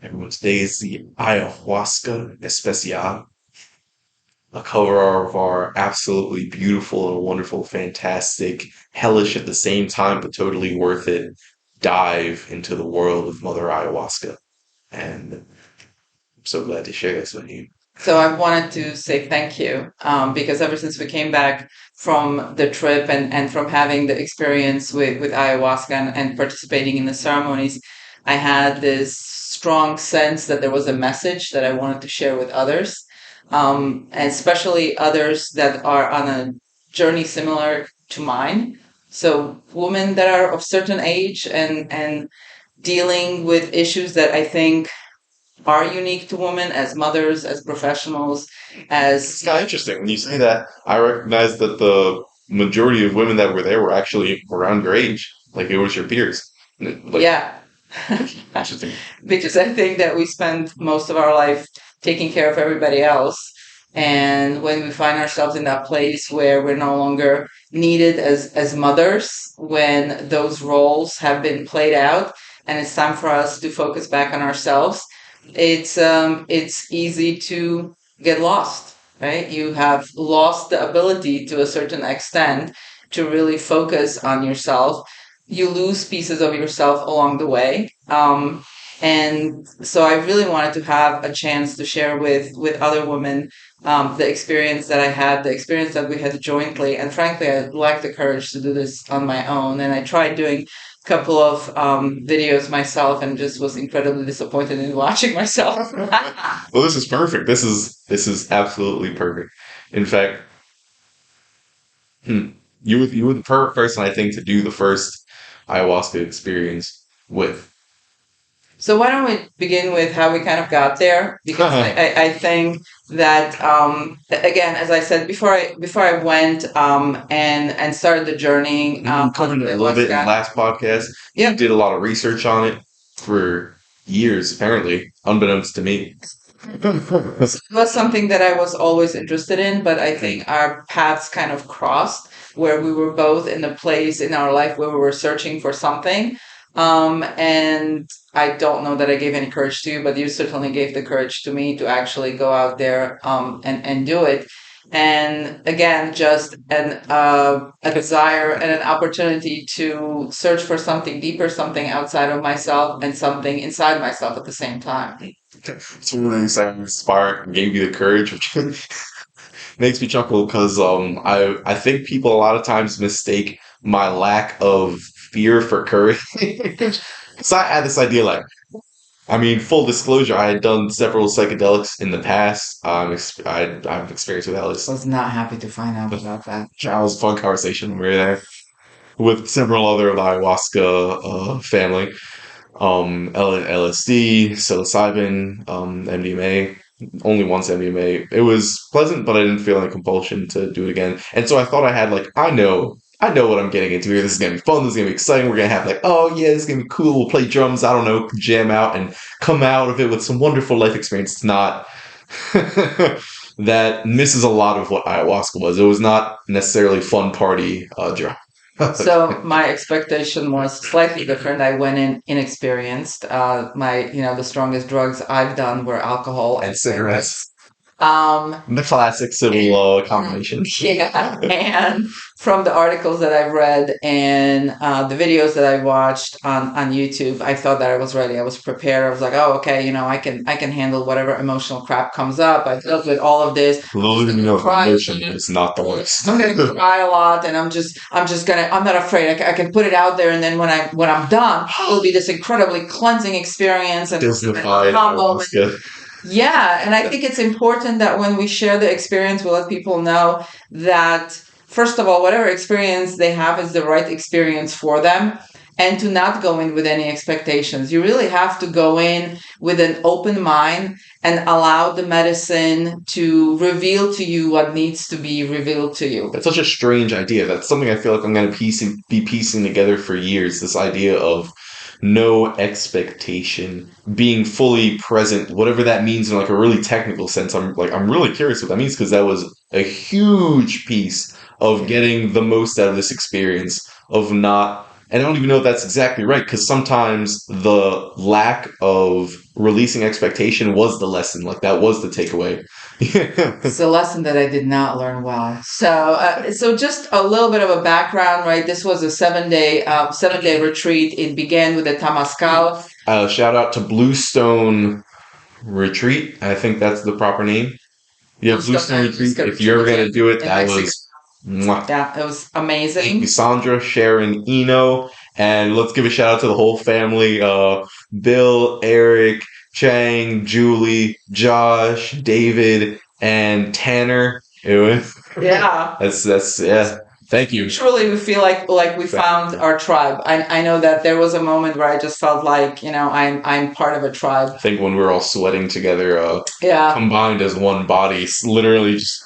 Everyone, today is the Ayahuasca Especial, a cover of our absolutely beautiful and wonderful, fantastic, hellish at the same time, but totally worth it dive into the world of Mother Ayahuasca. And I'm so glad to share this with you. So I wanted to say thank you because ever since we came back from the trip and from having the experience with ayahuasca and participating in the ceremonies, I had this strong sense that there was a message that I wanted to share with others, and especially others that are on a journey similar to mine. So women that are of certain age and dealing with issues that I think are unique to women as mothers, as professionals, It's as kind of interesting when you say that. I recognize that the majority of women that were there were actually around your age, like it was your peers. Like, yeah. interesting. Because I think that we spend most of our life taking care of everybody else. And when we find ourselves in that place where we're no longer needed as mothers, when those roles have been played out and it's time for us to focus back on ourselves, it's easy to get lost, right? You have lost the ability to a certain extent to really focus on yourself. You lose pieces of yourself along the way. And so I really wanted to have a chance to share with other women the experience that I had, the experience that we had jointly. And frankly, I lacked the courage to do this on my own. And I tried doing a couple of videos myself and just was incredibly disappointed in watching myself. Well, this is perfect. This is absolutely perfect. In fact, hmm, you were the perfect person I think to do the first ayahuasca experience with. So why don't we begin with how we kind of got there? Because I think that again, as I said before I went and started the journey You covered it a little bit in the ayahuasca. last podcast. You Yeah, did a lot of research on it for years, apparently, unbeknownst to me. it was something that I was always interested in, but I think our paths kind of crossed where we were both in a place in our life where we were searching for something. And I don't know that I gave any courage to you, but you certainly gave the courage to me to actually go out there and do it. And again, just a desire and an opportunity to search for something deeper, something outside of myself, and something inside myself at the same time. It's one of the things that inspired and gave you the courage, which makes me chuckle because I think people a lot of times mistake my lack of fear for courage. So I had this idea like I mean, full disclosure, I had done several psychedelics in the past. I've experienced with Alice. Was not happy to find out about that. That was a fun conversation. We were there with several other of the ayahuasca family. LSD, psilocybin, MDMA. Only once MDMA. It was pleasant, but I didn't feel any compulsion to do it again. And so I thought I had like, I know what I'm getting into here. This is gonna be fun. This is gonna be exciting. We're gonna have like, oh yeah, this is gonna be cool. We'll play drums. I don't know, jam out and come out of it with some wonderful life experience. It's not. That misses a lot of what ayahuasca was. It was not necessarily fun party drug. So my expectation was slightly different. I went in inexperienced. The strongest drugs I've done were alcohol And and cigarettes. cigarettes. Um, The classic civil combination. yeah, and from the articles that I've read and the videos that I watched on YouTube, I thought that I was ready. I was prepared. I was like, oh, okay, I can handle whatever emotional crap comes up. I dealt with all of this. Little did you know, Cry. emotion is not the worst. I'm gonna cry a lot, and I'm not afraid. I can put it out there, and then when I'm done, it'll be this incredibly cleansing experience and Disneyfied calm moment. ayahuasca. Yeah, and I think it's important that when we share the experience, we let people know that, first of all, whatever experience they have is the right experience for them, and to not go in with any expectations. You really have to go in with an open mind and allow the medicine to reveal to you what needs to be revealed to you. That's such a strange idea. That's something I feel like I'm going to be piecing together for years. This idea of no expectation, being fully present, whatever that means in like a really technical sense. I'm really curious what that means because that was a huge piece of getting the most out of this experience of not And I don't even know if that's exactly right, because sometimes the lack of releasing expectation was the lesson. Like that was the takeaway. It's a lesson that I did not learn well. So just a little bit of a background, right? This was a 7-day retreat. It began with a tamaskaal. Shout out to Bluestone Retreat. I think that's the proper name. Yeah, Bluestone Retreat. If you're ever gonna do it, that was. Mwah. Yeah, it was Thank amazing. you, Sandra, Sharon, Eno, and let's give a shout out to the whole family. Bill, Eric, Chang, Julie, Josh, David, and Tanner. It was Yeah. that's yeah. Thank you. Truly, we feel like we found our tribe. I know that there was a moment where I just felt like, I'm part of a tribe. I think when we were all sweating together, Yeah. combined as one body, literally just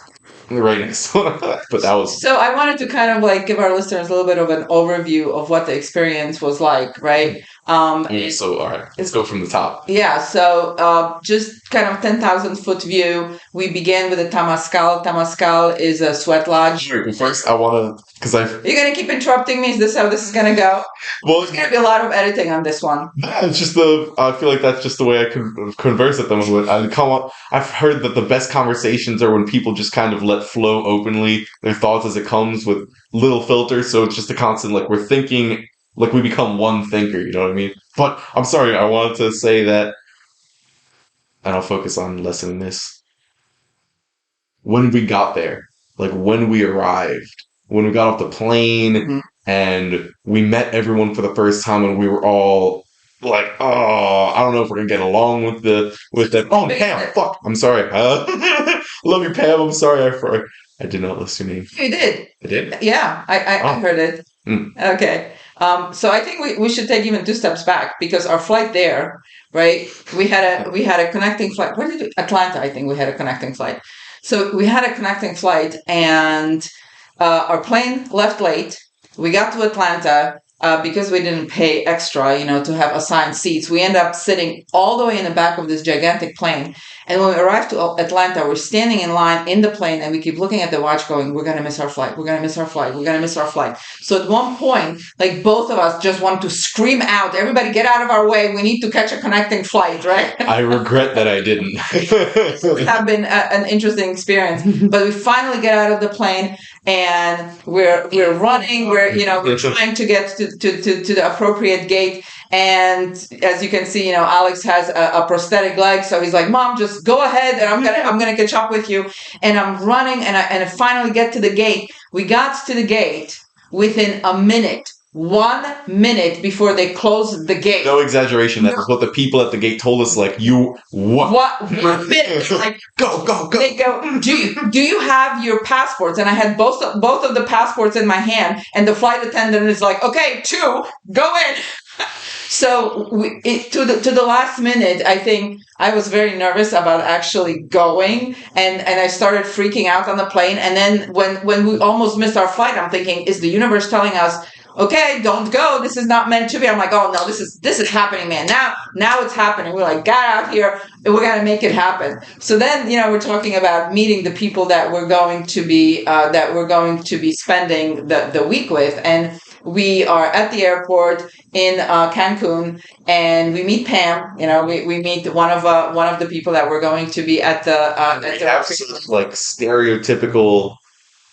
right next to one. But that was So I wanted to kind of like give our listeners a little bit of an overview of what the experience was like, right? so all right. Let's go from the top. Yeah, so just kind of 10,000-foot view. We began with a tamaskaal. Tamaskaal is a sweat lodge. First, I want to, because You're going to keep interrupting me? Is this how this is going to go? Well, There's going to be a lot of editing on this one. It's just I feel like that's just the way I can converse with them. I've heard that the best conversations are when people just kind of let flow openly their thoughts as it comes with little filters. So it's just a constant, like we're thinking, like we become one thinker, you know what I mean? But I'm sorry, I wanted to say that, and I'll focus on lessening this. When we got there, like when we arrived, when we got off the plane and we met everyone for the first time and we were all like, oh, I don't know if we're gonna get along with that. Oh, Pam, fuck, I'm sorry. Love you, Pam. I'm sorry, I did not list your name. You did. I did? Yeah, I heard it. Okay. So I think we should take even 2 steps back because our flight there, right? We had a connecting flight. Where did Atlanta? I think we had a connecting flight. So we had a connecting flight, and our plane left late. We got to Atlanta. Because we didn't pay extra, to have assigned seats, we end up sitting all the way in the back of this gigantic plane. And when we arrived to Atlanta, we're standing in line in the plane, and we keep looking at the watch going, we're going to miss our flight. We're going to miss our flight. We're going to miss our flight. So at one point, like both of us just want to scream out, everybody get out of our way. We need to catch a connecting flight, right? I regret that I didn't. It would have been an interesting experience. But we finally get out of the plane, and we're running. We're trying to get to the appropriate gate. And as you can see, Alex has a prosthetic leg, so he's like, "Mom, just go ahead, and I'm gonna catch up with you." And I'm running, and I finally get to the gate. We got to the gate within a minute. 1 minute before they closed the gate. No exaggeration. That's what the people at the gate told us. Like, you what? 1 minute. Like, go. They go, do you have your passports? And I had both of the passports in my hand, and the flight attendant is like, okay, 2, go in. So to the last minute, I think I was very nervous about actually going, and I started freaking out on the plane. And then when we almost missed our flight, I'm thinking, is the universe telling us, okay, don't go. This is not meant to be. I'm like, oh no, this is happening, man. Now it's happening. We're like, get out here, and we're gonna make it happen. So then, we're talking about meeting the people that we're going to be spending the week with, and we are at the airport in Cancun, and we meet Pam. We meet one of the people that we're going to be at the. We have sort of like stereotypical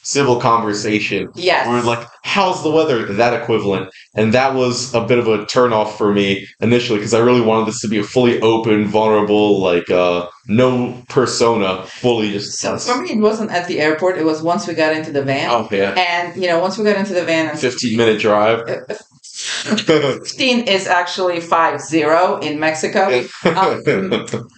civil conversation. Yes. We're like, how's the weather? That equivalent. And that was a bit of a turnoff for me initially, because I really wanted this to be a fully open, vulnerable, like no persona, fully just. So for me, it wasn't at the airport. It was once we got into the van. Oh yeah. And once we got into the van, and 15-minute drive. 15 is actually 50 in Mexico.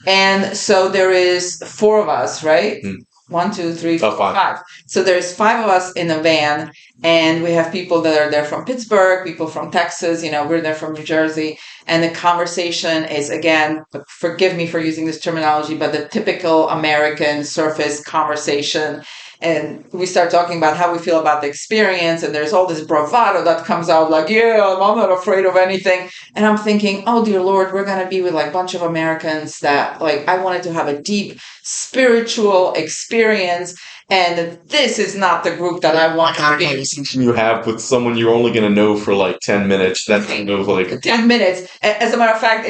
And so there is 4 of us, right? 1, 2, 3, 4, 5. So there's 5 of us in a van, and we have people that are there from Pittsburgh, people from Texas, we're there from New Jersey. And the conversation is, again, forgive me for using this terminology, but the typical American surface conversation. And we start talking about how we feel about the experience, and there's all this bravado that comes out like, yeah, I'm not afraid of anything. And I'm thinking, oh dear Lord, we're going to be with like a bunch of Americans that like I wanted to have a deep spiritual experience. And this is not the group that I want to be. Conversation you have with someone you're only going to know for like 10 minutes. That's kind of like 10 minutes. As a matter of fact,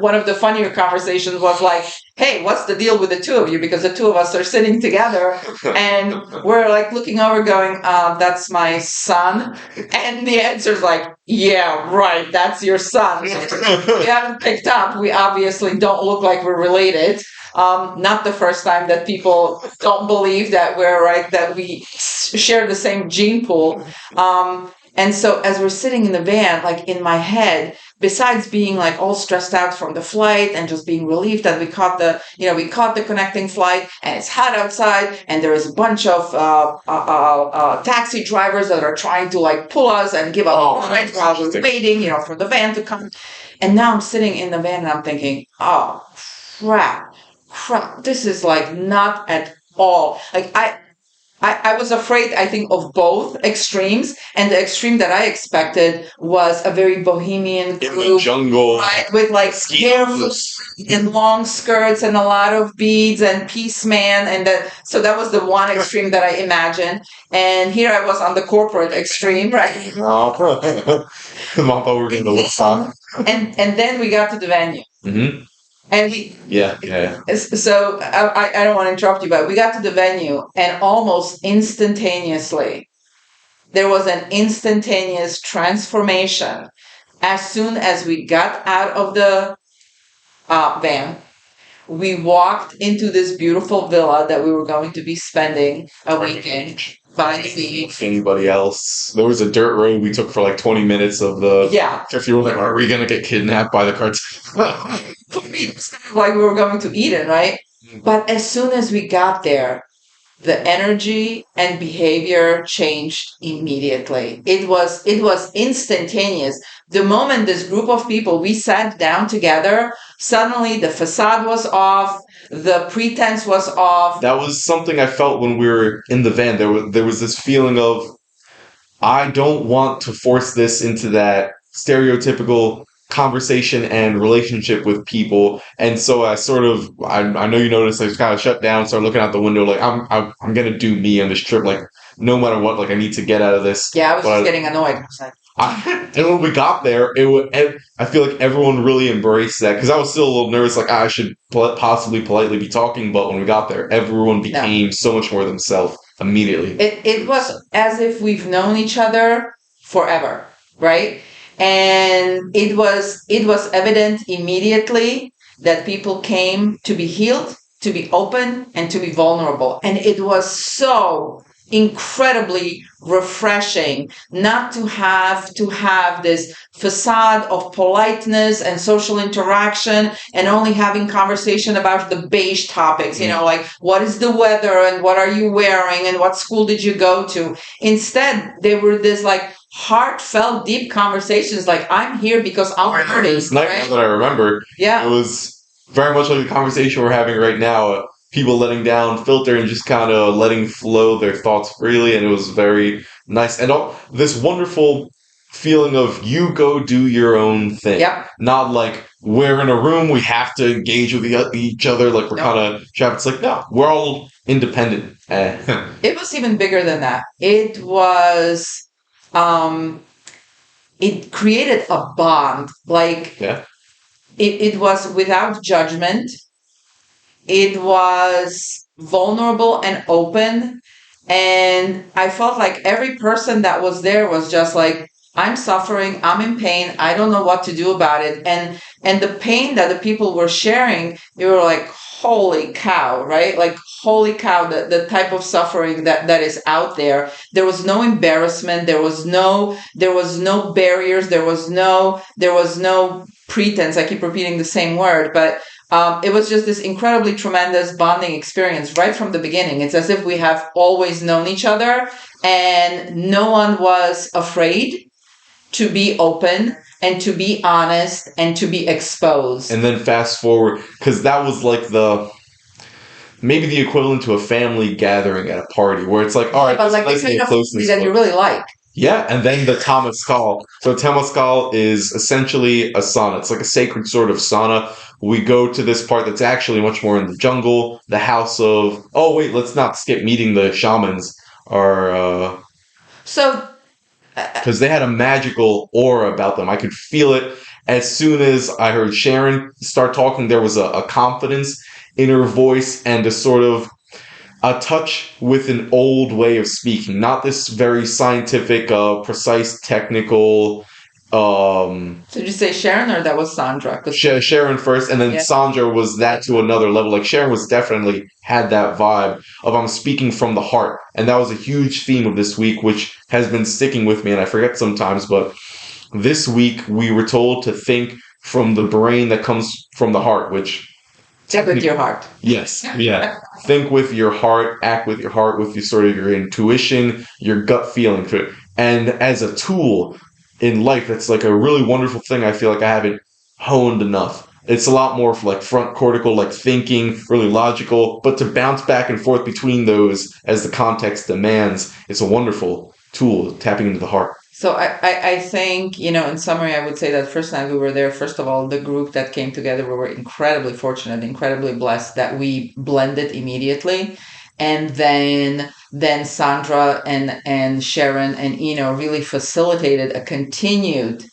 one of the funnier conversations was like, hey, what's the deal with the two of you? Because the two of us are sitting together and we're like looking over going, that's my son. And the answer's like, yeah, right, that's your son. We haven't picked up. We obviously don't look like we're related. Not the first time that people don't believe that we're right, that we share the same gene pool. And so as we're sitting in the van, like in my head, besides being like all stressed out from the flight and just being relieved that we caught the connecting flight and it's hot outside and there is a bunch of taxi drivers that are trying to like pull us and give up rides while we're waiting, for the van to come. And now I'm sitting in the van and I'm thinking, oh, crap, this is like not at all. Like I was afraid, I think, of both extremes, and the extreme that I expected was a very bohemian group, in the jungle, right, with like barefoot and long skirts and a lot of beads and peace man, so that was the one extreme that I imagined, and here I was on the corporate extreme, right? No. Mom thought we were going to look fun. And then we got to the venue. Mm-hmm. And so I don't want to interrupt you, but we got to the venue and almost instantaneously, there was an instantaneous transformation. As soon as we got out of the van, we walked into this beautiful villa that we were going to be spending a weekend by the beach. Anybody else? There was a dirt road we took for like 20 minutes of the. Yeah. If you were like, are we going to get kidnapped by the cartel? Like we were going to Eden, right? But as soon as we got there, the energy and behavior changed immediately. It was instantaneous. The moment this group of people, we sat down together, suddenly the facade was off, the pretense was off. That was something I felt when we were in the van. There was this feeling of, I don't want to force this into that stereotypical conversation and relationship with people, and so I know you noticed I just kind of shut down, started looking out the window, like I'm gonna do me on this trip, like no matter what, like I need to get out of this. Yeah, I was just getting annoyed. And when we got there, I feel like everyone really embraced that, because I was still a little nervous, like I should possibly politely be talking, but when we got there, everyone became so much more themselves immediately. It was as if we've known each other forever, right? And it was evident immediately that people came to be healed, to be open, and to be vulnerable. And it was so incredibly refreshing not to have this facade of politeness and social interaction and only having conversation about the beige topics, like what is the weather and what are you wearing and what school did you go to. Instead, they were this like heartfelt, deep conversations, like I'm here because I'm hurting. It's nice that I remember. Yeah. It was very much like the conversation we're having right now. People letting down filter and just kind of letting flow their thoughts freely, and it was very nice. And this wonderful feeling of you go do your own thing. Yep. Not like we're in a room, we have to engage with each other, like we're kind of trapped. It's like, no, we're all independent. It was even bigger than that. It was, it created a bond. Like, it was without judgment. It was vulnerable and open. And I felt like every person that was there was just like, I'm suffering, I'm in pain, I don't know what to do about it. And the pain that the people were sharing, they were like, holy cow, right? Like, holy cow, the type of suffering that is out there. There was no embarrassment, there was no barriers, there was no pretense. I keep repeating the same word, but it was just this incredibly tremendous bonding experience right from the beginning. It's as if we have always known each other and no one was afraid to be open and to be honest and to be exposed. And then fast forward, because that was like maybe the equivalent to a family gathering at a party where it's like, all right, but like the kind of family that you really like. Yeah, and then the tamaskaal. So tamaskaal is essentially a sauna. It's like a sacred sort of sauna. We go to this part that's actually much more in the jungle, the house of. Oh wait, let's not skip meeting the shamans. Are So, because they had a magical aura about them. I could feel it as soon as I heard Sharon start talking. There was a confidence in her voice and a sort of a touch with an old way of speaking, not this very scientific, precise, technical. did you say Sharon or that was Sandra? Sharon first, and then Yeah. Sandra was that to another level. Like Sharon was definitely had that vibe of I'm speaking from the heart, and that was a huge theme of this week, which has been sticking with me. And I forget sometimes, but this week we were told to think from the brain that comes from the heart, which Check with your heart. yes, yeah. Think with your heart, act with your heart, with your sort of your intuition, your gut feeling to it. And as a tool in life, that's like a really wonderful thing. I feel like I haven't honed enough. It's a lot more like front cortical, like thinking, really logical, but to bounce back and forth between those as the context demands, it's a wonderful tool tapping into the heart. So I think, in summary, I would say that first night we were there, first of all, the group that came together, we were incredibly fortunate, incredibly blessed that we blended immediately. And then Sandra and Sharon and Eno really facilitated a continued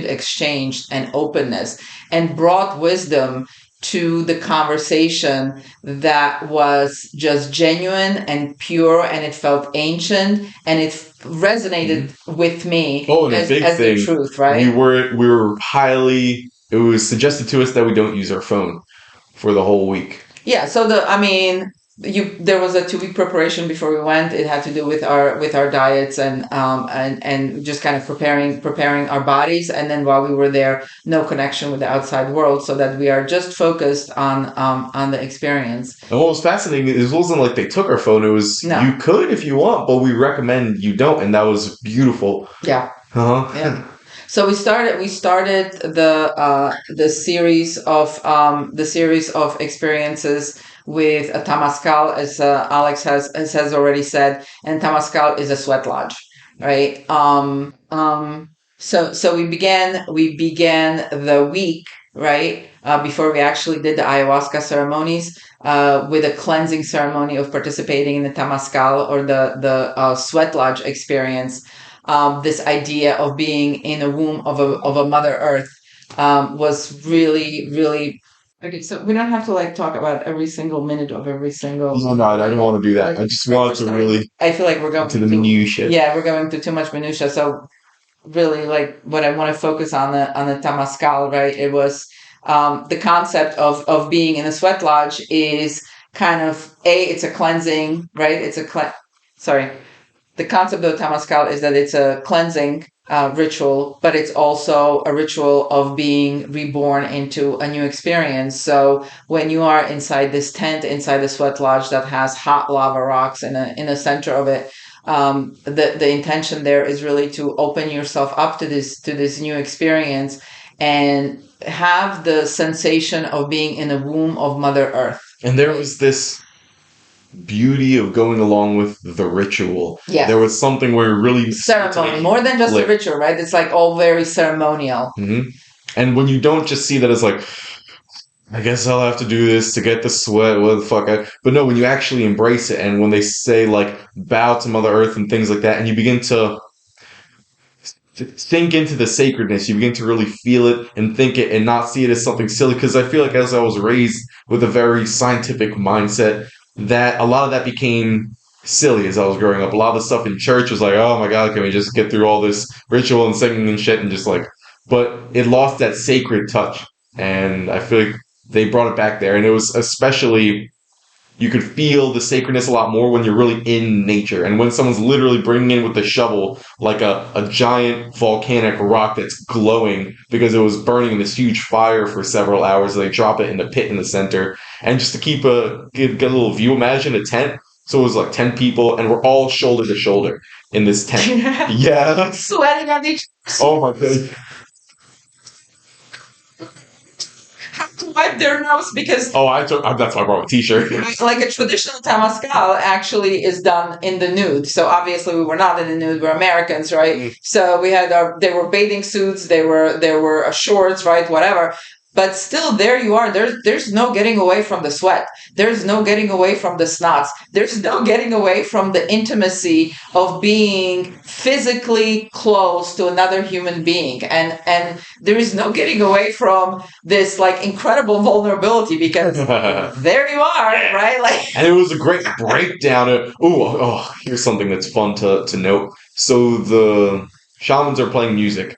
exchange and openness and brought wisdom to the conversation that was just genuine and pure, and it felt ancient, and it resonated with me Oh, and a big as the thing, truth, right? we were highly. It was suggested to us that we don't use our phone for the whole week. Yeah. So there was a 2 week preparation before we went. It had to do with our diets and just kind of preparing our bodies. And then while we were there, no connection with the outside world, so that we are just focused on the experience. And what was fascinating is it wasn't like they took our phone. It was No. you could if you want, but we recommend you don't, and that was beautiful. Yeah. Uh-huh. Yeah. So we started the series of experiences with a tamaskaal, as Alex has already said, and tamaskaal is a sweat lodge, right? So we began the week, right, before we actually did the ayahuasca ceremonies, with a cleansing ceremony of participating in the tamaskaal, or the sweat lodge experience. This idea of being in a womb of a Mother Earth was really, really okay. So we don't have to like talk about every single minute of every single. No, I don't want to do that. I just wanted to really I feel like we're going to the minutiae. Yeah, we're going to too much minutia. So really, like, what I want to focus on the tamaskal, right? It was the concept of being in a sweat lodge is kind of it's a cleansing, right? Sorry, the concept of tamaskal is that it's a cleansing ritual, but it's also a ritual of being reborn into a new experience. So when you are inside this tent, inside the sweat lodge that has hot lava rocks in the center of it, the intention there is really to open yourself up to this new experience and have the sensation of being in the womb of Mother Earth. And there was this beauty of going along with the ritual. Yes. There was something where really Ceremony, more than just a ritual, right? It's like all very ceremonial. Mm-hmm. And when you don't just see that as like, I guess I'll have to do this to get the sweat, what the fuck. But no, when you actually embrace it, and when they say like bow to Mother Earth and things like that, and you begin to sink into the sacredness, you begin to really feel it and think it and not see it as something silly. Because I feel like as I was raised with a very scientific mindset, that a lot of that became silly as I was growing up. A lot of the stuff in church was like, oh my God, can we just get through all this ritual and singing and shit and just like, but it lost that sacred touch. And I feel like they brought it back there. And it was especially, you could feel the sacredness a lot more when you're really in nature. And when someone's literally bringing in with the shovel, like a giant volcanic rock that's glowing because it was burning in this huge fire for several hours. They drop it in the pit in the center. And just to get a little view, imagine a tent. So it was like 10 people, and we're all shoulder to shoulder in this tent. Yeah. Sweating on each. Oh my God. wipe their nose because Oh, that's why I brought a t-shirt. like a traditional tamaskaal actually is done in the nude. So obviously we were not in the nude. We're Americans, right? Mm. So we had they were bathing suits. There were shorts, right? Whatever. But still, there you are. There's no getting away from the sweat. There's no getting away from the snots. There's no getting away from the intimacy of being physically close to another human being. And there is no getting away from this like incredible vulnerability because there you are, right? Like, And it was a great breakdown of, here's something that's fun to note. So the shamans are playing music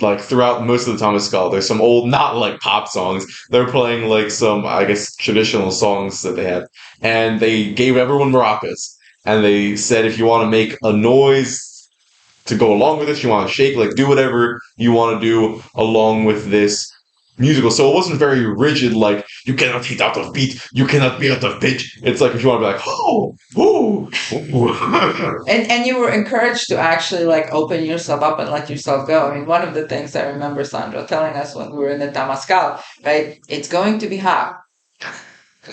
like throughout most of the tamaskaal. There's some old, not like pop songs. They're playing like some, I guess, traditional songs that they had. And they gave everyone maracas. And they said, if you want to make a noise to go along with this, you want to shake, like do whatever you want to do along with this musical. So it wasn't very rigid, like you cannot hit out of beat, you cannot be out of pitch. It's like if you want to be like, oh, ooh, ooh. and you were encouraged to actually like open yourself up and let yourself go. I mean, one of the things I remember Sandra telling us when we were in the Tamaskaal, right? It's going to be hot.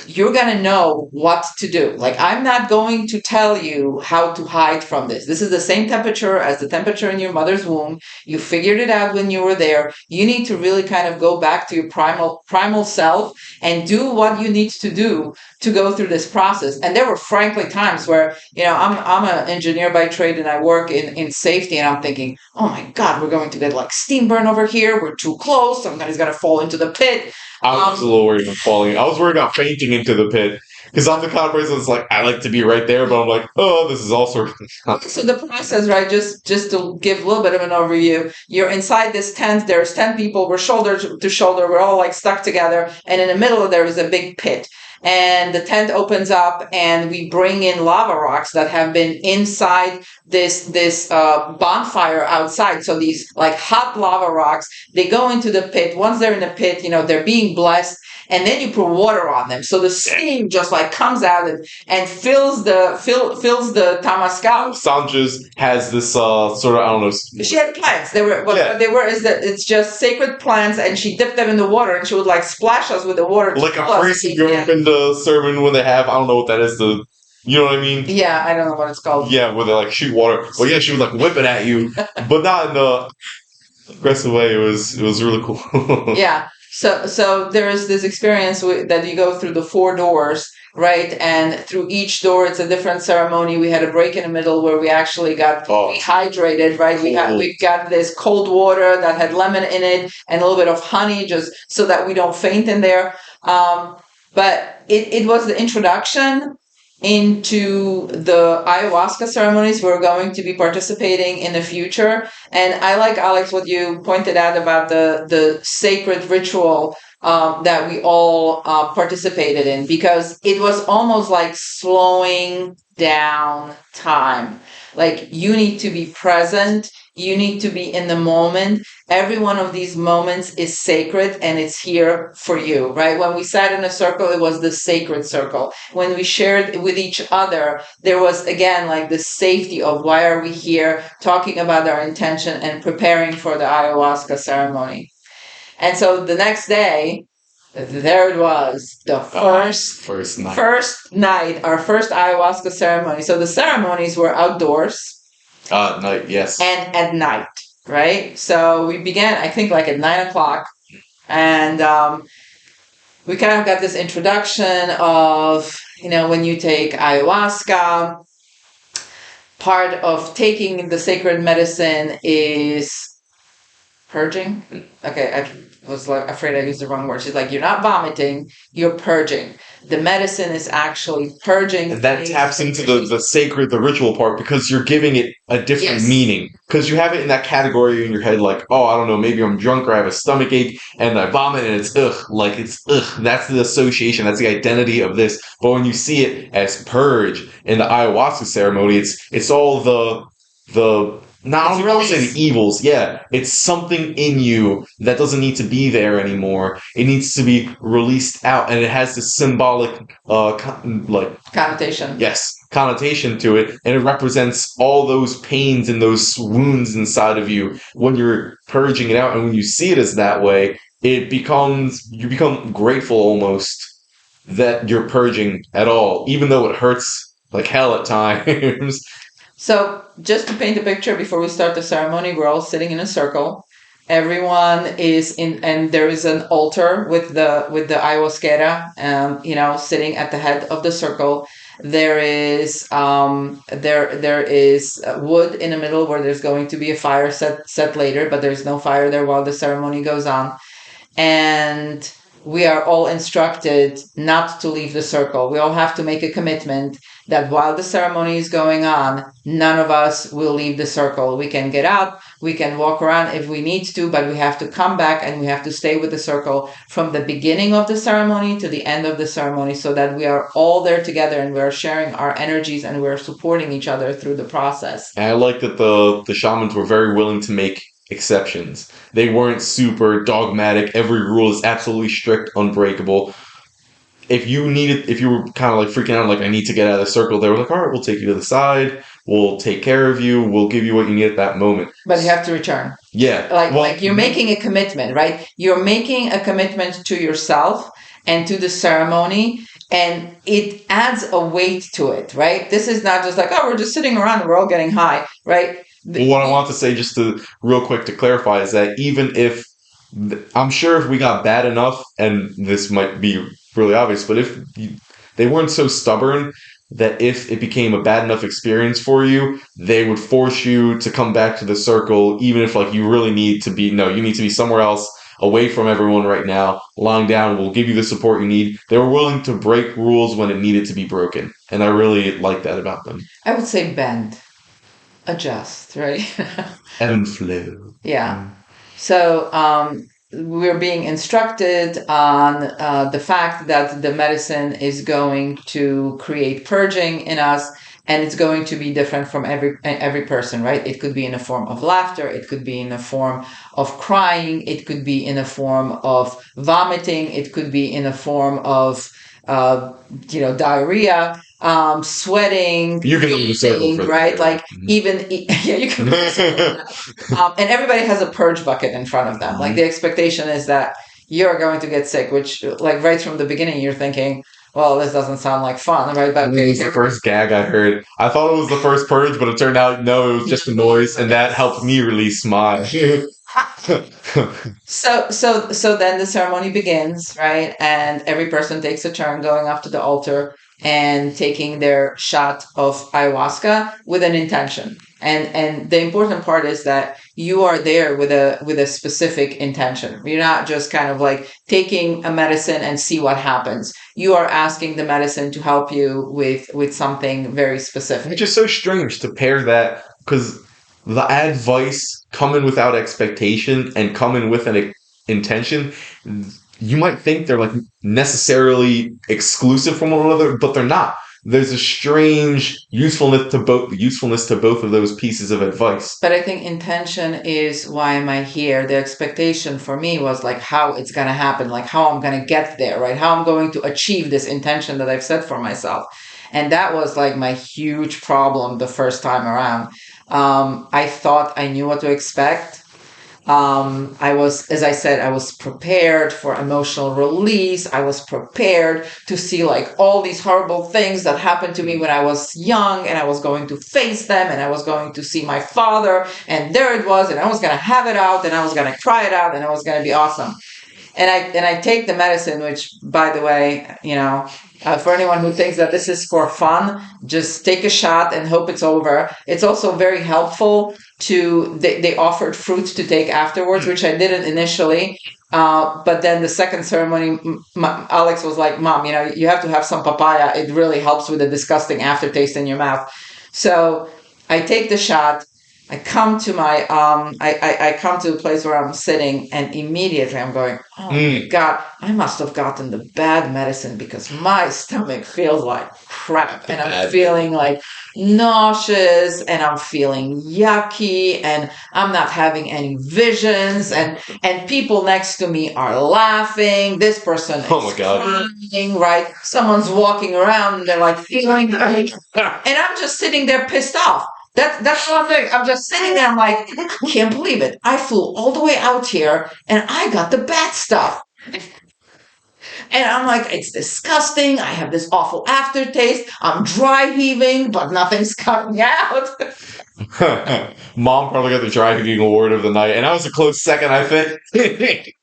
You're going to know what to do. Like, I'm not going to tell you how to hide from this. This is the same temperature as the temperature in your mother's womb. You figured it out when you were there. You need to really kind of go back to your primal self and do what you need to do to go through this process. And there were frankly times where, I'm an engineer by trade and I work in safety, and I'm thinking, oh my God, we're going to get like steam burn over here. We're too close. Somebody's going to fall into the pit. I was a little worried about falling. I was worried about fainting into the pit. Because I'm the kind of person that's like, I like to be right there, but I'm like, oh, this is also... So the process, right, just to give a little bit of an overview, you're inside this tent, there's 10 people, we're shoulder to shoulder, we're all like stuck together, and in the middle there is a big pit. And the tent opens up, and we bring in lava rocks that have been inside this bonfire outside. So these like hot lava rocks, they go into the pit. Once they're in the pit, they're being blessed, and then you pour water on them. So the steam just like comes out and fills the tamaskaal. Sandra's has this sort of, I don't know. She had plants. What they were is that it's just sacred plants, and she dipped them in the water, and she would like splash us with the water. Like a crazy girl in the sermon when they have, I don't know what that is, you know what I mean? Yeah, I don't know what it's called. Yeah, where they like shoot water. Well, yeah, she would like whip it at you, but not in a aggressive way. It was really cool. Yeah. So there is this experience that you go through the 4 doors, right? And through each door, it's a different ceremony. We had a break in the middle where we actually got rehydrated, right? Cool. We got this cold water that had lemon in it and a little bit of honey, just so that we don't faint in there. But it was the introduction into the ayahuasca ceremonies we're going to be participating in the future. And I like, Alex, what you pointed out about the sacred ritual that we all participated in, because it was almost like slowing down time. Like, you need to be present. You need to be in the moment. Every one of these moments is sacred, and it's here for you, right? When we sat in a circle, it was the sacred circle. When we shared with each other, there was, again, like the safety of why are we here, talking about our intention and preparing for the ayahuasca ceremony. And so the next day, there it was, the first night, our first ayahuasca ceremony. So the ceremonies were outdoors. Night, yes. And at night, right? So we began, I think, like at 9:00, and we kind of got this introduction of, when you take ayahuasca, part of taking the sacred medicine is purging. Okay, I was like afraid I used the wrong word. She's like, you're not vomiting, you're purging. The medicine is actually purging. And that taps into the sacred, the ritual part, because you're giving it a different meaning. Because you have it in that category in your head, like, oh, I don't know, maybe I'm drunk or I have a stomach ache and I vomit and it's ugh. Like, it's ugh. That's the association. That's the identity of this. But when you see it as purge in the ayahuasca ceremony, it's all the not only really say the evils, it's something in you that doesn't need to be there anymore. It needs to be released out, and it has this symbolic, connotation. Yes, connotation to it, and it represents all those pains and those wounds inside of you when you're purging it out. And when you see it as that way, you become grateful almost that you're purging at all, even though it hurts like hell at times. So, just to paint a picture before we start the ceremony, we're all sitting in a circle. Everyone is in, and there is an altar with the ayahuasquera, sitting at the head of the circle. There is wood in the middle where there's going to be a fire set later, but there's no fire there while the ceremony goes on. And we are all instructed not to leave the circle. We all have to make a commitment that while the ceremony is going on, none of us will leave the circle. We can get out, we can walk around if we need to, but we have to come back and we have to stay with the circle from the beginning of the ceremony to the end of the ceremony, so that we are all there together and we're sharing our energies and we're supporting each other through the process. And I like that the shamans were very willing to make exceptions. They weren't super dogmatic. Every rule is absolutely strict, unbreakable. If you were kind of like freaking out, like I need to get out of the circle, they were like, all right, we'll take you to the side. We'll take care of you. We'll give you what you need at that moment. But you have to return. Yeah. Like you're making a commitment, right? You're making a commitment to yourself and to the ceremony, and it adds a weight to it, right? This is not just like, oh, we're just sitting around and we're all getting high, right? Well, what I want to say, just to real quick to clarify, is that even if I'm sure if we got bad enough, and this might be really obvious, but if they weren't so stubborn that if it became a bad enough experience for you, they would force you to come back to the circle, even if like you really need to be, no, you need to be somewhere else, away from everyone right now, lying down, we'll give you the support you need. They were willing to break rules when it needed to be broken. And I really like that about them. I would say bend, adjust, right? Ebb and flow. Yeah. So we're being instructed on the fact that the medicine is going to create purging in us, and it's going to be different from every person, right? It could be in a form of laughter, it could be in a form of crying, it could be in a form of vomiting, it could be in a form of diarrhea, sweating, You can leave the circle for right? Like even yeah, you can. And everybody has a purge bucket in front of them. Like the expectation is that you're going to get sick, which like right from the beginning you're thinking, well, this doesn't sound like fun, right? But it was the first gag I heard. I thought it was the first purge, but it turned out no, it was just a noise, and that helped me release my. So then the ceremony begins, right? And every person takes a turn going up to the altar and taking their shot of ayahuasca with an intention. And the important part is that you are there with a specific intention. You're not just kind of like taking a medicine and see what happens. You are asking the medicine to help you with something very specific. Which is so strange to pair that, because the advice coming without expectation and coming with an intention, you might think they're like necessarily exclusive from one another, but they're not. There's a strange usefulness to both of those pieces of advice. But I think intention is why am I here? The expectation for me was like how it's going to happen, like how I'm going to get there, right? How I'm going to achieve this intention that I've set for myself. And that was like my huge problem the first time around. I thought I knew what to expect. I was, as I said, I was prepared for emotional release. I was prepared to see like all these horrible things that happened to me when I was young, and I was going to face them, and I was going to see my father, and there it was, and I was going to have it out, and I was going to cry it out, and it was going to be awesome. And I take the medicine, which, by the way, for anyone who thinks that this is for fun, just take a shot and hope it's over. It's also very helpful they offered fruits to take afterwards, which I didn't initially. But then the second ceremony, Alex was like, Mom, you have to have some papaya. It really helps with the disgusting aftertaste in your mouth. So I take the shot. I come to my I come to the place where I'm sitting, and immediately I'm going, oh my God, I must have gotten the bad medicine, because my stomach feels like crap, and I'm feeling like nauseous, and I'm feeling yucky, and I'm not having any visions, and people next to me are laughing. This person is crying, right? Someone's walking around and they're like feeling like, and I'm just sitting there pissed off. That's what I'm doing. I'm just sitting there. I'm like, I can't believe it. I flew all the way out here and I got the bad stuff. And I'm like, it's disgusting. I have this awful aftertaste. I'm dry heaving, but nothing's coming out. Mom probably got the dry heaving award of the night, and that was a close second, I think.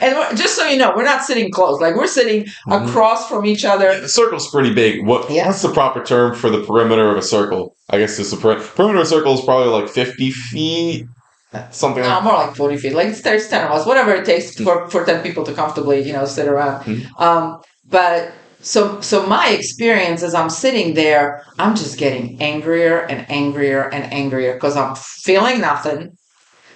And just so you know, we're not sitting close. Like we're sitting across from each other. The circle's pretty big. What's the proper term for the perimeter of a circle? I guess it's the perimeter of a circle is probably like 50 feet, something like that. More like 40 feet. Like there's 10 of us, whatever it takes for 10 people to comfortably, sit around. But so my experience as I'm sitting there, I'm just getting angrier and angrier and angrier because I'm feeling nothing.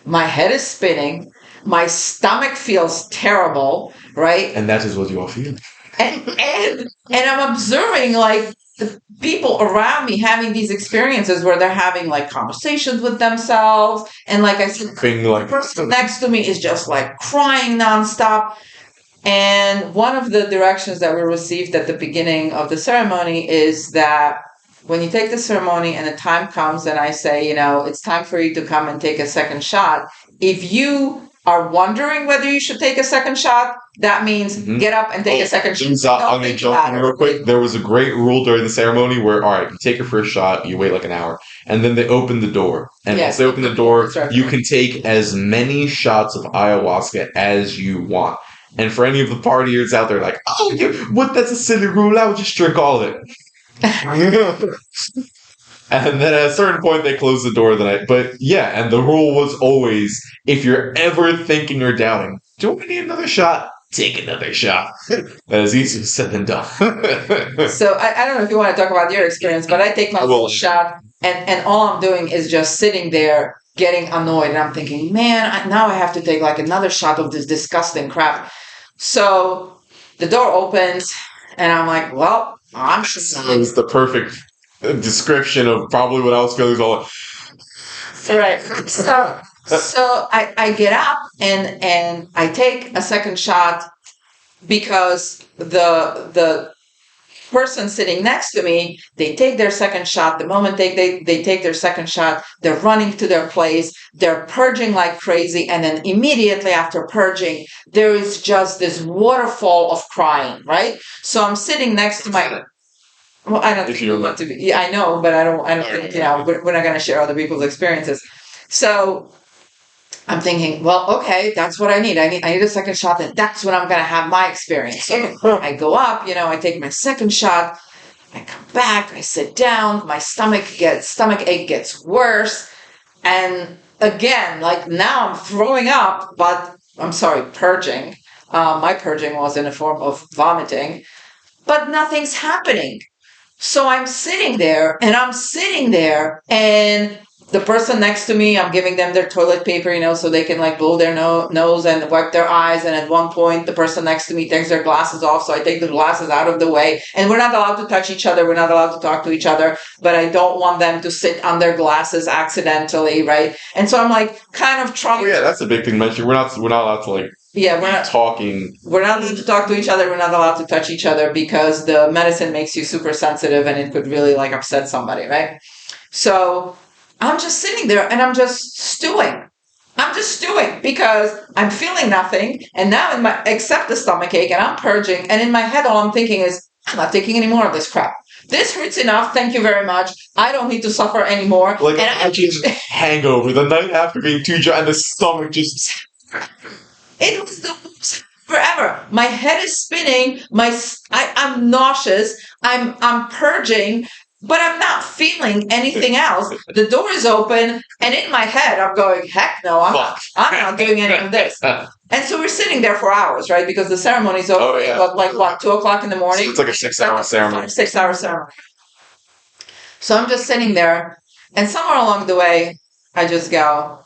My head is spinning. My stomach feels terrible, right? And that is what you are feeling. And I'm observing like the people around me having these experiences where they're having like conversations with themselves, and like I said, the person next to me is just like crying nonstop. And one of the directions that we received at the beginning of the ceremony is that when you take the ceremony and the time comes and I say, it's time for you to come and take a second shot, if you are wondering whether you should take a second shot, that means get up and take a second shot. I'm going to jump in real quick. There was a great rule during the ceremony where, all right, you take your first shot, you wait like an hour, and then they open the door. And once they open the door, you can take as many shots of ayahuasca as you want. And for any of the partiers out there, like, that's a silly rule. I would just drink all of it. And then at a certain point, they close the door the night. But yeah, and the rule was always, if you're ever thinking or doubting, do I need another shot? Take another shot. That is easier said than done. So I don't know if you want to talk about your experience, but I take my first shot, and all I'm doing is just sitting there getting annoyed. And I'm thinking, man, now I have to take like another shot of this disgusting crap. So the door opens, and I'm like, well, I'm sure. Sounds the perfect description of probably what I was feeling all. Right. So I get up and I take a second shot because the person sitting next to me, they take their second shot. The moment they take their second shot, they're running to their place. They're purging like crazy. And then immediately after purging, there is just this waterfall of crying, right? So I'm sitting next to my... Well, I don't think you want to be. Yeah, I know, but I don't think, we're not going to share other people's experiences. So I'm thinking, well, okay, that's what I need. I need a second shot, and that's when I'm going to have my experience. So I go up, I take my second shot. I come back, I sit down, my stomach ache gets worse. And again, like now I'm throwing up, but I'm sorry, purging. My purging was in a form of vomiting, but nothing's happening. So I'm sitting there, and the person next to me, I'm giving them their toilet paper, so they can like blow their nose and wipe their eyes. And at one point, the person next to me takes their glasses off, so I take the glasses out of the way. And we're not allowed to touch each other. We're not allowed to talk to each other. But I don't want them to sit on their glasses accidentally, right? And so I'm like kind of trying. Oh yeah, that's a big thing, Mitch. We're not allowed to like. Yeah, we're not talking. We're not allowed to talk to each other. We're not allowed to touch each other because the medicine makes you super sensitive and it could really like upset somebody, right? So I'm just sitting there and I'm just stewing. I'm just stewing because I'm feeling nothing. And now except the stomach ache, and I'm purging. And in my head, all I'm thinking is, I'm not taking any more of this crap. This hurts enough. Thank you very much. I don't need to suffer anymore. Like a hangover the night after being too dry and the stomach just... It was the worst forever. My head is spinning. I'm nauseous. I'm purging, but I'm not feeling anything else. The door is open, and in my head, I'm going, heck no, I'm not doing any of this. And so we're sitting there for hours, right? Because the ceremony's over. Oh, yeah. Like what, 2:00 in the morning? So it's like a 6-hour ceremony. 6-hour ceremony. So I'm just sitting there, and somewhere along the way, I just go,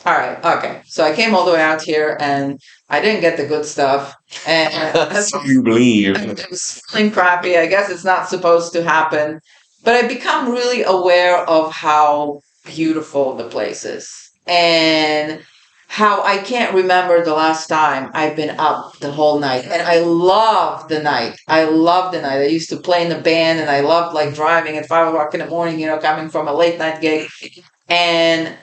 all right, okay. So I came all the way out here, and I didn't get the good stuff. And so you believe. It was feeling crappy. I guess it's not supposed to happen. But I become really aware of how beautiful the place is. And how I can't remember the last time I've been up the whole night. And I love the night. I love the night. I used to play in the band, and I loved like driving at 5 o'clock in the morning, coming from a late night gig. And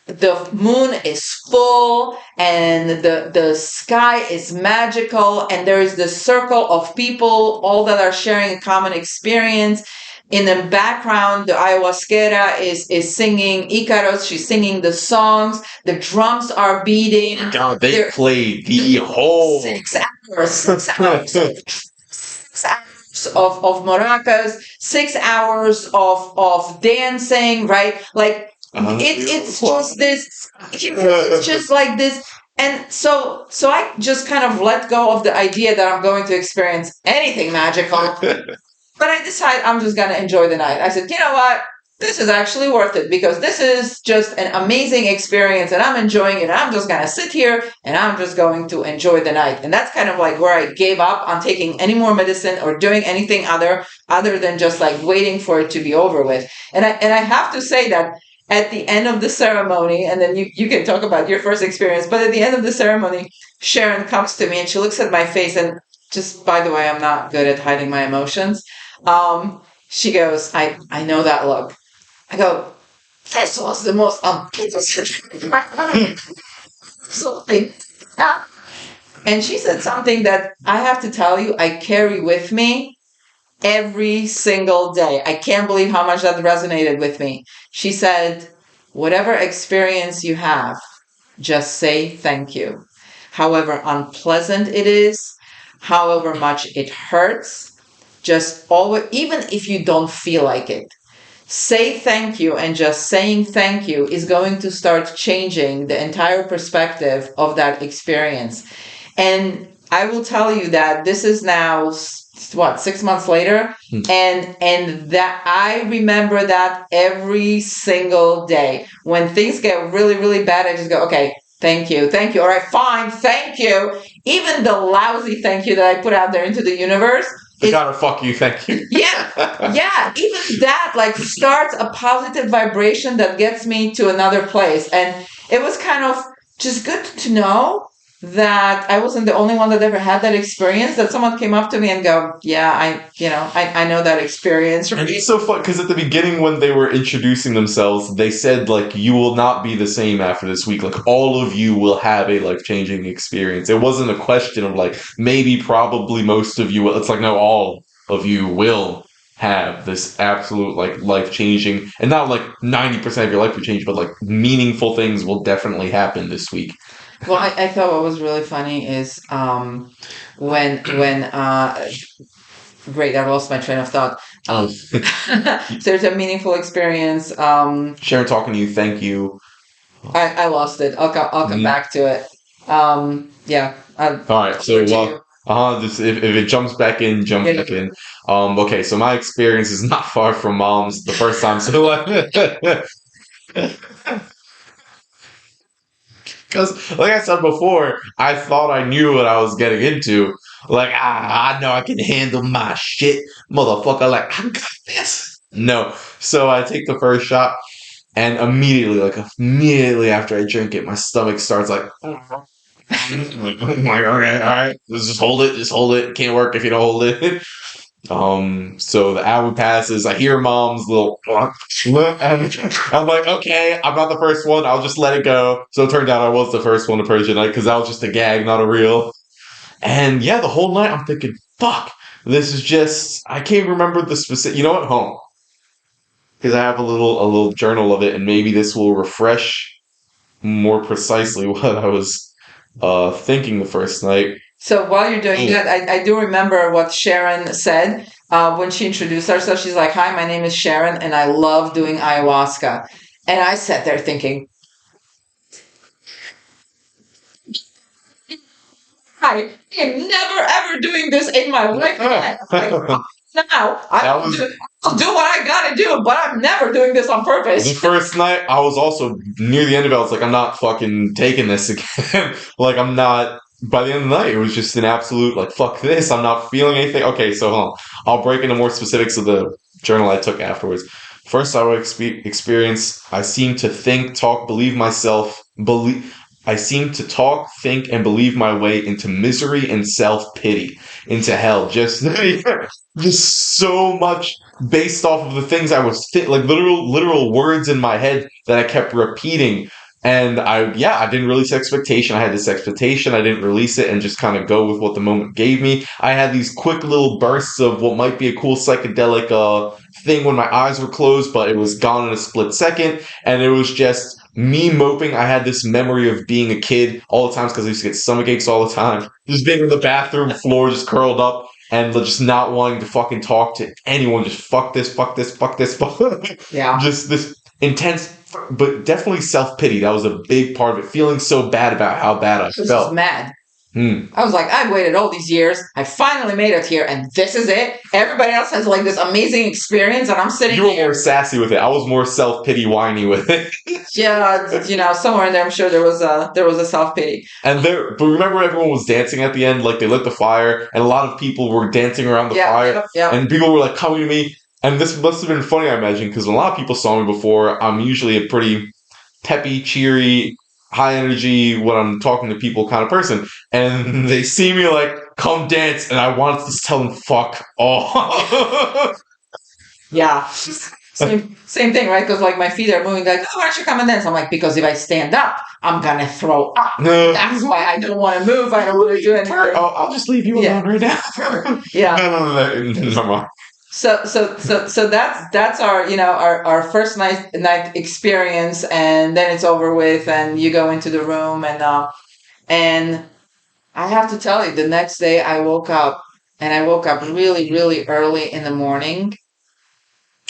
the moon is full, and the sky is magical, and there is this circle of people, all that are sharing a common experience. In the background, the ayahuasquera is singing Icaros. She's singing the songs. The drums are beating. God, they They're played the whole 6 hours, 6 hours, 6 hours of maracas, 6 hours of dancing, right? Like it's just this, it's just like this. And so I just kind of let go of the idea that I'm going to experience anything magical. But I decided I'm just going to enjoy the night. I said, you know what? This is actually worth it, because this is just an amazing experience, and I'm enjoying it. I'm just going to sit here, and I'm just going to enjoy the night. And that's kind of like where I gave up on taking any more medicine or doing anything other than just like waiting for it to be over with. And I have to say that at the end of the ceremony, and then you can talk about your first experience, but at the end of the ceremony, Sharon comes to me and she looks at my face, and just, by the way, I'm not good at hiding my emotions. She goes, I know that look. I go, this was the most unbelievable. Absolutely. And she said something that I have to tell you, I carry with me every single day. I can't believe how much that resonated with me. She said, whatever experience you have, just say thank you. However unpleasant it is, however much it hurts, just always, even if you don't feel like it, say thank you. And just saying thank you is going to start changing the entire perspective of that experience. And I will tell you that this is now, what, 6 months later, and that I remember that every single day. When things get really, really bad, I just go, okay, thank you, all right, fine, thank you. Even the lousy thank you that I put out there into the universe, gotta fuck you, thank you. yeah, even that like starts a positive vibration that gets me to another place. And it was kind of just good to know that I wasn't the only one that ever had that experience, that someone came up to me and go, yeah, I know that experience. And it's so fun, because at the beginning when they were introducing themselves, they said, like, you will not be the same after this week. Like, all of you will have a life-changing experience. It wasn't a question of, like, maybe, probably, most of you will. It's like, no, all of you will have this absolute, like, life-changing, and not, like, 90% of your life will change, but, like, meaningful things will definitely happen this week. Well, I thought what was really funny is when great, I lost my train of thought. So there's a meaningful experience. Sharon talking to you, thank you. I lost it. I'll come back to it. Yeah. All right. So if it jumps back in, back in. Okay. So my experience is not far from Mom's the first time. So because, like I said before, I thought I knew what I was getting into. Like, I know I can handle my shit, motherfucker. Like, I got this. No. So I take the first shot, and immediately after I drink it, my stomach starts like, I'm like, okay, all right, let's just hold it. Can't work if you don't hold it. So the hour passes, I hear Mom's little, and I'm like, okay, I'm not the first one, I'll just let it go. So it turned out I was the first one to purge the night, because that was just a gag, not a real. And yeah, the whole night I'm thinking, fuck, this is just, I can't remember the specific, you know what, home. Because I have a little journal of it, and maybe this will refresh more precisely what I was thinking the first night. So while you're doing that, I do remember what Sharon said when she introduced herself. She's like, hi, my name is Sharon, and I love doing ayahuasca. And I sat there thinking, I am never, ever doing this in my life. Now, I'll do what I gotta do, but I'm never doing this on purpose. The first night, I was also, near the end of it, I was like, I'm not fucking taking this again. Like, I'm not... By the end of the night, it was just an absolute, like, fuck this, I'm not feeling anything. Okay, so hold on. I'll break into more specifics of the journal I took afterwards. First, I would experience, I seem to think, talk, believe myself, I seemed to talk, think, and believe my way into misery and self-pity, into hell. Just so much based off of the things I was like literal words in my head that I kept repeating. And I didn't release expectation. I had this expectation. I didn't release it and just kind of go with what the moment gave me. I had these quick little bursts of what might be a cool psychedelic thing when my eyes were closed, but it was gone in a split second. And it was just me moping. I had this memory of being a kid all the times because I used to get stomach aches all the time. Just being on the bathroom floor, just curled up and just not wanting to fucking talk to anyone. Just fuck this, fuck this, fuck this, fuck. Yeah. Just this intense, but definitely self pity. That was a big part of it. Feeling so bad about how bad I I was felt. mad. I was like, I waited all these years. I finally made it here, and this is it. Everybody else has like this amazing experience, and I'm sitting You were here. more sassy with it. I was more self pity, whiny with it. Yeah, somewhere in there, I'm sure there was a self pity. And but remember, everyone was dancing at the end. Like they lit the fire, and a lot of people were dancing around the fire. Yeah. And people were like coming to me. And this must have been funny, I imagine, because a lot of people saw me before. I'm usually a pretty peppy, cheery, high energy when I'm talking to people kind of person. And they see me like, come dance. And I wanted to tell them, fuck off. Yeah. Same thing, right? Because like my feet are moving, like, oh, why don't you come and dance? I'm like, because if I stand up, I'm gonna throw up. No. That's why I don't want to move. I don't want to do anything. I'll just leave you alone right now. Yeah. No. So that's our first night experience, and then it's over with, and you go into the room, and I have to tell you, the next day I woke up, and I woke up really, really early in the morning.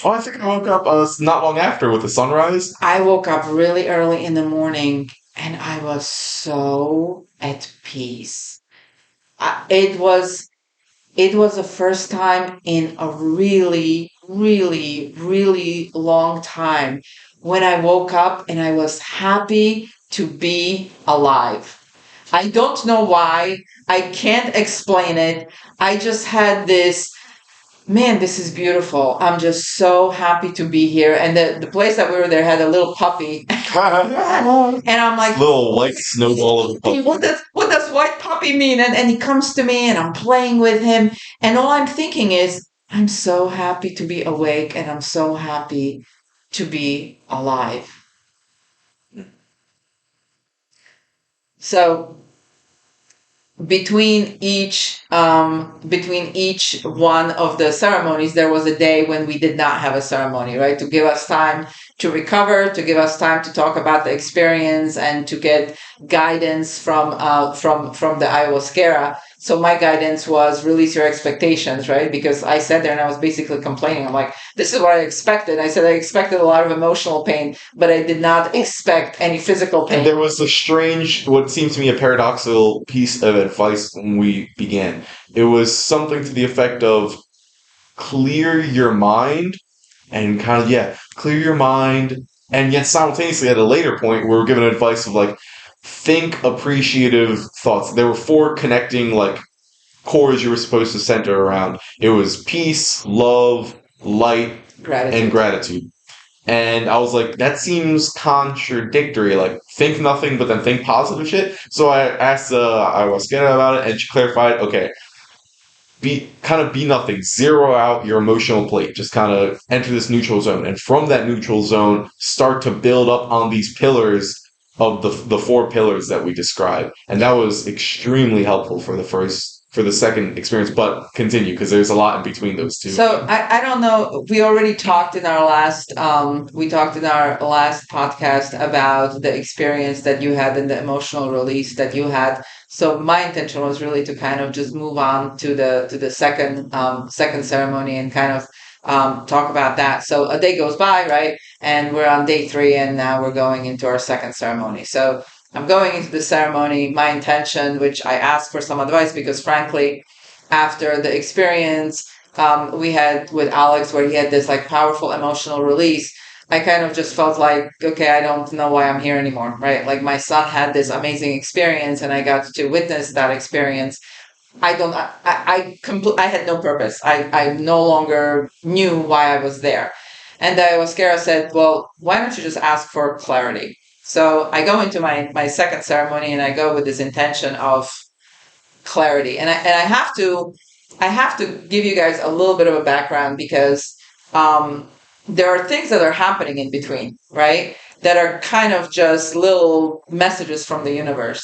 Oh, I think I woke up not long after with the sunrise. I woke up really early in the morning, and I was so at peace. It was the first time in a really, really, really long time when I woke up and I was happy to be alive. I don't know why. I can't explain it. I just had this, man, this is beautiful. I'm just so happy to be here. And the place that we were there had a little puppy. And I'm like, little white snowball of a puppy. What does white puppy mean? And he comes to me and I'm playing with him. And all I'm thinking is, I'm so happy to be awake and I'm so happy to be alive. So between each one of the ceremonies, there was a day when we did not have a ceremony, right? To give us time to recover, to give us time to talk about the experience and to get guidance from the ayahuasca. So my guidance was release your expectations, right? Because I sat there and I was basically complaining. I'm like, this is what I expected. I said I expected a lot of emotional pain, but I did not expect any physical pain. And there was a strange, what seemed to me a paradoxical piece of advice when we began. It was something to the effect of clear your mind and kind of, clear your mind. And yet simultaneously at a later point, we were given advice of like, think appreciative thoughts. There were 4 connecting like cores you were supposed to center around. It was peace, love, light, and gratitude. And I was like, that seems contradictory. Like, think nothing, but then think positive shit. So I asked Ayahuasca about it, and she clarified, okay, be nothing. Zero out your emotional plate. Just kind of enter this neutral zone. And from that neutral zone, start to build up on these pillars of the 4 pillars that we described. And that was extremely helpful for the second experience, but continue because there's a lot in between those two. So I don't know. We already talked in our last podcast about the experience that you had and the emotional release that you had. So my intention was really to kind of just move on to the second ceremony and kind of talk about that. So a day goes by, right? And we're on day 3, and now we're going into our second ceremony. So I'm going into the ceremony. My intention, which I asked for some advice because, frankly, after the experience we had with Alex, where he had this like powerful emotional release, I kind of just felt like, okay, I don't know why I'm here anymore, right? Like my son had this amazing experience, and I got to witness that experience. I had no purpose. I no longer knew why I was there. And the ayahuasca said, well, why don't you just ask for clarity? So I go into my second ceremony and I go with this intention of clarity. And I have to give you guys a little bit of a background because um, there are things that are happening in between, right? That are kind of just little messages from the universe.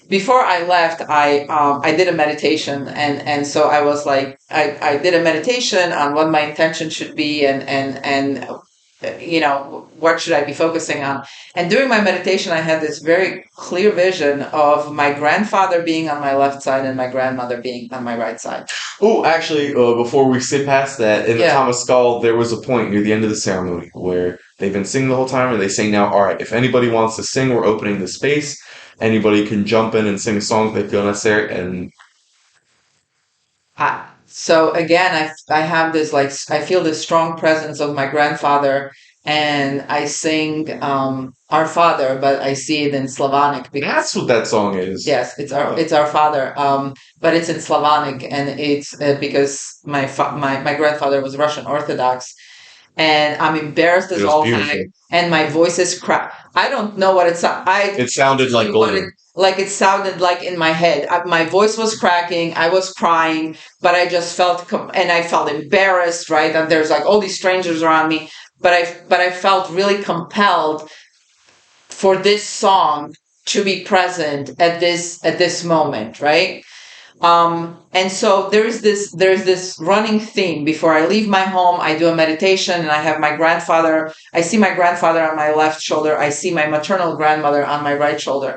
Before I left, I did a meditation, and so I was like, I did a meditation on what my intention should be, and what should I be focusing on. And during my meditation, I had this very clear vision of my grandfather being on my left side and my grandmother being on my right side. Oh, actually, before we sit past that, in the Yeah. tamaskaal, there was a point near the end of the ceremony where they've been singing the whole time, and they say now, all right, if anybody wants to sing, we're opening the space. Anybody can jump in and sing a song if they feel necessary, and So again, I have this, like, I feel this strong presence of my grandfather, and I sing Our Father, but I see it in Slavonic because that's what that song is. yes, Oh, it's Our Father, but it's in Slavonic, and it's because my grandfather was Russian Orthodox, and I'm embarrassed it as was all beautiful. heck, and my voice is crap. I don't know what It sounded like what it golden. like it sounded like in my head. My voice was cracking. I was crying, but I just felt and I felt embarrassed, right? And there's like all these strangers around me, but I felt really compelled for this song to be present at this moment, right? And so there's this running theme. Before I leave my home, I do a meditation, and I have my grandfather. I see my grandfather on my left shoulder. I see my maternal grandmother on my right shoulder.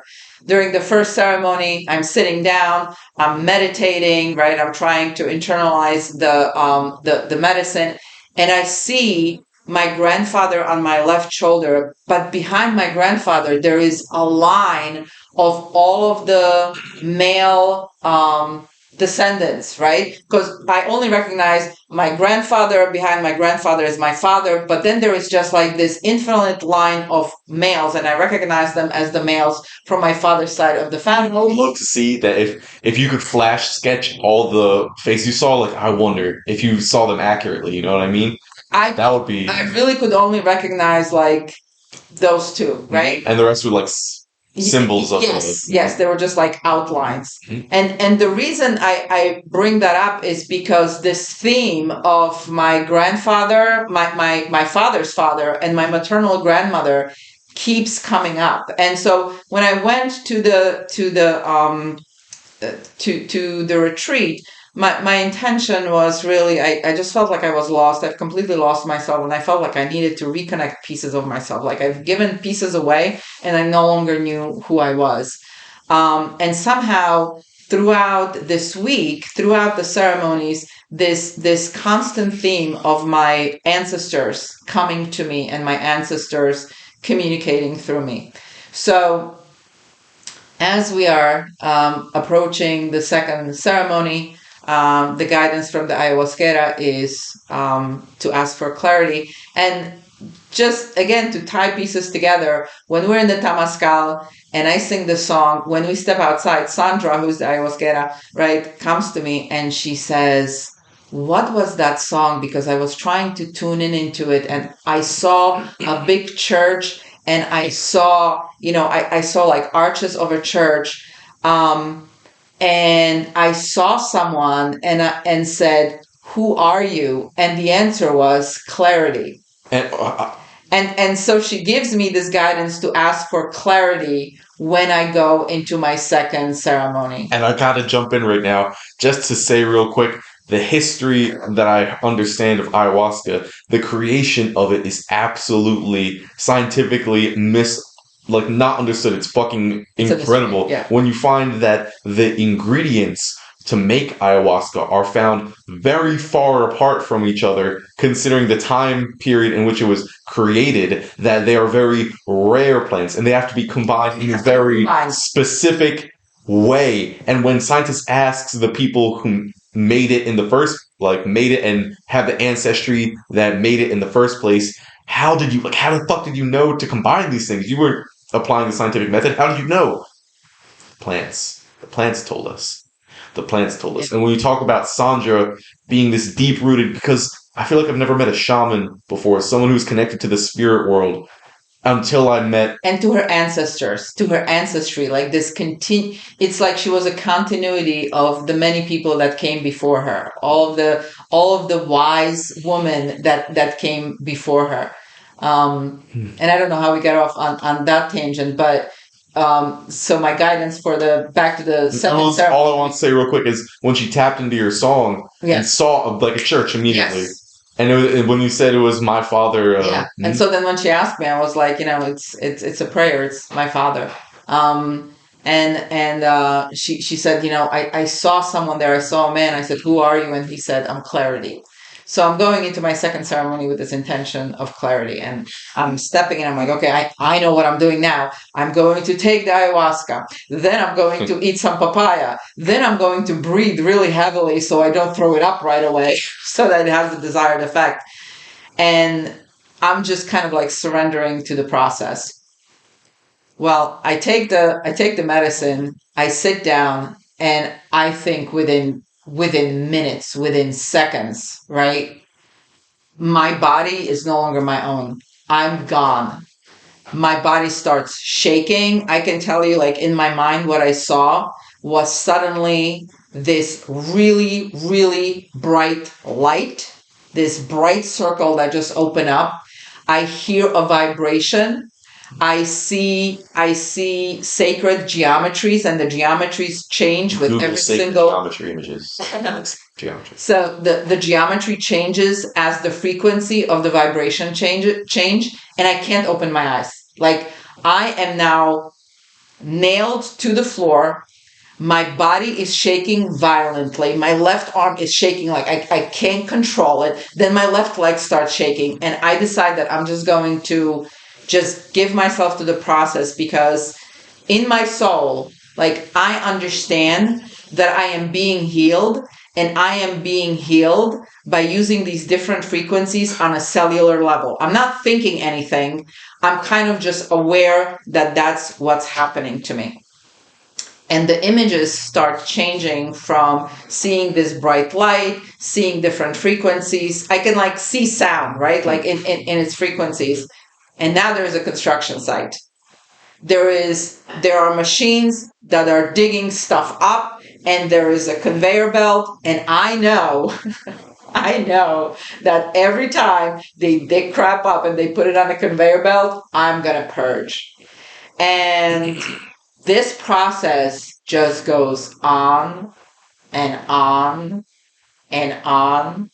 During the first ceremony, I'm sitting down. I'm meditating. Right, I'm trying to internalize the medicine, and I see my grandfather on my left shoulder. But behind my grandfather, there is a line of all of the male descendants, right? Because I only recognize my grandfather. Behind my grandfather is my father, but then there is just like this infinite line of males, and I recognize them as the males from my father's side of the I would family. love to see that if you could flash sketch all the faces you saw. Like, I wonder if you saw them accurately. You know what I mean? I That would be. I really could only recognize like those two, right? And the rest were like symbols of Yes, they were just like outlines. Mhm. And the reason I bring that up is because this theme of my grandfather, my father's father, and my maternal grandmother keeps coming up. And so when I went to the retreat, my intention was really, I just felt like I was lost. I've completely lost myself, and I felt like I needed to reconnect pieces of myself. Like I've given pieces away, and I no longer knew who I was. And somehow throughout this week, throughout the ceremonies, this constant theme of my ancestors coming to me and my ancestors communicating through me. So as we are approaching the second ceremony, the guidance from the ayahuasquera is to ask for clarity. And just again, to tie pieces together, when we're in the tamaskaal and I sing the song, when we step outside, Sandra, who's the ayahuasquera, right, comes to me and she says, "What was that song?" Because I was trying to tune in into it, and I saw a big church, and I saw, I saw like arches of a church, and I saw someone, and said, "Who are you?" And the answer was clarity. And And so she gives me this guidance to ask for clarity when I go into my second ceremony. And I gotta jump in right now just to say real quick the history that I understand of ayahuasca. The creation of it is absolutely scientifically like not understood. It's fucking It's a mystery, incredible yeah. when you find that the ingredients to make ayahuasca are found very far apart from each other, considering the time period in which it was created, that they are very rare plants and they have to be combined in a very specific way. And when scientists ask the people who made it in the first, like made it and have the ancestry that made it in the first place, how the fuck did you know to combine these things? You were applying the scientific method. How did you know? Plants. The plants told us. The plants told us. And when you talk about Sandra being this deep rooted, because I feel like I've never met a shaman before, someone who's connected to the spirit world. until I met. And to her ancestors, to her ancestry, like this it's like she was a continuity of the many people that came before her, all of the wise women that came before her. And I don't know how we got off on that tangent, but so my guidance for the back to the second ceremony. All I want to say real quick is when she tapped into your song and saw like a church immediately. Yes. And when you said it was my father, and so then when she asked me, I was like, it's a prayer. It's my father. And she said, I saw someone there. I saw a man. I said, who are you? And he said, I'm Clarity. So I'm going into my second ceremony with this intention of clarity, and I'm stepping in. I'm like, okay, I know what I'm doing now. I'm going to take the ayahuasca. Then I'm going to eat some papaya. Then I'm going to breathe really heavily so I don't throw it up right away, so that it has the desired effect. And I'm just kind of like surrendering to the process. Well, I take the medicine. I sit down, and I think within minutes, within seconds, right? My body is no longer my own. I'm gone. My body starts shaking. I can tell you, like, in my mind, what I saw was suddenly this really, really bright light, this bright circle that just opened up. I hear a vibration. I see sacred geometries, and the geometries change with every single geometry images. Geometry. So the geometry changes as the frequency of the vibration change, and I can't open my eyes. Like, I am now nailed to the floor. My body is shaking violently. My left arm is shaking, like I can't control it. Then my left leg starts shaking, and I decide that I'm just going to just give myself to the process, because in my soul, like, I understand that I am being healed, and I am being healed by using these different frequencies on a cellular level. I'm not thinking anything. I'm kind of just aware that that's what's happening to me. And the images start changing from seeing this bright light, seeing different frequencies. I can like see sound, right? Like in its frequencies. And now there is a construction site. There are machines that are digging stuff up, and there is a conveyor belt, and I know that every time they dig crap up and they put it on a conveyor belt, I'm gonna purge. And this process just goes on and on and on.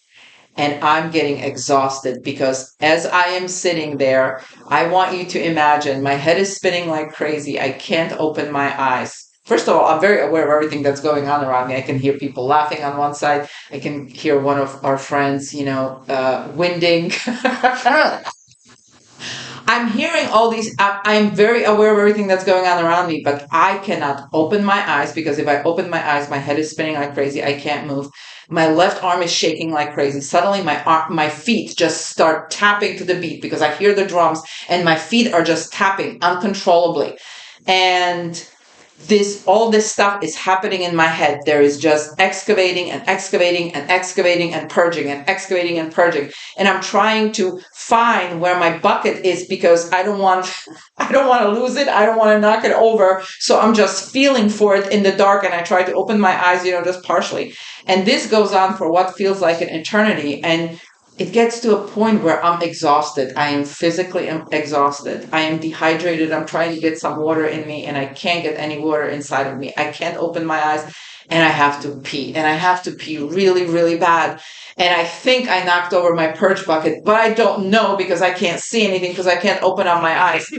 And I'm getting exhausted, because as I am sitting there, I want you to imagine my head is spinning like crazy. I can't open my eyes. First of all, I'm very aware of everything that's going on around me. I can hear people laughing on one side. I can hear one of our friends, winding. I'm hearing all these. I'm very aware of everything that's going on around me, but I cannot open my eyes, because if I open my eyes, my head is spinning like crazy. I can't move. My left arm is shaking like crazy. Suddenly, my feet just start tapping to the beat, because I hear the drums, and my feet are just tapping uncontrollably. And all this stuff is happening in my head. There is just excavating and excavating and excavating and purging and excavating and purging. And I'm trying to find where my bucket is, because I don't want to lose it. I don't want to knock it over. So I'm just feeling for it in the dark, and I try to open my eyes, just partially. And this goes on for what feels like an eternity. And it gets to a point where I'm exhausted. I am physically exhausted. I am dehydrated. I'm trying to get some water in me, and I can't get any water inside of me. I can't open my eyes, and I have to pee. And I have to pee really, really bad. And I think I knocked over my purge bucket, but I don't know, because I can't see anything, because I can't open up my eyes.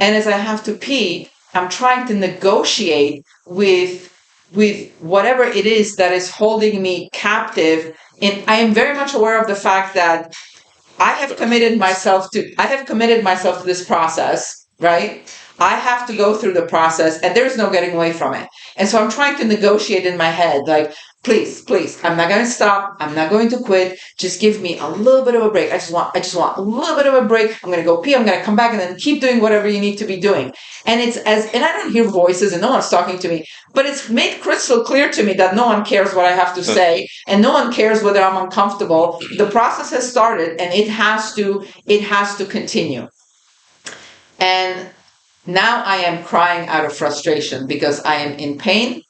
And as I have to pee, I'm trying to negotiate with whatever it is that is holding me captive. And I am very much aware of the fact that I have committed myself to this process, right? I have to go through the process, and there's no getting away from it. And so I'm trying to negotiate in my head, like, please, I'm not going to stop. I'm not going to quit. Just give me a little bit of a break. I just want a little bit of a break. I'm going to go pee. I'm going to come back, and then keep doing whatever you need to be doing. And and I don't hear voices, and no one's talking to me, but it's made crystal clear to me that no one cares what I have to say, and no one cares whether I'm uncomfortable. The process has started, and it has to continue. And now I am crying out of frustration because I am in pain.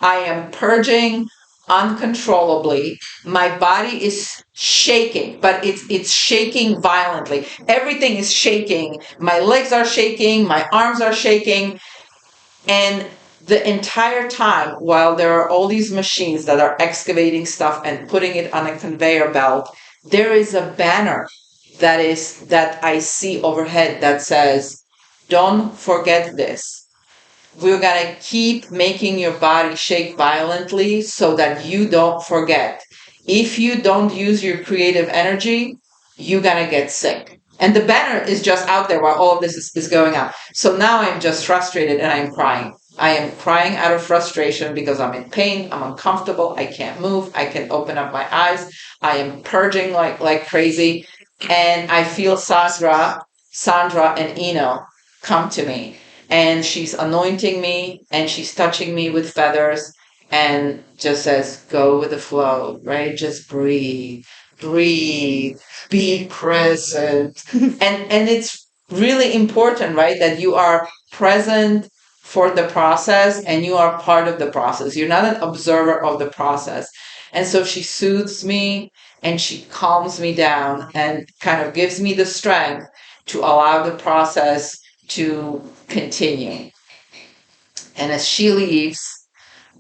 I am purging uncontrollably. My body is shaking, but it's shaking violently. Everything is shaking. My legs are shaking, my arms are shaking, and the entire time while there are all these machines that are excavating stuff and putting it on a conveyor belt, there is a banner that I see overhead that says, "Don't forget this. We're going to keep making your body shake violently so that you don't forget. If you don't use your creative energy, you're going to get sick." And the banner is just out there while all of this is going on. So now I'm just frustrated and I'm crying. I am crying out of frustration because I'm in pain. I'm uncomfortable. I can't move. I can't open up my eyes. I am purging like crazy. And I feel Sandra and Eno come to me, and she's anointing me and she's touching me with feathers and just says, "Go with the flow," right? Just breathe, be present. And it's really important, right, that you are present for the process and you are part of the process. You're not an observer of the process. And so she soothes me and she calms me down and kind of gives me the strength to allow the process to continue. And as she leaves,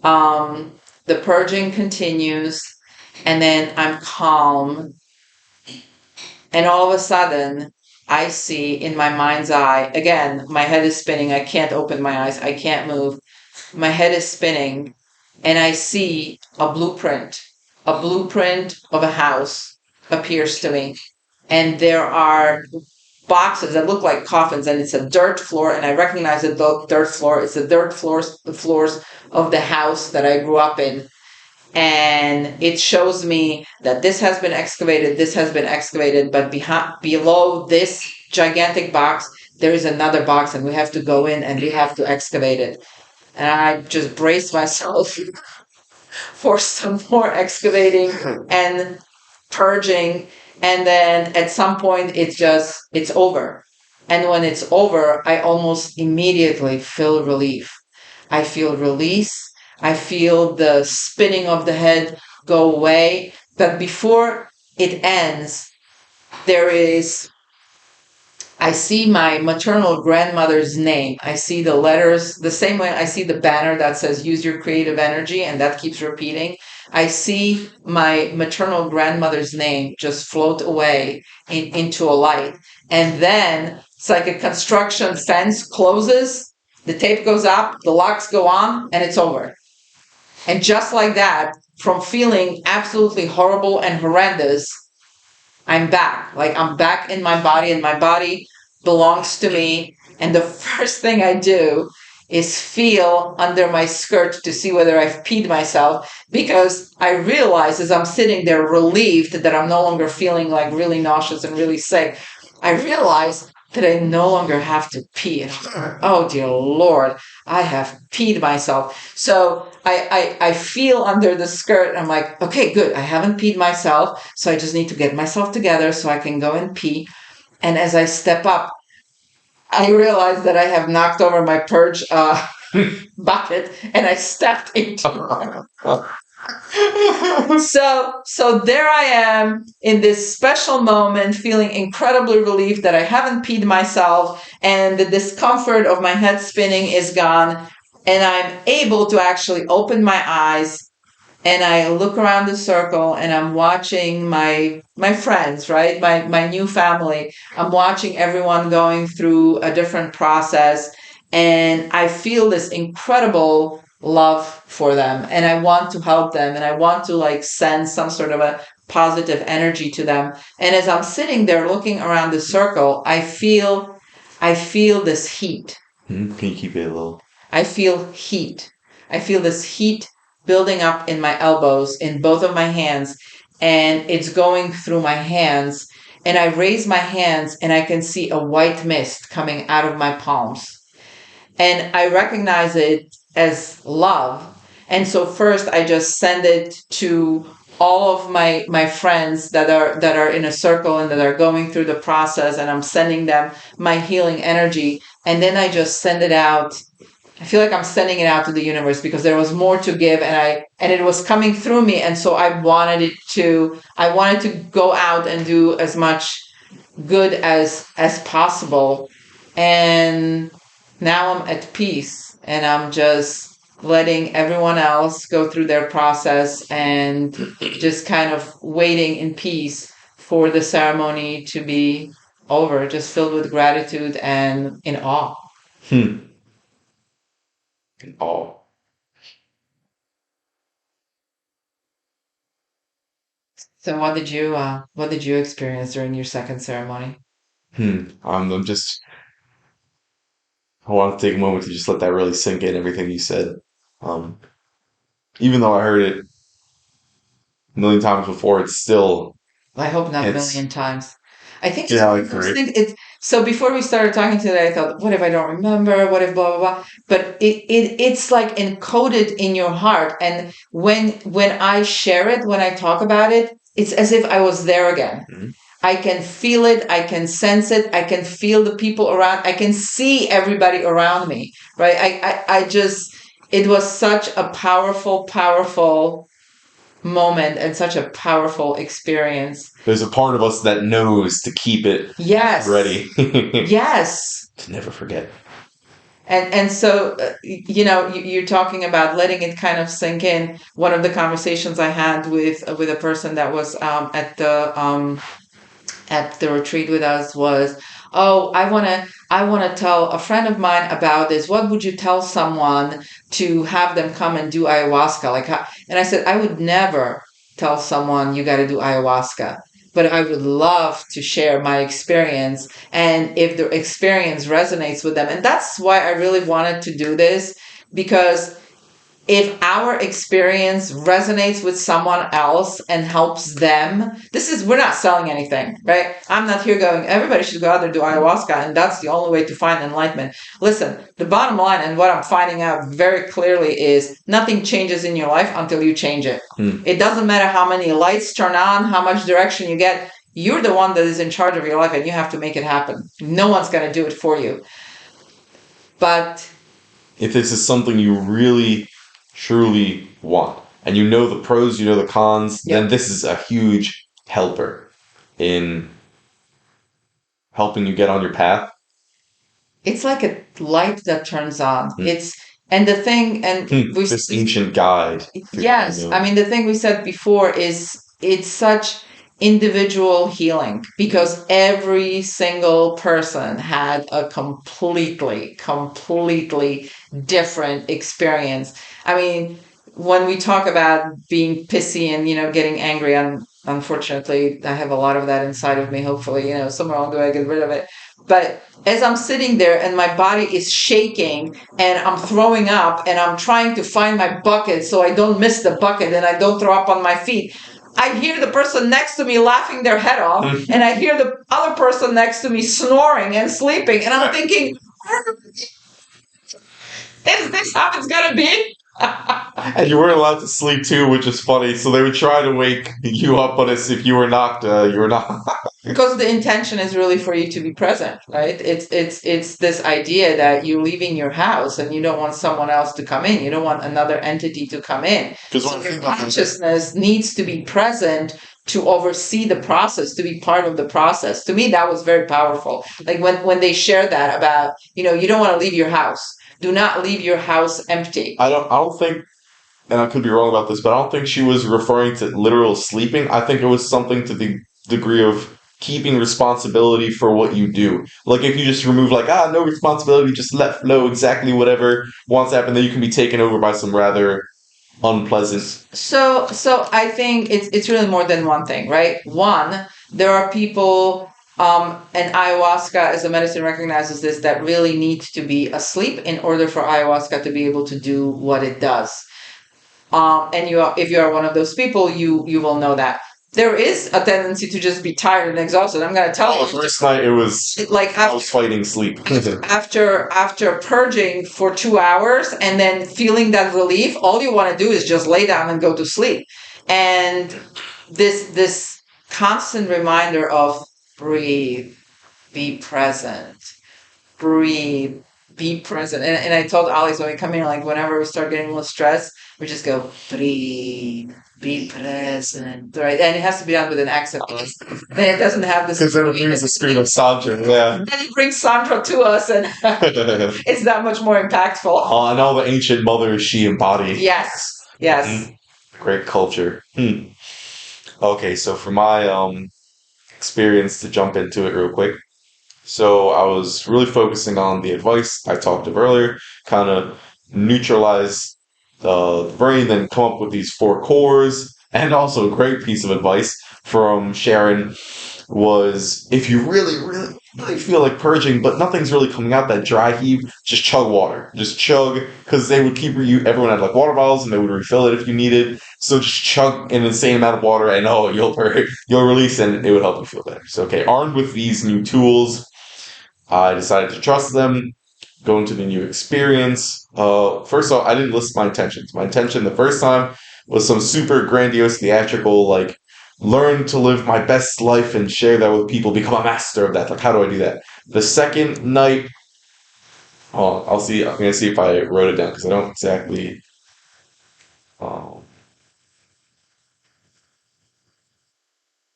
the purging continues, and then I'm calm. And all of a sudden, I see in my mind's eye, again, my head is spinning. I can't open my eyes. I can't move. My head is spinning, and I see a blueprint. A blueprint of a house appears to me. And there are boxes that look like coffins, and it's a dirt floor, and I recognize the dirt floor. It's the floors of the house that I grew up in. And it shows me that this has been excavated, but below this gigantic box, there is another box, and we have to go in and we have to excavate it. And I just brace myself for some more excavating and purging, and then at some point it's over. And when it's over, I almost immediately feel relief. I feel release. I feel the spinning of the head go away. But before it ends, there is I see my maternal grandmother's name. I see the letters the same way I see the banner that says "Use your creative energy," and that keeps repeating. I see my maternal grandmother's name just float away into a light. And then it's like a construction fence closes, the tape goes up, the locks go on, and it's over. And just like that, from feeling absolutely horrible and horrendous, I'm back. Like I'm back in my body, and my body belongs to me. And the first thing I do is feel under my skirt to see whether I've peed myself, because I realize as I'm sitting there relieved that I'm no longer feeling like really nauseous and really sick. I realize that I no longer have to pee. And I'm like, oh dear Lord, I have peed myself. So I feel under the skirt. I'm like, okay, good. I haven't peed myself. So I just need to get myself together so I can go and pee. And as I step up, I realize that I have knocked over my purge bucket, and I stepped into so there I am in this special moment, feeling incredibly relieved that I haven't peed myself, and the discomfort of my head spinning is gone, and I'm able to actually open my eyes, and I look around the circle, and I'm watching my friends, right? My new family. I'm watching everyone going through a different process, and I feel this incredible love for them, and I want to help them, and I want to like send some sort of a positive energy to them. And as I'm sitting there looking around the circle, I feel this heat. Can you keep it a little? I feel heat. I feel this heat building up in my elbows, in both of my hands, and it's going through my hands. And I raise my hands, and I can see a white mist coming out of my palms. And I recognize it as love. And so first I just send it to all of my friends that are in a circle and that are going through the process, and I'm sending them my healing energy, and then I just send it out. I feel like I'm sending it out to the universe because there was more to give, and it was coming through me, and so I wanted to go out and do as much good as possible. And now I'm at peace, and I'm just letting everyone else go through their process and just kind of waiting in peace for the ceremony to be over, just filled with gratitude and in awe. Hmm. Oh. So what did you experience during your second ceremony? I'm just. I want to take a moment to just let that really sink in. Everything you said. Um, Even though I heard it a million times before, it's still I hope not a it's million times. I think it's yeah, one I of those agree. things. It's so before we started talking today, I thought, what if I don't remember? What if blah blah blah? But it's like encoded in your heart. And when I share it, when I talk about it, it's as if I was there again. Mhm. I can feel it, I can sense it, I can feel the people around, I can see everybody around me, right? I just, it was such a powerful, powerful moment and such a powerful experience. There's a part of us that knows to keep it Yes, ready to yes. never forget. And so, you're talking about letting it kind of sink in. One of the conversations I had with a person that was at the retreat with us was, oh, I want to tell a friend of mine about this. What would you tell someone to have them come and do ayahuasca? And I said, I would never tell someone you got to do ayahuasca, but I would love to share my experience, and if the experience resonates with them. And that's why I really wanted to do this, because if our experience resonates with someone else and helps them, we're not selling anything, right? I'm not here going, everybody should go out there and do ayahuasca, and that's the only way to find enlightenment. Listen, the bottom line, and what I'm finding out very clearly, is nothing changes in your life until you change it. It doesn't matter how many lights turn on, how much direction you get. You're the one that is in charge of your life, and you have to make it happen. No one's going to do it for you. But If this is something you really, truly want, and you know the pros, you know the cons, then yeah, this is a huge helper in helping you get on your path. it's like a light that turns on. Hmm. It's and the thing, and This ancient guide. You yes, I know. mean the thing we said before is it's such individual healing, because every single person had a completely different experience. I mean, when we talk about being pissy and getting angry, and unfortunately I have a lot of that inside of me. Hopefully, somewhere along the way I get rid of it. But as I'm sitting there and my body is shaking and I'm throwing up and I'm trying to find my bucket so I don't miss the bucket and I don't throw up on my feet, I hear the person next to me laughing their head off, and I hear the other person next to me snoring and sleeping, and I'm thinking, is this how it's gonna be? And you weren't allowed to sleep too, which is funny. So they would try to wake you up, but as if you were knocked, you were not. Because the intention is really for you to be present, right? It's this idea that you're leaving your house and you don't want someone else to come in. You don't want another entity to come in. Because So your consciousness needs to be present to oversee the process, to be part of the process. To me, that was very powerful. Like when they share that about, you don't want to leave your house. Do not leave your house empty. I don't think, and I could be wrong about this, but I don't think she was referring to literal sleeping. I think it was something to the degree of keeping responsibility for what you do. Like if you just remove no responsibility, just let flow exactly whatever wants to happen, then you can be taken over by some rather unpleasant. So I think it's really more than one thing, right? One, there are people, and ayahuasca as a medicine recognizes this, that really need to be asleep in order for ayahuasca to be able to do what it does. And if you are one of those people, you will know that there is a tendency to just be tired and exhausted. I'm going to tell Oh, you, the first night it was like I was fighting sleep. after purging for 2 hours and then feeling that relief, all you want to do is just lay down and go to sleep. And this constant reminder of breathe, be present, breathe, be present. And I told Alex when we come in, like whenever we start getting a little stressed, we just go breathe, be present, right? And it has to be done with an accent. And it doesn't have this. Because then it brings the scream of Sandra, yeah. And it brings Sandra to us, and it's that much more impactful. And all the ancient mothers she embodied. Yes, yes. Great culture. Okay, so for my experience, to jump into it real quick. So I was really focusing on the advice I talked of earlier, kind of neutralize the brain, then come up with these four cores. And also a great piece of advice from Sharon was, if you really, really, really feel like purging, but nothing's really coming out, that dry heave, just chug water. Just chug, because they would keep everyone had like water bottles and they would refill it if you needed. So just chug an insane amount of water and you'll release and it would help you feel better. So okay, armed with these new tools, I decided to trust them, go into the new experience. First off, I didn't list my intentions. My intention the first time was some super grandiose theatrical, like, learn to live my best life and share that with people, become a master of that. Like, how do I do that? The second night, I'll see. I'm gonna see if I wrote it down because I don't exactly. Um,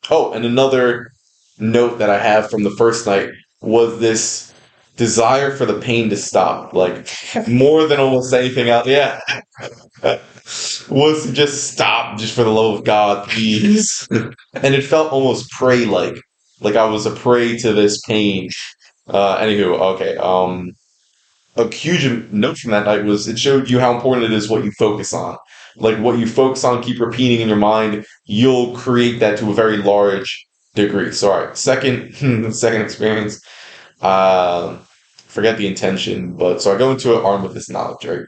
and another note that I have from the first night was this desire for the pain to stop, like more than almost anything else. Yeah, was to just stop, just for the love of God, please. And it felt almost prey like I was a prey to this pain. Anywho, okay. A huge note from that night was it showed you how important it is what you focus on. Like what you focus on, keep repeating in your mind, you'll create that to a very large degree. So, all right, second experience. Uh, Forget the intention, but so I go into it armed with this knowledge, right?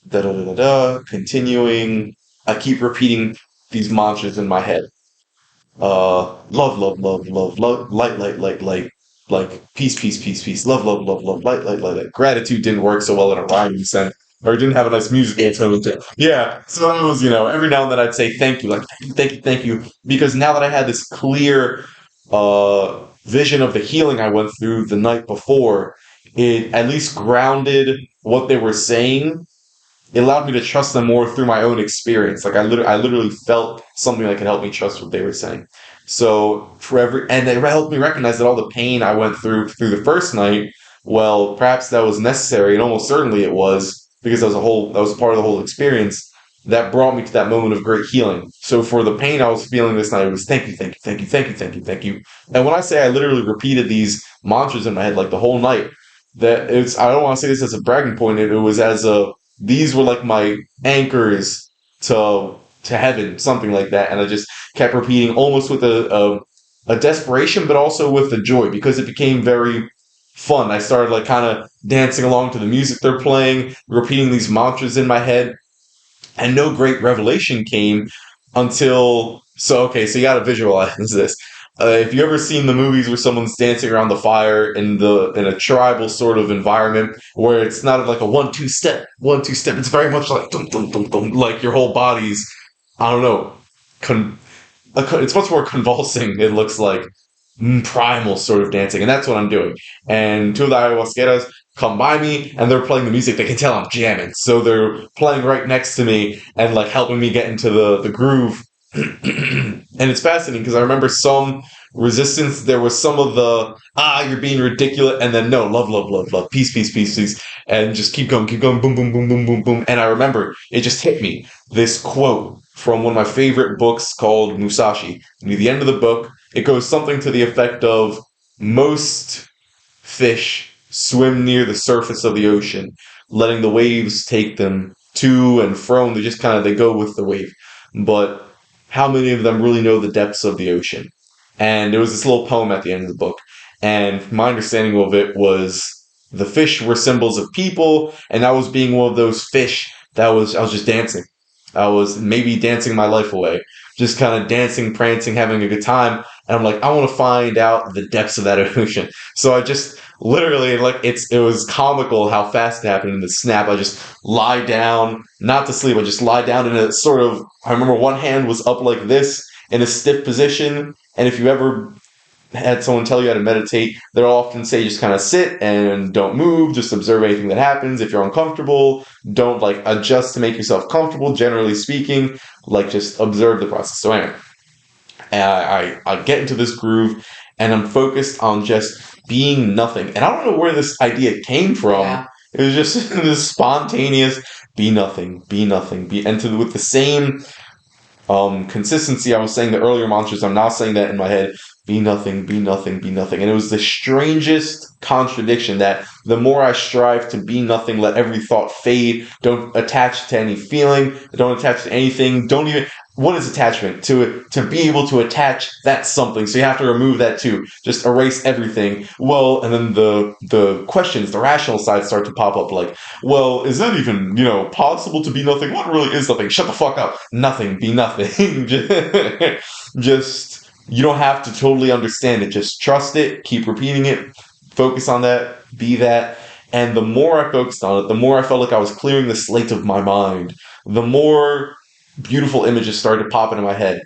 Da da da da da. Continuing, I keep repeating these mantras in my head. Love, love, love, love, love, light, light, light, light, like peace, peace, peace, peace, love, love, love, love, light, light, light, light. Gratitude didn't work so well in a rhyming sense, or it didn't have a nice musical tone to it. Yeah, so that was, every now and then I'd say thank you, like thank you, thank you, thank you, because now that I had this clear vision of the healing I went through the night before, it at least grounded what they were saying. It allowed me to trust them more through my own experience. Like I literally felt something that could help me trust what they were saying. So and it helped me recognize that all the pain I went through the first night, well, perhaps that was necessary, and almost certainly it was, because that was a part of the whole experience that brought me to that moment of great healing. So for the pain I was feeling this night, it was thank you, thank you, thank you, thank you, thank you, thank you. And when I say I literally repeated these mantras in my head like the whole night, I don't want to say this as a bragging point. It was as a these were like my anchors to heaven, something like that. And I just kept repeating, almost with a desperation, but also with the joy, because it became very fun. I started like kind of dancing along to the music they're playing, repeating these mantras in my head, and no great revelation came until. So okay, so you got to visualize this. If you ever seen the movies where someone's dancing around the fire in a tribal sort of environment, where it's not like a 1 2 step, it's very much like dum dum dum dum, like your whole body's, I don't know, it's much more convulsing. It looks like primal sort of dancing, and that's what I'm doing. And two of the ayahuasqueras come by me, and they're playing the music. They can tell I'm jamming, so they're playing right next to me and like helping me get into the groove. And it's fascinating because I remember some resistance. There was some of the you're being ridiculous, and then no, love, love, love, love, peace, peace, peace, peace, and just keep going, boom, boom, boom, boom, boom, boom. And I remember it just hit me, this quote from one of my favorite books called Musashi. Near the end of the book, it goes something to the effect of, most fish swim near the surface of the ocean, letting the waves take them to and from. They go with the wave. But how many of them really know the depths of the ocean? And there was this little poem at the end of the book. And my understanding of it was the fish were symbols of people, and I was being one of those fish I was just dancing. I was maybe dancing my life away, just kind of dancing, prancing, having a good time. And I'm like, I want to find out the depths of that ocean. So literally, like it was comical how fast it happened in the snap. I just lie down, not to sleep. I just lie down in a sort of. I remember one hand was up like this in a stiff position, and if you ever had someone tell you how to meditate, they'll often say just kind of sit and don't move, just observe anything that happens. If you're uncomfortable, don't like adjust to make yourself comfortable. Generally speaking, like just observe the process. So anyway, I get into this groove and I'm focused on just being nothing. And I don't know where this idea came from. Yeah. It was just this spontaneous be nothing, be nothing, be and with the same consistency I was saying the earlier mantras, I'm now saying that in my head, be nothing, be nothing, be nothing. And it was the strangest contradiction that the more I strive to be nothing, let every thought fade, don't attach to any feeling, don't attach to anything, don't even what is attachment? To be able to attach that's something. So you have to remove that too. Just erase everything. Well, and then the questions, the rational side start to pop up like, well, is that even, possible to be nothing? What really is nothing? Shut the fuck up. Nothing, be nothing. Just you don't have to totally understand it. Just trust it, keep repeating it, focus on that, be that. And the more I focused on it, the more I felt like I was clearing the slate of my mind. The more beautiful images started to pop into my head.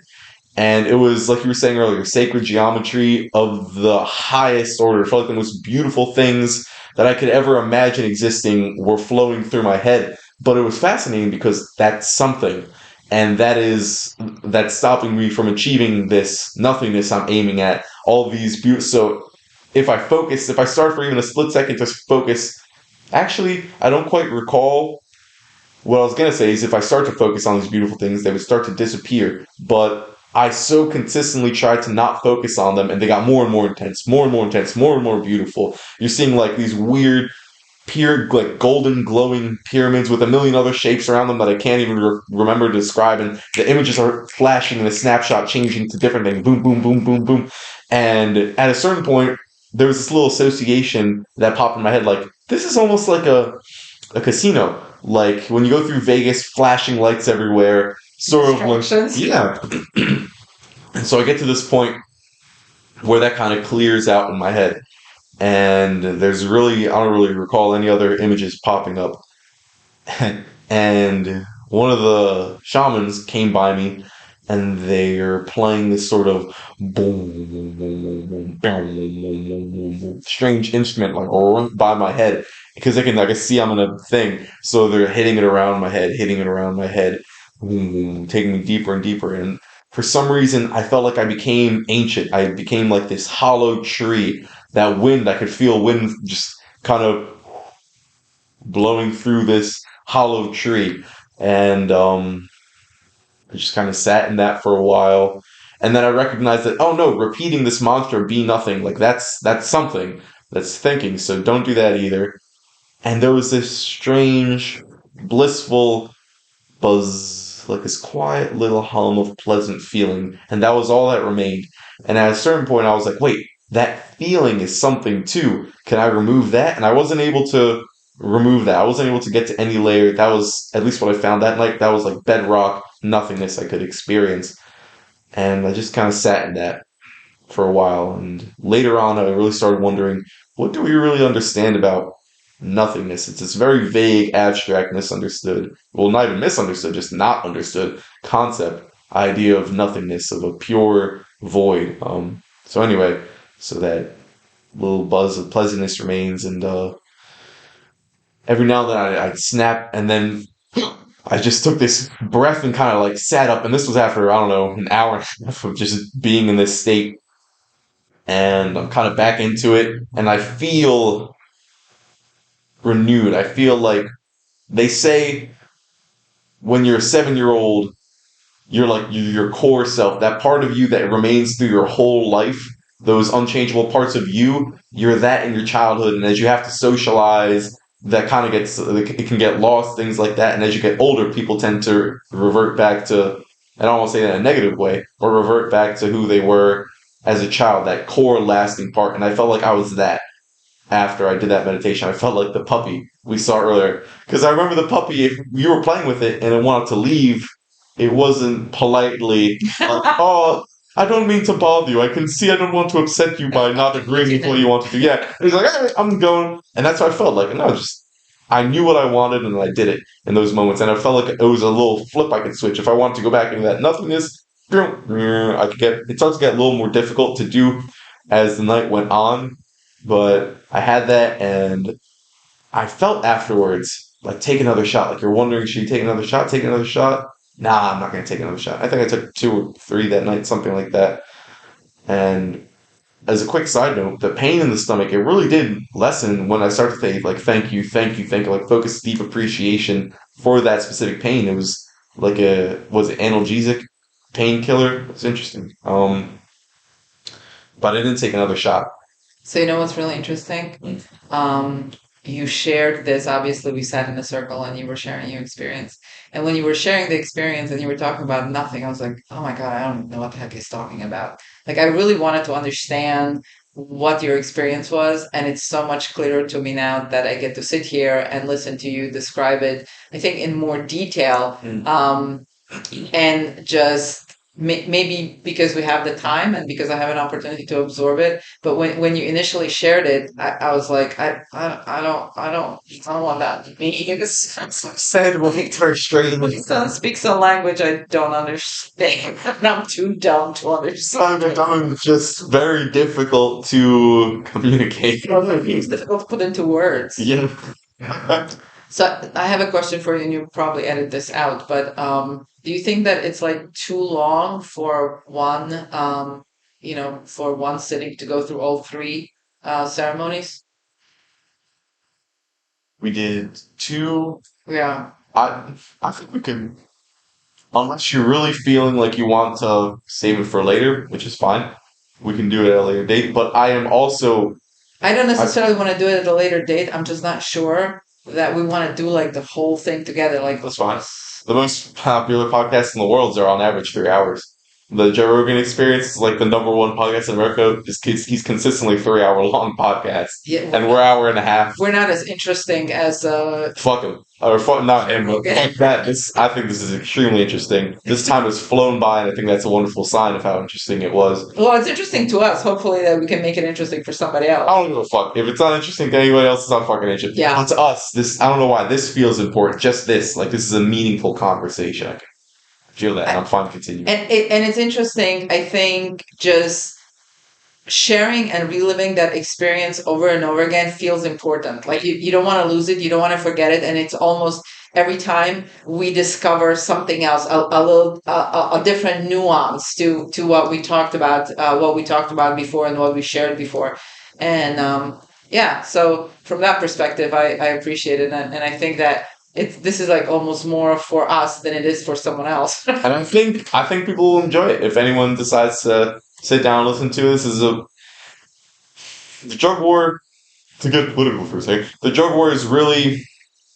And it was, like you were saying earlier, sacred geometry of the highest order. It felt like the most beautiful things that I could ever imagine existing were flowing through my head. But it was fascinating because that's something. And that's stopping me from achieving this nothingness I'm aiming at. All these beautiful. So if I start for even a split second, just focus. Actually, I don't quite recall what I was going to say is if I start to focus on these beautiful things, they would start to disappear. But I so consistently tried to not focus on them, and they got more and more intense, more and more intense, more and more beautiful. You're seeing like these weird, like golden glowing pyramids with a million other shapes around them that I can't even remember to describe. And the images are flashing in a snapshot, changing to different things. Boom, boom, boom, boom, boom. And at a certain point, there was this little association that popped in my head like, this is almost like a casino. Like when you go through Vegas, flashing lights everywhere, sort of like, yeah. And so I get to this point where that kind of clears out in my head. And I don't really recall any other images popping up. And one of the shamans came by me and they're playing this sort of boom, boom, boom, boom, boom, boom, strange instrument like by my head because I can see I'm in a thing. So they're hitting it around my head, hitting it around my head, boom, boom, taking me deeper and deeper. And for some reason, I felt like I became ancient. I became like this hollow tree. That wind, I could feel wind just kind of blowing through this hollow tree. And I just kind of sat in that for a while. And then I recognized that, oh no, repeating this mantra, be nothing, like that's something. That's thinking, so don't do that either. And there was this strange, blissful buzz, like this quiet little hum of pleasant feeling. And that was all that remained. And at a certain point, I was like, wait, that feeling is something too. Can I remove that? And I wasn't able to remove that. I wasn't able to get to any layer. That was at least what I found that night. That was like bedrock nothingness I could experience. And I just kind of sat in that for a while. And later on, I really started wondering, what do we really understand about nothingness? It's this very vague, abstract, misunderstood, well, not even misunderstood, just not understood concept, idea of nothingness, of a pure void. So anyway, so that little buzz of pleasantness remains, and every now and then I'd snap, and then I just took this breath and kind of like sat up, and this was after, I don't know, an hour and a half of just being in this state, and I'm kind of back into it, and I feel renewed. I feel like they say when you're a 7-year old, you're like your core self, that part of you that remains through your whole life, those unchangeable parts of you, you're that in your childhood. And as you have to socialize, that kind of it can get lost, things like that. And as you get older, people tend to revert back to, I don't want to say that in a negative way, but revert back to who they were as a child, that core lasting part. And I felt like I was that after I did that meditation. I felt like the puppy we saw earlier. Because I remember the puppy, if you were playing with it and it wanted to leave, it wasn't politely like, oh, I don't mean to bother you. I can see I don't want to upset you by not agreeing with what you want to do. Yeah. And he's like, hey, I'm going. And that's how I felt. Like, no, just, I knew what I wanted and I did it in those moments. And I felt like it was a little flip I could switch. If I wanted to go back into that nothingness, I could get, it starts to get a little more difficult to do as the night went on. But I had that and I felt afterwards, like, take another shot. Like, you're wondering, should you take another shot? Take another shot? Nah, I'm not going to take another shot. I think I took 2 or 3 that night, something like that. And as a quick side note, the pain in the stomach, it really did lessen when I started to say, like, thank you, thank you, thank you, like, focus deep appreciation for that specific pain. It was like was it analgesic painkiller? It's interesting. But I didn't take another shot. So you know what's really interesting? You shared this. Obviously, we sat in a circle and you were sharing your experience. And when you were sharing the experience and you were talking about nothing, I was like, oh my God, I don't know what the heck he's talking about. Like, I really wanted to understand what your experience was. And it's so much clearer to me now that I get to sit here and listen to you describe it, I think, in more detail. And just maybe because we have the time and because I have an opportunity to absorb it. But when you initially shared it, I was like, I don't want that to be. It's Said Victor straight. son speaks a language I don't understand. And I'm too dumb to understand. It's just very difficult to communicate. It's difficult to put into words. Yeah. So I have a question for you, and you'll probably edit this out, but do you think that it's like too long for for one sitting to go through all three ceremonies? We did 2. Yeah. I think we can, unless you're really feeling like you want to save it for later, which is fine. We can do it at a later date. But I am also, I don't necessarily want to do it at a later date. I'm just not sure that we want to do like the whole thing together. Like, that's fine. The most popular podcasts in the world are on average 3 hours. The Joe Rogan Experience is like the #1 podcast in America. He's consistently 3 hour long podcasts, yeah, and we're hour and a half. we're not as interesting as Fuck him. Or fuck not him, but fuck that. I think this is extremely interesting. This time has flown by, and I think that's a wonderful sign of how interesting it was. Well, it's interesting to us. Hopefully that we can make it interesting for somebody else. I don't give a fuck. If it's not interesting to anybody else, it's not fucking interesting. Yeah. But to us, this, I don't know why, this feels important. Just this. Like, this is a meaningful conversation. I can feel that, and I'm fine to continue. And it's interesting, I think, just sharing and reliving that experience over and over again feels important. Like, you don't want to lose it, you don't want to forget it, and it's almost every time we discover something else, a different nuance to what we talked about before and what we shared before. And yeah, so from that perspective, I appreciate it, and I think that this is like almost more for us than it is for someone else. And I think people will enjoy it if anyone decides to sit down and listen to this. The drug war, to get political for a second, the drug war has really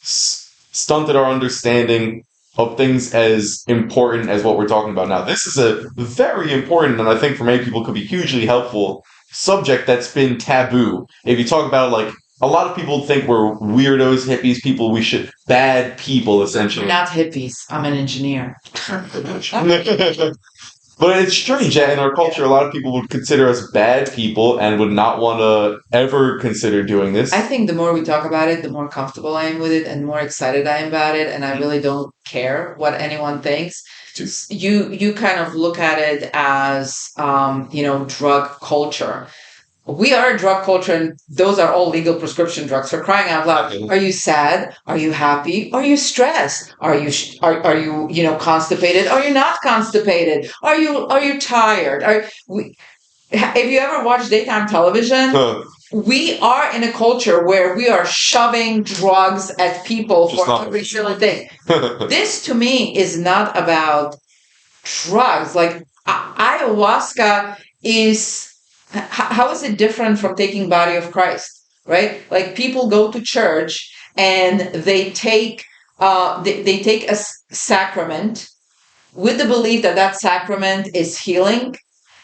stunted our understanding of things as important as what we're talking about now. This is a very important, and I think for many people could be hugely helpful subject that's been taboo. If you talk about it, like, a lot of people think we're weirdos, hippies, bad people, essentially. Not hippies. I'm an engineer. But it's strange that in our culture, a lot of people would consider us bad people and would not want to ever consider doing this. I think the more we talk about it, the more comfortable I am with it and the more excited I am about it. And I really don't care what anyone thinks. You kind of look at it as, drug culture. We are a drug culture, and those are all legal prescription drugs. For crying out loud, are you sad? Are you happy? Are you stressed? Are you constipated? Are you not constipated? Are you tired? If you ever watch daytime television, we are in a culture where we are shoving drugs at people for every silly thing. This to me is not about drugs. Like, ayahuasca is. How is it different from taking body of Christ, right? Like, people go to church and they take a sacrament with the belief that sacrament is healing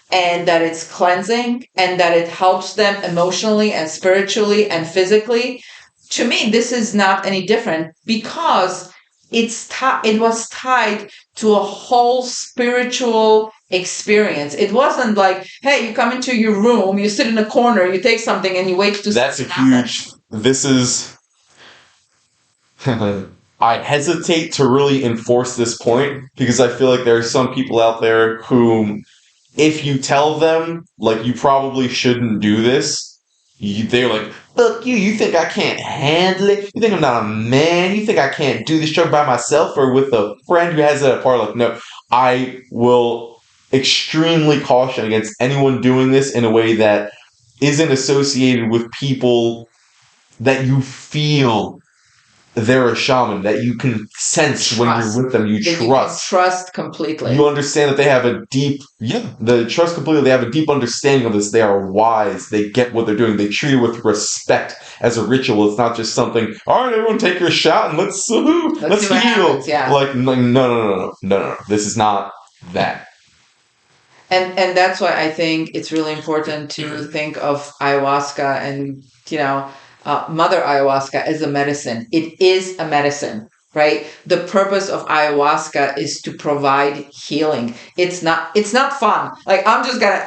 and that it's cleansing and that it helps them emotionally and spiritually and physically. To me, this is not any different because it was tied to a whole spiritual experience. It wasn't like, hey, you come into your room, you sit in a corner, you take something, and you wait to. That's a huge. This is. I hesitate to really enforce this point because I feel like there are some people out there who, if you tell them, like, you probably shouldn't do this, they're like, fuck you, you think I can't handle it? You think I'm not a man? You think I can't do this joke by myself or with a friend who has it at a party? Like, no, I will extremely caution against anyone doing this in a way that isn't associated with people that you feel they're a shaman, that you can sense when you're with them, you That trust. You can trust completely. You understand that they have a deep, the trust completely, they have a deep understanding of this. They are wise. They get what they're doing. They treat it with respect as a ritual. It's not just something, all right, everyone take your shot and let's heal. Happens, yeah. Like, no. This is not that. And that's why I think it's really important to think of ayahuasca and, Mother Ayahuasca as a medicine. It is a medicine, right? The purpose of ayahuasca is to provide healing. It's not fun. Like, I'm just gonna.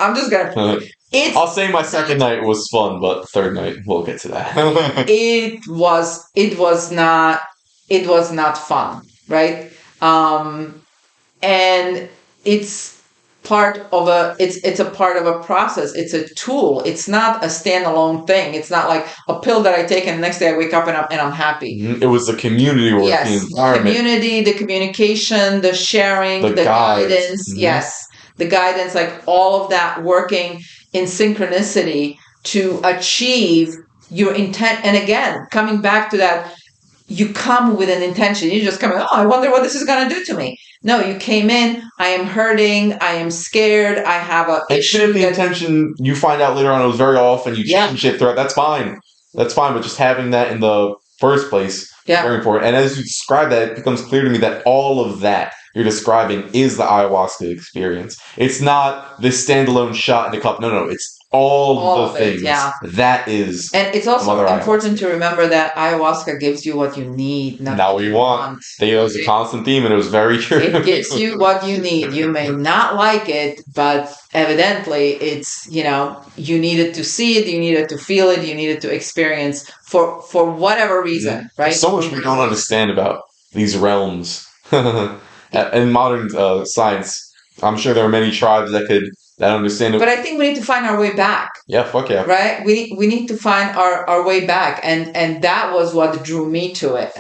I'll say my second night was fun, but third night we'll get to that. it was not fun, right? And it's it's a part of a process. It's a tool. It's not a standalone thing. It's not like a pill that I take and the next day I wake up and I'm happy. It was the community work, yes, the environment. The community, the communication, the sharing, the guidance. Mm-hmm. Yes, the guidance, like all of that working in synchronicity to achieve your intent. And again, coming back to that, you come with an intention. You just come in, I wonder what this is going to do to me. No, you came in, I am hurting, I am scared, I have a issue. And if the intention, you find out later on it was very off and you change it throughout, that's fine. That's fine, but just having that in the first place, very important. And as you describe that, it becomes clear to me that all of that you're describing is the ayahuasca experience. It's not this standalone shot in a cup. No. It's all the things. That is. And it's also important to remember that ayahuasca gives you what you need. Not what you want. It was a constant theme, and it was very true. It gives you what you need. You may not like it, but evidently it's, you needed to see it, you needed to feel it, you needed to experience for whatever reason, right? There's so much we don't understand about these realms. In modern science, I'm sure there are many tribes that understand it. But I think we need to find our way back. Yeah, fuck yeah. Right? We need to find our way back. And that was what drew me to it.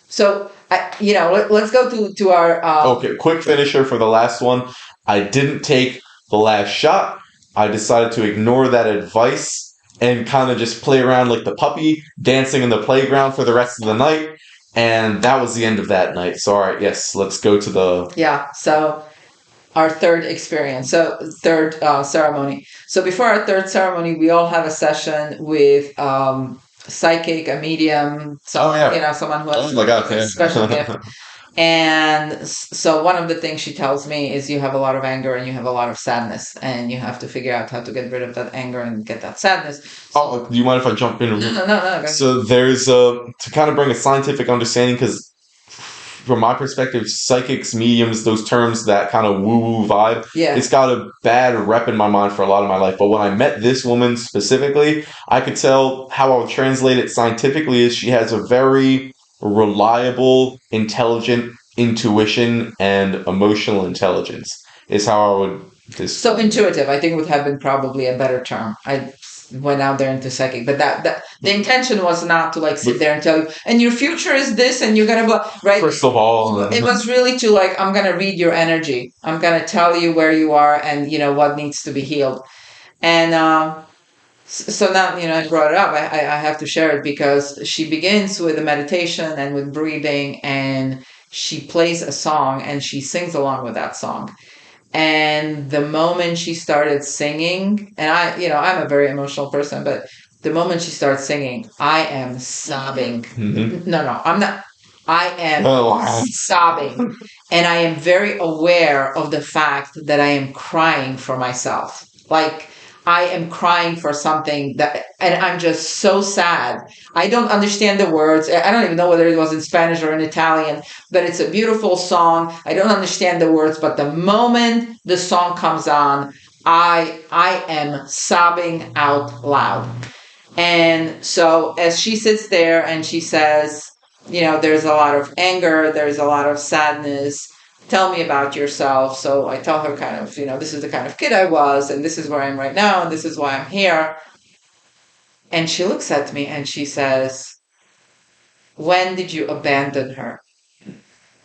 So, let's go to our... okay, quick finisher for the last one. I didn't take the last shot. I decided to ignore that advice and kind of just play around like the puppy, dancing in the playground for the rest of the night. And that was the end of that night. So, all right, yes, let's go to the... Yeah, so our third experience. So, third ceremony. So, before our third ceremony, we all have a session with psychic, a medium, someone who has a special gift. And so one of the things she tells me is you have a lot of anger and you have a lot of sadness, and you have to figure out how to get rid of that anger and get that sadness. So, do you mind if I jump in? No. So there's to kind of bring a scientific understanding, because from my perspective, psychics, mediums, those terms, that kind of woo-woo vibe, it's got a bad rep in my mind for a lot of my life. But when I met this woman specifically, I could tell how I would translate it scientifically is she has a very reliable, intelligent intuition and emotional intelligence is how I would... So intuitive, I think, would have been probably a better term. I went out there into psychic, but that the intention was not to sit there and tell you, and your future is this, and you're gonna blah, right? First of all, it was really to I'm gonna read your energy. I'm gonna tell you where you are and what needs to be healed. And so now, I brought it up. I have to share it because she begins with a meditation and with breathing, and she plays a song and she sings along with that song. And the moment she started singing, and I'm a very emotional person, but the moment she starts singing, I am sobbing. Mm-hmm. No, I'm not. I am sobbing. And I am very aware of the fact that I am crying for myself. I am crying for something and I'm just so sad. I don't understand the words. I don't even know whether it was in Spanish or in Italian, but it's a beautiful song. I don't understand the words, but the moment the song comes on, I am sobbing out loud. And so as she sits there and she says, there's a lot of anger, there's a lot of sadness. Tell me about yourself. So I tell her kind of, this is the kind of kid I was, and this is where I am right now, and this is why I'm here. And she looks at me and she says, when did you abandon her?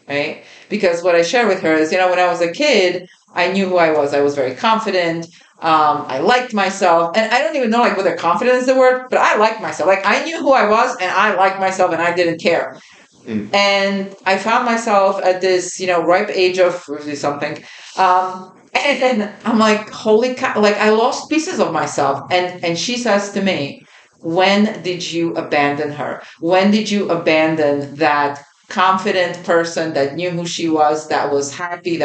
Right? Because what I share with her is, when I was a kid, I knew who I was. I was very confident. I liked myself. And I don't even know like whether confidence is the word, but I liked myself. Like I knew who I was and I liked myself and I didn't care. And I found myself at this, ripe age of 50 something. And then I'm like, holy cow, like I lost pieces of myself. And she says to me, when did you abandon her? When did you abandon that confident person that knew who she was, that was happy,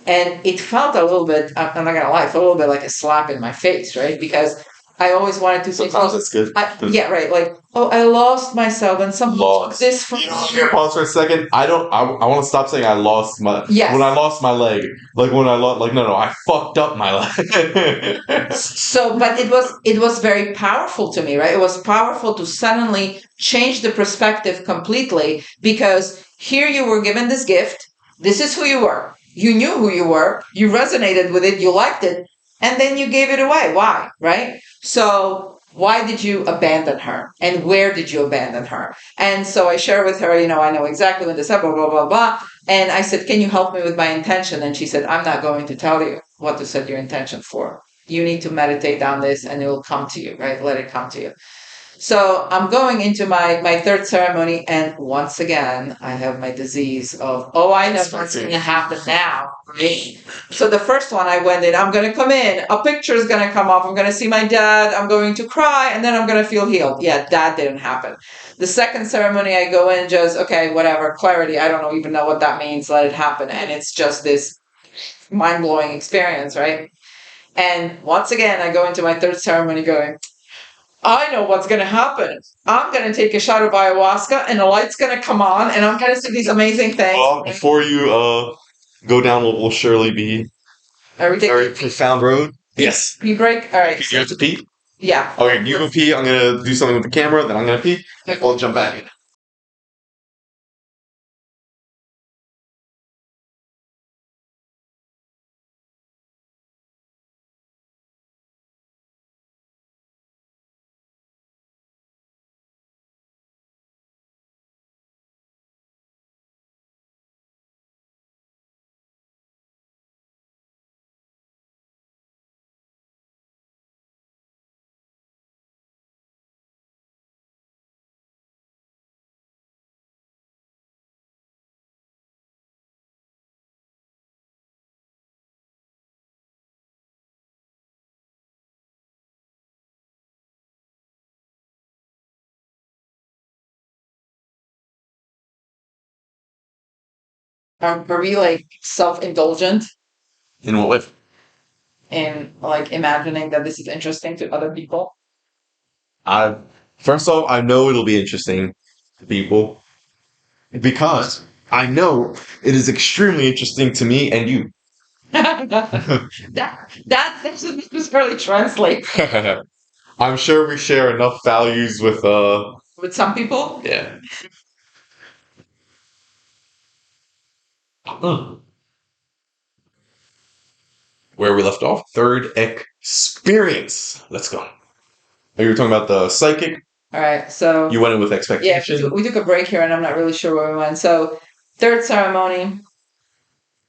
and it felt a little bit, I'm not gonna lie, it felt a little bit like a slap in my face, right? Because I always wanted to say, sometimes it's good. yeah, right. Like, oh, I lost myself, and someone took this from me. Pause for a second. I want to stop saying I lost my. Yes. When I lost my leg, like when I lost, like no, I fucked up my leg. So, but it was very powerful to me, right? It was powerful to suddenly change the perspective completely because here you were given this gift. This is who you were. You knew who you were. You resonated with it. You liked it. And then you gave it away. Why? Right? So why did you abandon her? And where did you abandon her? And so I share with her, I know exactly when this happened, blah, blah, blah. And I said, can you help me with my intention? And she said, I'm not going to tell you what to set your intention for. You need to meditate on this and it will come to you, right? Let it come to you. So I'm going into my third ceremony, and once again, I have my disease of, I know what's going to happen now. Right? So the first one I went in, I'm going to come in, a picture is going to come up, I'm going to see my dad, I'm going to cry, and then I'm going to feel healed. Yeah, that didn't happen. The second ceremony, I go in just, okay, whatever, clarity, I don't even know what that means, let it happen. And it's just this mind-blowing experience, right? And once again, I go into my third ceremony going, I know what's going to happen. I'm going to take a shot of ayahuasca and the light's going to come on and I'm going to see these amazing things. Well, before you go down what will surely be a very profound road. Yes. Pee break? All right. You have to pee? Yeah. Okay, you go pee. I'm going to do something with the camera, then I'm going to pee. Okay. We'll jump back in. Are we like self-indulgent In what way? in like imagining that this is interesting to other people? First off, I know it'll be interesting to people because I know it is extremely interesting to me and you. that doesn't really translate I'm sure we share enough values with some people. Yeah. Where we left off, third experience. Let's go. You were talking about the psychic. All right, so you went in with expectation. Yeah, we took a break here, and I'm not really sure where we went. So, third ceremony.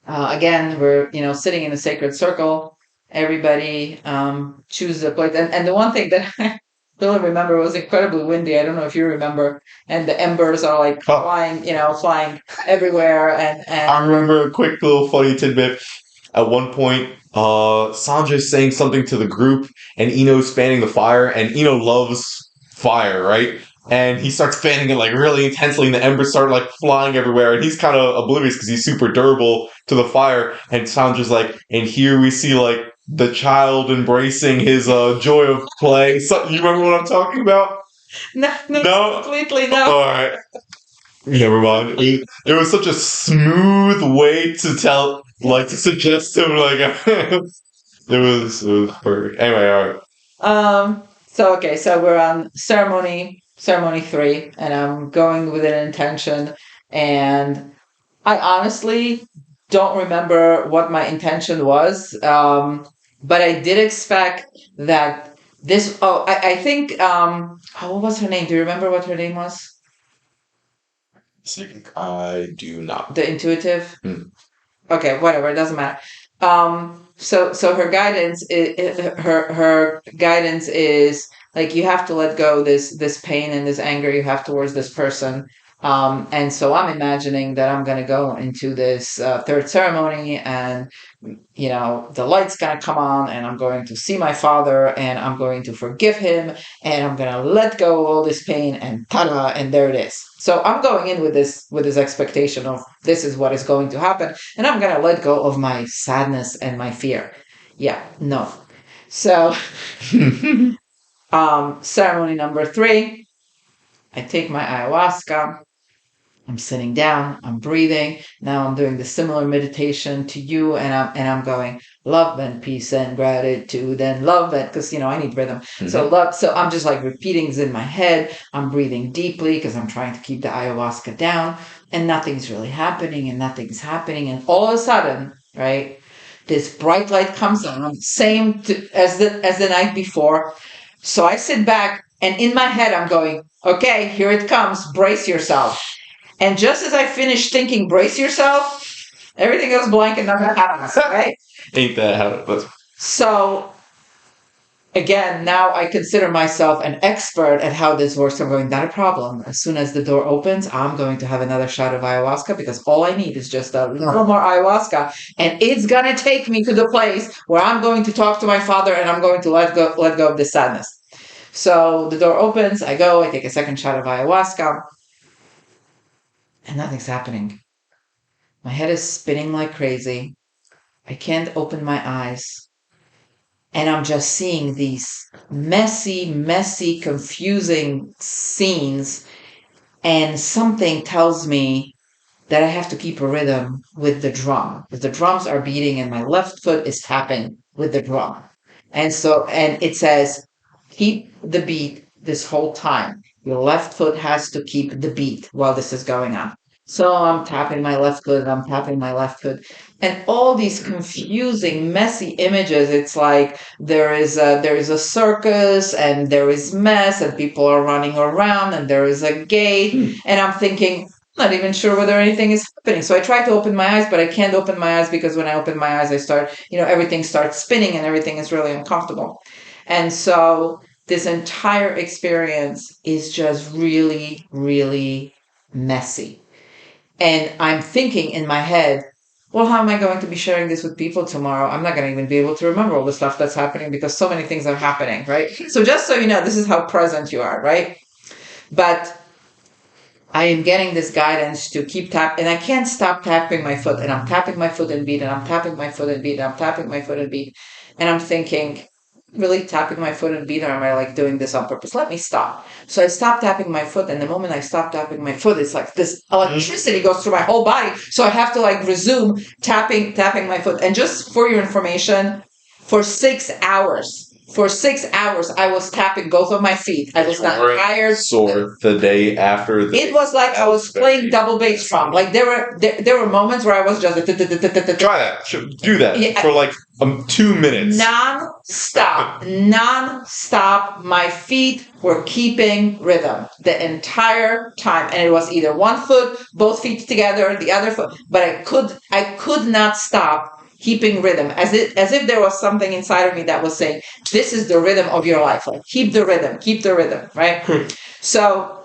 Again, we're sitting in a sacred circle. Everybody chooses a place, and the one thing that I really remember was incredibly windy. I don't know if you remember, and the embers are like flying everywhere. And I remember a quick little funny tidbit. At one point, Sandra's saying something to the group, and Eno's fanning the fire, and Eno loves fire, right? And he starts fanning it like really intensely, and the embers start like flying everywhere, and he's kind of oblivious because he's super durable to the fire. And Sandra's like, and here we see like the child embracing his joy of playing. So, you remember what I'm talking about? No, no, No. completely no. All right. Never mind. It was such a smooth way to tell, like, to suggest to him, like, it was perfect. Anyway, all right. So okay, so we're on ceremony 3, and I'm going with an intention, and I honestly don't remember what my intention was, but I did expect that this. Oh, I think. Oh, what was her name? Do you remember what her name was? I do not. The intuitive. Hmm. Okay, whatever, it doesn't matter. So her guidance her guidance is like, you have to let go this pain and this anger you have towards this person. And so I'm imagining that I'm gonna go into this third ceremony, and the light's gonna come on, and I'm going to see my father, and I'm going to forgive him, and I'm gonna let go of all this pain, and ta-da, and there it is. So I'm going in with this expectation of this is what is going to happen, and I'm gonna let go of my sadness and my fear. Yeah, no. So ceremony number 3, I take my ayahuasca. I'm sitting down, I'm breathing. Now I'm doing the similar meditation to you, and I'm going love and peace and gratitude and love, and because I need rhythm. So love. So I'm just like repeating this in my head. I'm breathing deeply because I'm trying to keep the ayahuasca down, and nothing's really happening, and nothing's happening, and all of a sudden, right, this bright light comes on, as the night before. So I sit back, and in my head I'm going, okay, here it comes. Brace yourself. And just as I finished thinking, brace yourself, everything goes blank and nothing happens, right? Ain't that how it was? So, again, now I consider myself an expert at how this works. I'm going, not a problem. As soon as the door opens, I'm going to have another shot of ayahuasca, because all I need is just a little more ayahuasca. And it's going to take me to the place where I'm going to talk to my father, and I'm going to let go of this sadness. So the door opens, I go, I take a second shot of ayahuasca, and nothing's happening. My head is spinning like crazy. I can't open my eyes. And I'm just seeing these messy, confusing scenes. And something tells me that I have to keep a rhythm with the drum. If the drums are beating and my left foot is tapping with the drum. And it says, keep the beat this whole time. Your left foot has to keep the beat while this is going on. So I'm tapping my left foot, I'm tapping my left foot. And all these confusing, messy images. It's like there is a circus, and there is mess, and people are running around, and there is a gate. And I'm thinking, I'm not even sure whether anything is happening. So I try to open my eyes, but I can't open my eyes, because when I open my eyes, I start, everything starts spinning, and everything is really uncomfortable. And so this entire experience is just really, really messy. And I'm thinking in my head, well, how am I going to be sharing this with people tomorrow? I'm not going to even be able to remember all the stuff that's happening, because so many things are happening, right? So just so you know, this is how present you are, right? But I am getting this guidance to keep and I can't stop tapping my foot, and I'm tapping my foot and beat, and I'm tapping my foot and beat, and I'm tapping my foot and beat. And I'm thinking, really tapping my foot and beat, or am I like doing this on purpose? Let me stop. So I stop tapping my foot, and the moment I stop tapping my foot, it's like this electricity goes through my whole body. So I have to like resume tapping my foot. And just for your information, for 6 hours. For 6 hours, I was tapping both of my feet. I was not tired. Sore the day after. It was like I was playing double bass drum. Like there were moments where I was just try that. Do that for like 2 minutes. Non-stop. My feet were keeping rhythm the entire time, and it was either one foot, both feet together, the other foot. But I could not stop keeping rhythm, as if there was something inside of me that was saying, this is the rhythm of your life. Like, keep the rhythm, right? So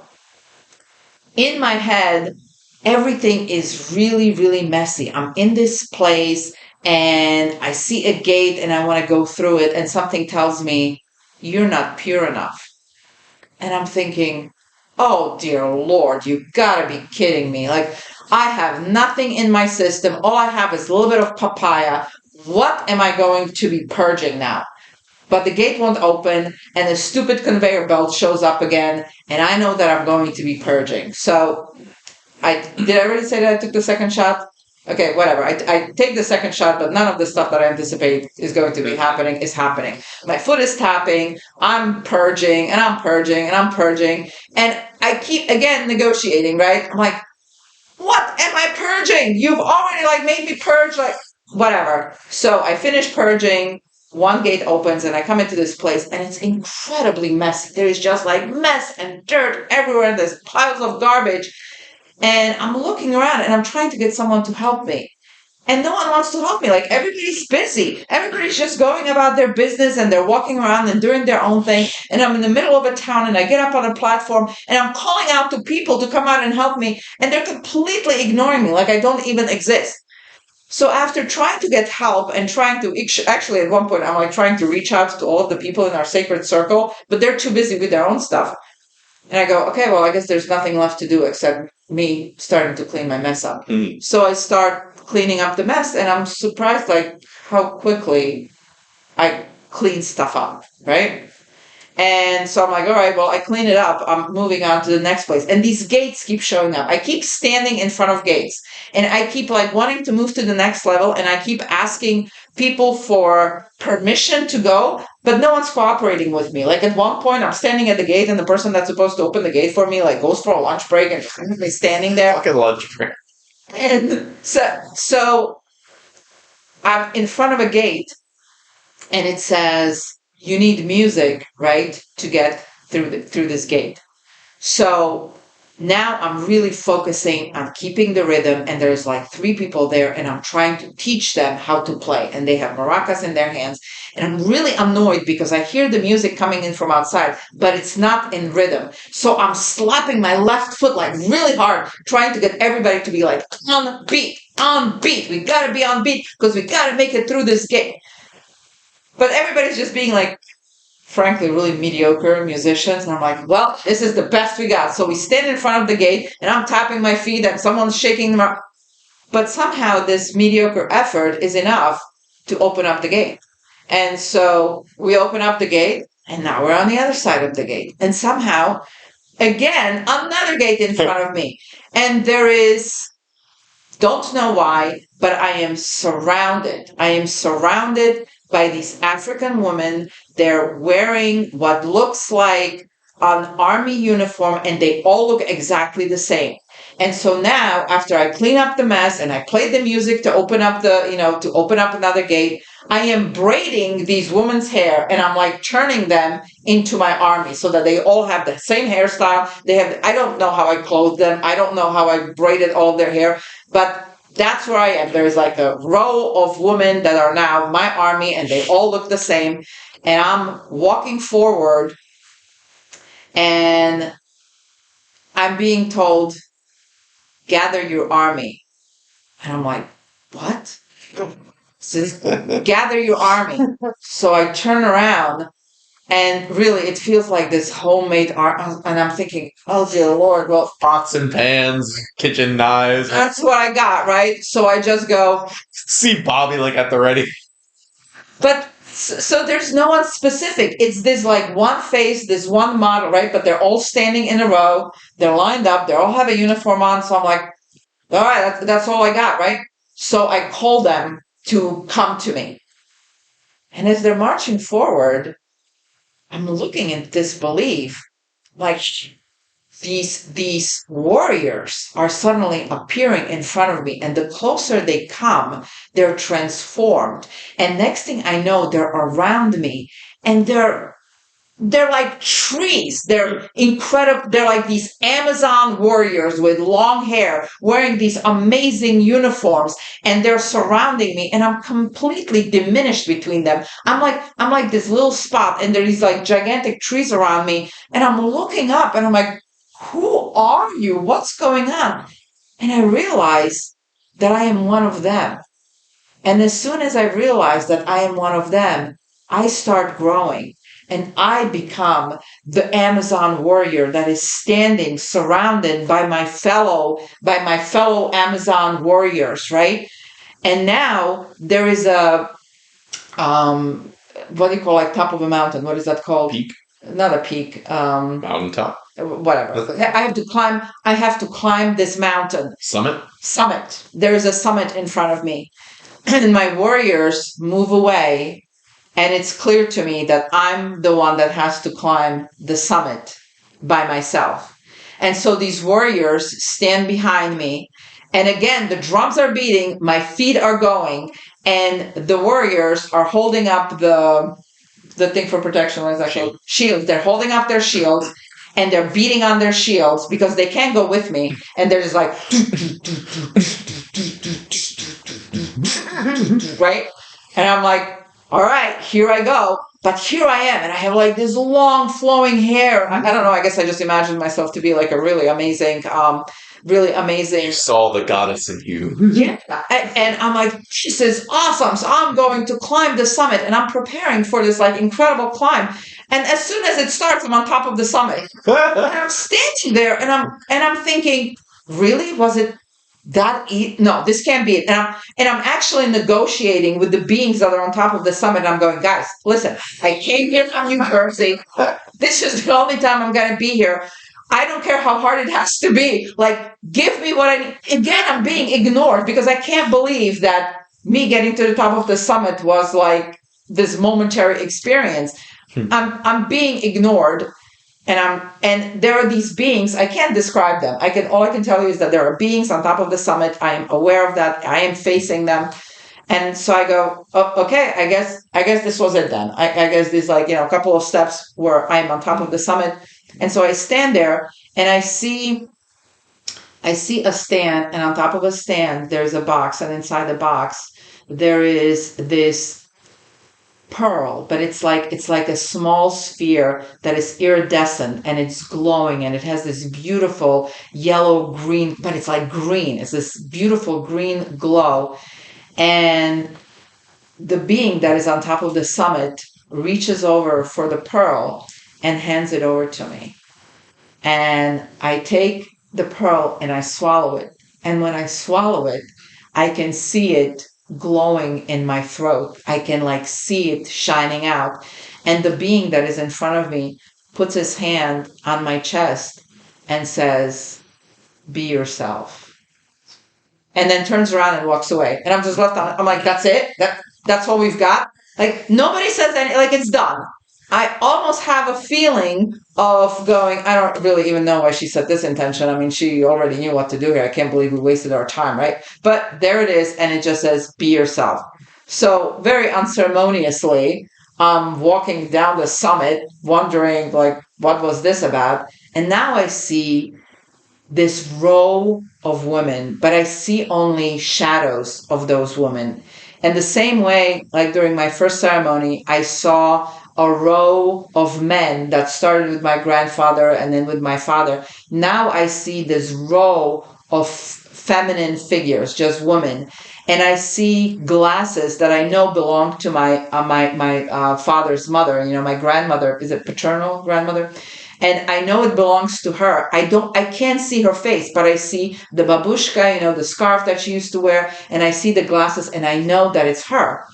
in my head, everything is really, really messy. I'm in this place, and I see a gate, and I want to go through it, and something tells me, you're not pure enough. And I'm thinking, oh dear Lord, you gotta be kidding me. Like, I have nothing in my system. All I have is a little bit of papaya, what am I going to be purging now? But the gate won't open, and the stupid conveyor belt shows up again, and I know that I'm going to be purging. So, did I already say that I took the second shot? Okay, whatever. I take the second shot, but none of the stuff that I anticipate is going to be happening is happening. My foot is tapping, I'm purging, and I'm purging, and I'm purging, and I keep, again, negotiating, right? I'm like, what am I purging? You've already, like, made me purge, like, whatever. So I finish purging, one gate opens, and I come into this place, and it's incredibly messy. There is just, like, mess and dirt everywhere, there's piles of garbage. And I'm looking around and I'm trying to get someone to help me. And no one wants to help me. Like, everybody's busy. Everybody's just going about their business and they're walking around and doing their own thing. And I'm in the middle of a town and I get up on a platform and I'm calling out to people to come out and help me. And they're completely ignoring me, like I don't even exist. So after trying to get help and trying to, actually at one point, I'm like trying to reach out to all of the people in our sacred circle, but they're too busy with their own stuff. And I go, okay, well, I guess there's nothing left to do except me starting to clean my mess up. Mm. So I start cleaning up the mess, and I'm surprised, like, how quickly I clean stuff up, right? And so I'm like, all right, well, I clean it up. I'm moving on to the next place. And these gates keep showing up. I keep standing in front of gates. And I keep, like, wanting to move to the next level. And I keep asking people for permission to go. But no one's cooperating with me. Like, at one point, I'm standing at the gate. And the person that's supposed to open the gate for me, like, goes for a lunch break. And just leaves me standing there. Fucking lunch break. And so I'm in front of a gate. And it says, you need music, right, to get through this gate. So now I'm really focusing on keeping the rhythm, and there's like 3 people there, and I'm trying to teach them how to play, and they have maracas in their hands, and I'm really annoyed because I hear the music coming in from outside, but it's not in rhythm. So I'm slapping my left foot like really hard, trying to get everybody to be like on beat. We gotta be on beat because we gotta make it through this gate. But everybody's just being like, frankly, really mediocre musicians. And I'm like, well, this is the best we got. So we stand in front of the gate and I'm tapping my feet and someone's shaking them up. But somehow this mediocre effort is enough to open up the gate. And so we open up the gate and now we're on the other side of the gate. And somehow, again, another gate in front of me. And there is, don't know why, but I am surrounded. By these African women. They're wearing what looks like an army uniform, and they all look exactly the same. And so now, after I clean up the mess and I play the music to open up to open up another gate, I am braiding these women's hair and I'm like turning them into my army so that they all have the same hairstyle. I don't know how I clothed them. I don't know how I braided all of their hair, but that's where I am. There's like a row of women that are now my army and they all look the same. And I'm walking forward and I'm being told, gather your army. And I'm like, what? Gather your army. So I turn around and really it feels like this homemade art. And I'm thinking, oh dear Lord, well, Pots and pans, kitchen knives. that's what I got, right? So I just go. See Bobby like at the ready. But so there's no one specific. It's this like one face, this one model, right? But they're all standing in a row. They're lined up. They all have a uniform on. So I'm like, all right, that's all I got, right? So I call them to come to me. And as they're marching forward, I'm looking in disbelief, like these warriors are suddenly appearing in front of me, and the closer they come, they're transformed. And next thing I know, they're around me, and they're like trees. They're incredible. They're like these Amazon warriors with long hair, wearing these amazing uniforms, and they're surrounding me, and I'm completely diminished between them. I'm like this little spot, and there's these like gigantic trees around me, and I'm looking up, and I'm like, who are you? What's going on? And I realize that I am one of them. And as soon as I realize that I am one of them, I start growing. And I become the Amazon warrior that is standing surrounded by my fellow Amazon warriors, right? And now there is a um, what do you call, like, top of a mountain? What is that called? Peak, Not a peak. mountaintop, Whatever. I have to climb. I have to climb this mountain. summit. Summit. There is a summit in front of me, and my warriors move away, and it's clear to me that I'm the one that has to climb the summit by myself. And so these warriors stand behind me. And again, the drums are beating, my feet are going, and the warriors are holding up the thing for protection. What is that called? Shields. They're holding up their shields, and they're beating on their shields because they can't go with me. And they're just like, right? And I'm like, all right, here I go. But here I am, and I have like this long flowing hair. I don't know. I guess I just imagined myself to be like a really amazing, really amazing. You saw the goddess in you. Yeah. And I'm like, this is awesome. So I'm going to climb the summit, and I'm preparing for this like incredible climb. And as soon as it starts, I'm on top of the summit. And I'm standing there, and I'm thinking, really? Was it that no, this can't be it. And I'm actually negotiating with the beings that are on top of the summit. And I'm going, guys, listen, I came here from New Jersey. This is the only time I'm going to be here. I don't care how hard it has to be. Like, give me what I need. Again, I'm being ignored because I can't believe that me getting to the top of the summit was like this momentary experience. I'm being ignored. And there are these beings. I can't describe them. All I can tell you is that there are beings on top of the summit. I am aware of that. I am facing them. And so I go, oh, okay, I guess this was it then. I guess there's like, a couple of steps where I'm on top of the summit. And so I stand there, and I see a stand, and on top of a stand there's a box, and inside the box there is this pearl, but it's like a small sphere that is iridescent, and it's glowing, and it has this beautiful yellow green, but it's like green. It's this beautiful green glow. And the being that is on top of the summit reaches over for the pearl and hands it over to me. And I take the pearl and I swallow it. And when I swallow it, I can see it glowing in my throat. I can like see it shining out. And the being that is in front of me puts his hand on my chest and says, "Be yourself." And then turns around and walks away. And I'm just left on. I'm like, that's it? That's what we've got? Like, nobody says anything. Like, it's done. I almost have a feeling of going, I don't really even know why she set this intention. I mean, she already knew what to do here. I can't believe we wasted our time, right? But there it is, and it just says, "Be yourself." So very unceremoniously, I'm walking down the summit, wondering, like, what was this about? And now I see this row of women, but I see only shadows of those women. And the same way, like during my first ceremony, I saw a row of men that started with my grandfather and then with my father. Now I see this row of feminine figures, just women. And I see glasses that I know belong to my father's mother. My grandmother, is it paternal grandmother? And I know it belongs to her. I can't see her face, but I see the babushka, the scarf that she used to wear, and I see the glasses, and I know that it's her.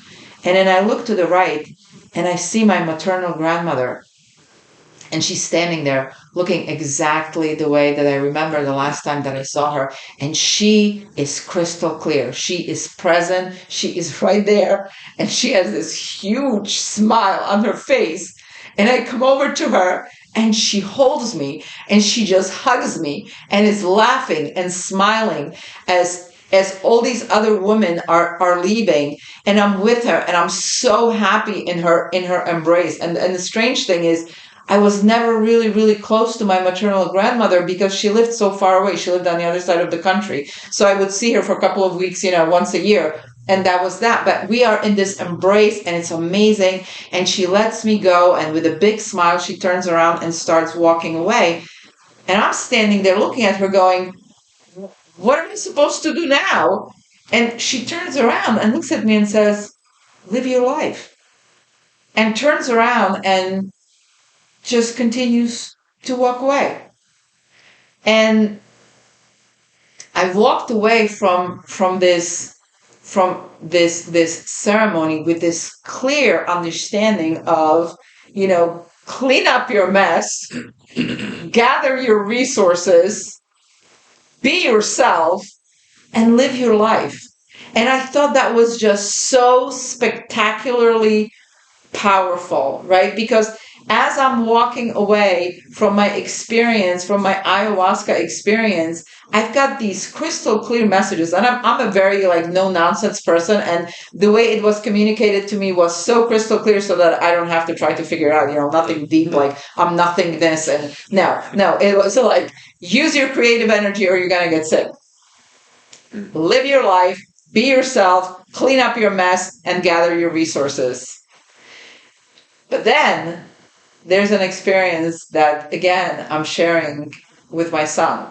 And then I look to the right, and I see my maternal grandmother, and she's standing there looking exactly the way that I remember the last time that I saw her. And she is crystal clear. She is present. She is right there. And she has this huge smile on her face. And I come over to her, and she holds me, and she just hugs me and is laughing and smiling as all these other women are leaving, and I'm with her, and I'm so happy in her embrace. And the strange thing is, I was never really, really close to my maternal grandmother because she lived so far away. She lived on the other side of the country. So I would see her for a couple of weeks, once a year. And that was that. But we are in this embrace, and it's amazing. And she lets me go. And with a big smile, she turns around and starts walking away. And I'm standing there looking at her going, what am I supposed to do now? And she turns around and looks at me and says, "Live your life." And turns around and just continues to walk away. And I walked away from from this ceremony with this clear understanding of, clean up your mess, gather your resources, be yourself, and live your life. And I thought that was just so spectacularly powerful, right? Because as I'm walking away from my experience, from my ayahuasca experience, I've got these crystal clear messages. And I'm a very like no nonsense person. And the way it was communicated to me was so crystal clear so that I don't have to try to figure out, nothing deep, like I'm nothingness. And no, it was like, use your creative energy or you're going to get sick. Live your life, be yourself, clean up your mess, and gather your resources. But then there's an experience that, again, I'm sharing with my son.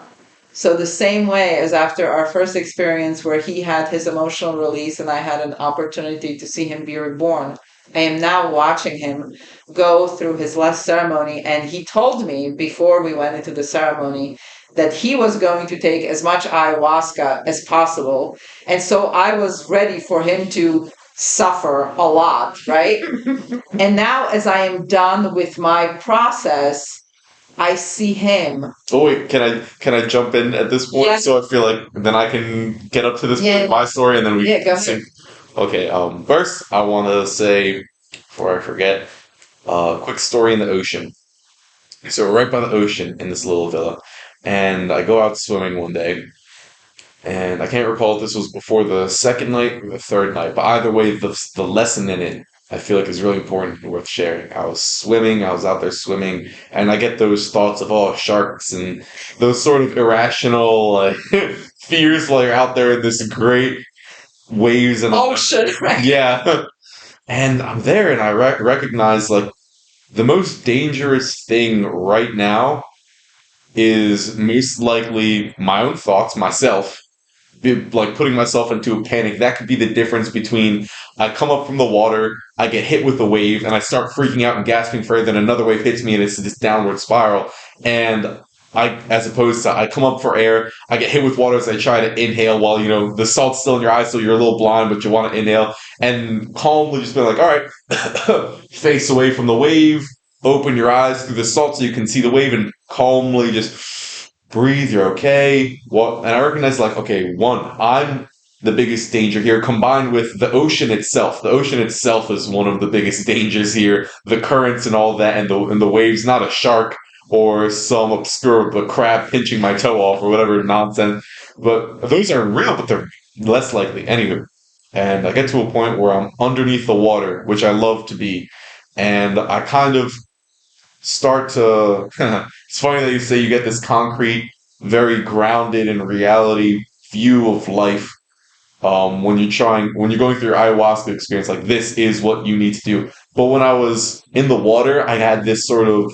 So the same way as after our first experience where he had his emotional release and I had an opportunity to see him be reborn, I am now watching him go through his last ceremony. And he told me before we went into the ceremony that he was going to take as much ayahuasca as possible. And so I was ready for him to suffer a lot, right? And now as I am done with my process, I see him. Oh wait, can I jump in at this point? Yes. So I feel like then I can get up to this point of my story and then we go can ahead. Okay, first I want to say before I forget, quick story in the ocean. So we're right by the ocean in this little villa, and I go out swimming one day, and I can't recall if this was before the second night or the third night, but either way, the lesson in it I feel like is really important and worth sharing. I was swimming, I was out there swimming, and I get those thoughts of sharks and those sort of irrational like fears while you're out there in this great waves and Ocean, right? yeah. And I'm there, and I recognize like the most dangerous thing right now is most likely my own thoughts, myself, like putting myself into a panic. That could be the difference between I come up from the water, I get hit with a wave, and I start freaking out and gasping for air, then another wave hits me and it's this downward spiral. And as opposed to I come up for air, I get hit with water as I try to inhale while, the salt's still in your eyes, so you're a little blind, but you want to inhale, and calmly just be like, all right, face away from the wave, open your eyes through the salt so you can see the wave, and calmly just breathe, you're okay. And I recognize, like, okay, one, I'm the biggest danger here, combined with the ocean itself. The ocean itself is one of the biggest dangers here. The currents and all that, and the waves, not a shark or some obscure crab pinching my toe off or whatever nonsense. But those are real, but they're less likely. Anywho, and I get to a point where I'm underneath the water, which I love to be, and I kind of start to it's funny that you say you get this concrete, very grounded in reality view of life when you're going through your ayahuasca experience, like this is what you need to do. But when I was in the water, I had this sort of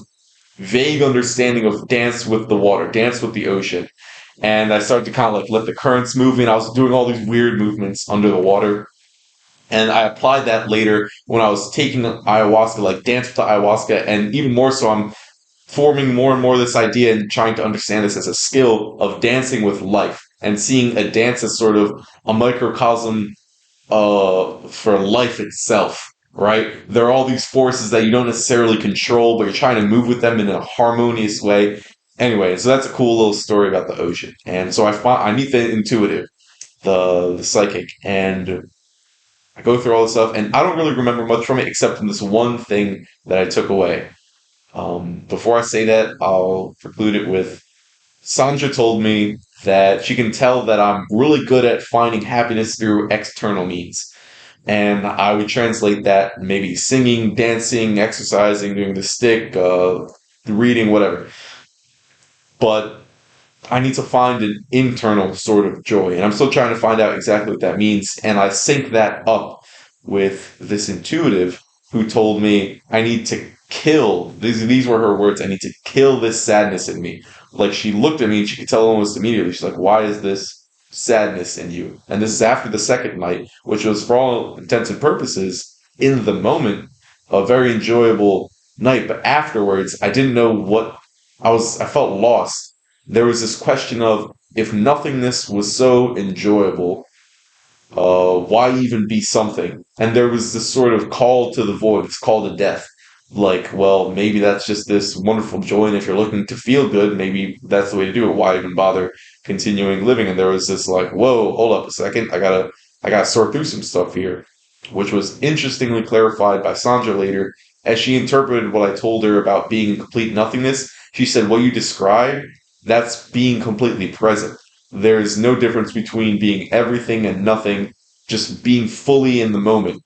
vague understanding of dance with the water, dance with the ocean. And I started to kind of like let the currents move me, and I was doing all these weird movements under the water. And I applied that later when I was taking ayahuasca, like dance with the ayahuasca, and even more so, I'm forming more and more this idea and trying to understand this as a skill of dancing with life and seeing a dance as sort of a microcosm for life itself, right? There are all these forces that you don't necessarily control, but you're trying to move with them in a harmonious way. Anyway, so that's a cool little story about the ocean. And so I meet the intuitive, the psychic, and I go through all this stuff, and I don't really remember much from it except from this one thing that I took away. Before I say that, I'll preclude it with Sandra told me that she can tell that I'm really good at finding happiness through external means. And I would translate that maybe singing, dancing, exercising, doing the stick, reading, whatever. But I need to find an internal sort of joy. And I'm still trying to find out exactly what that means. And I sync that up with this intuitive who told me I need to kill, these were her words, I need to kill this sadness in me. Like she looked at me and she could tell almost immediately. She's like, why is this sadness in you? And this is after the second night, which was for all intents and purposes, in the moment, a very enjoyable night. But afterwards, I didn't know what I felt lost. There was this question of if nothingness was so enjoyable, Why even be something? And there was this sort of call to the void, this call to death. Like, well, maybe that's just this wonderful joy, and if you're looking to feel good, maybe that's the way to do it. Why even bother continuing living? And there was this like, whoa, hold up a second, I gotta sort through some stuff here, which was interestingly clarified by Sandra later as she interpreted what I told her about being in complete nothingness. She said, what you described, that's being completely present. There's no difference between being everything and nothing, just being fully in the moment,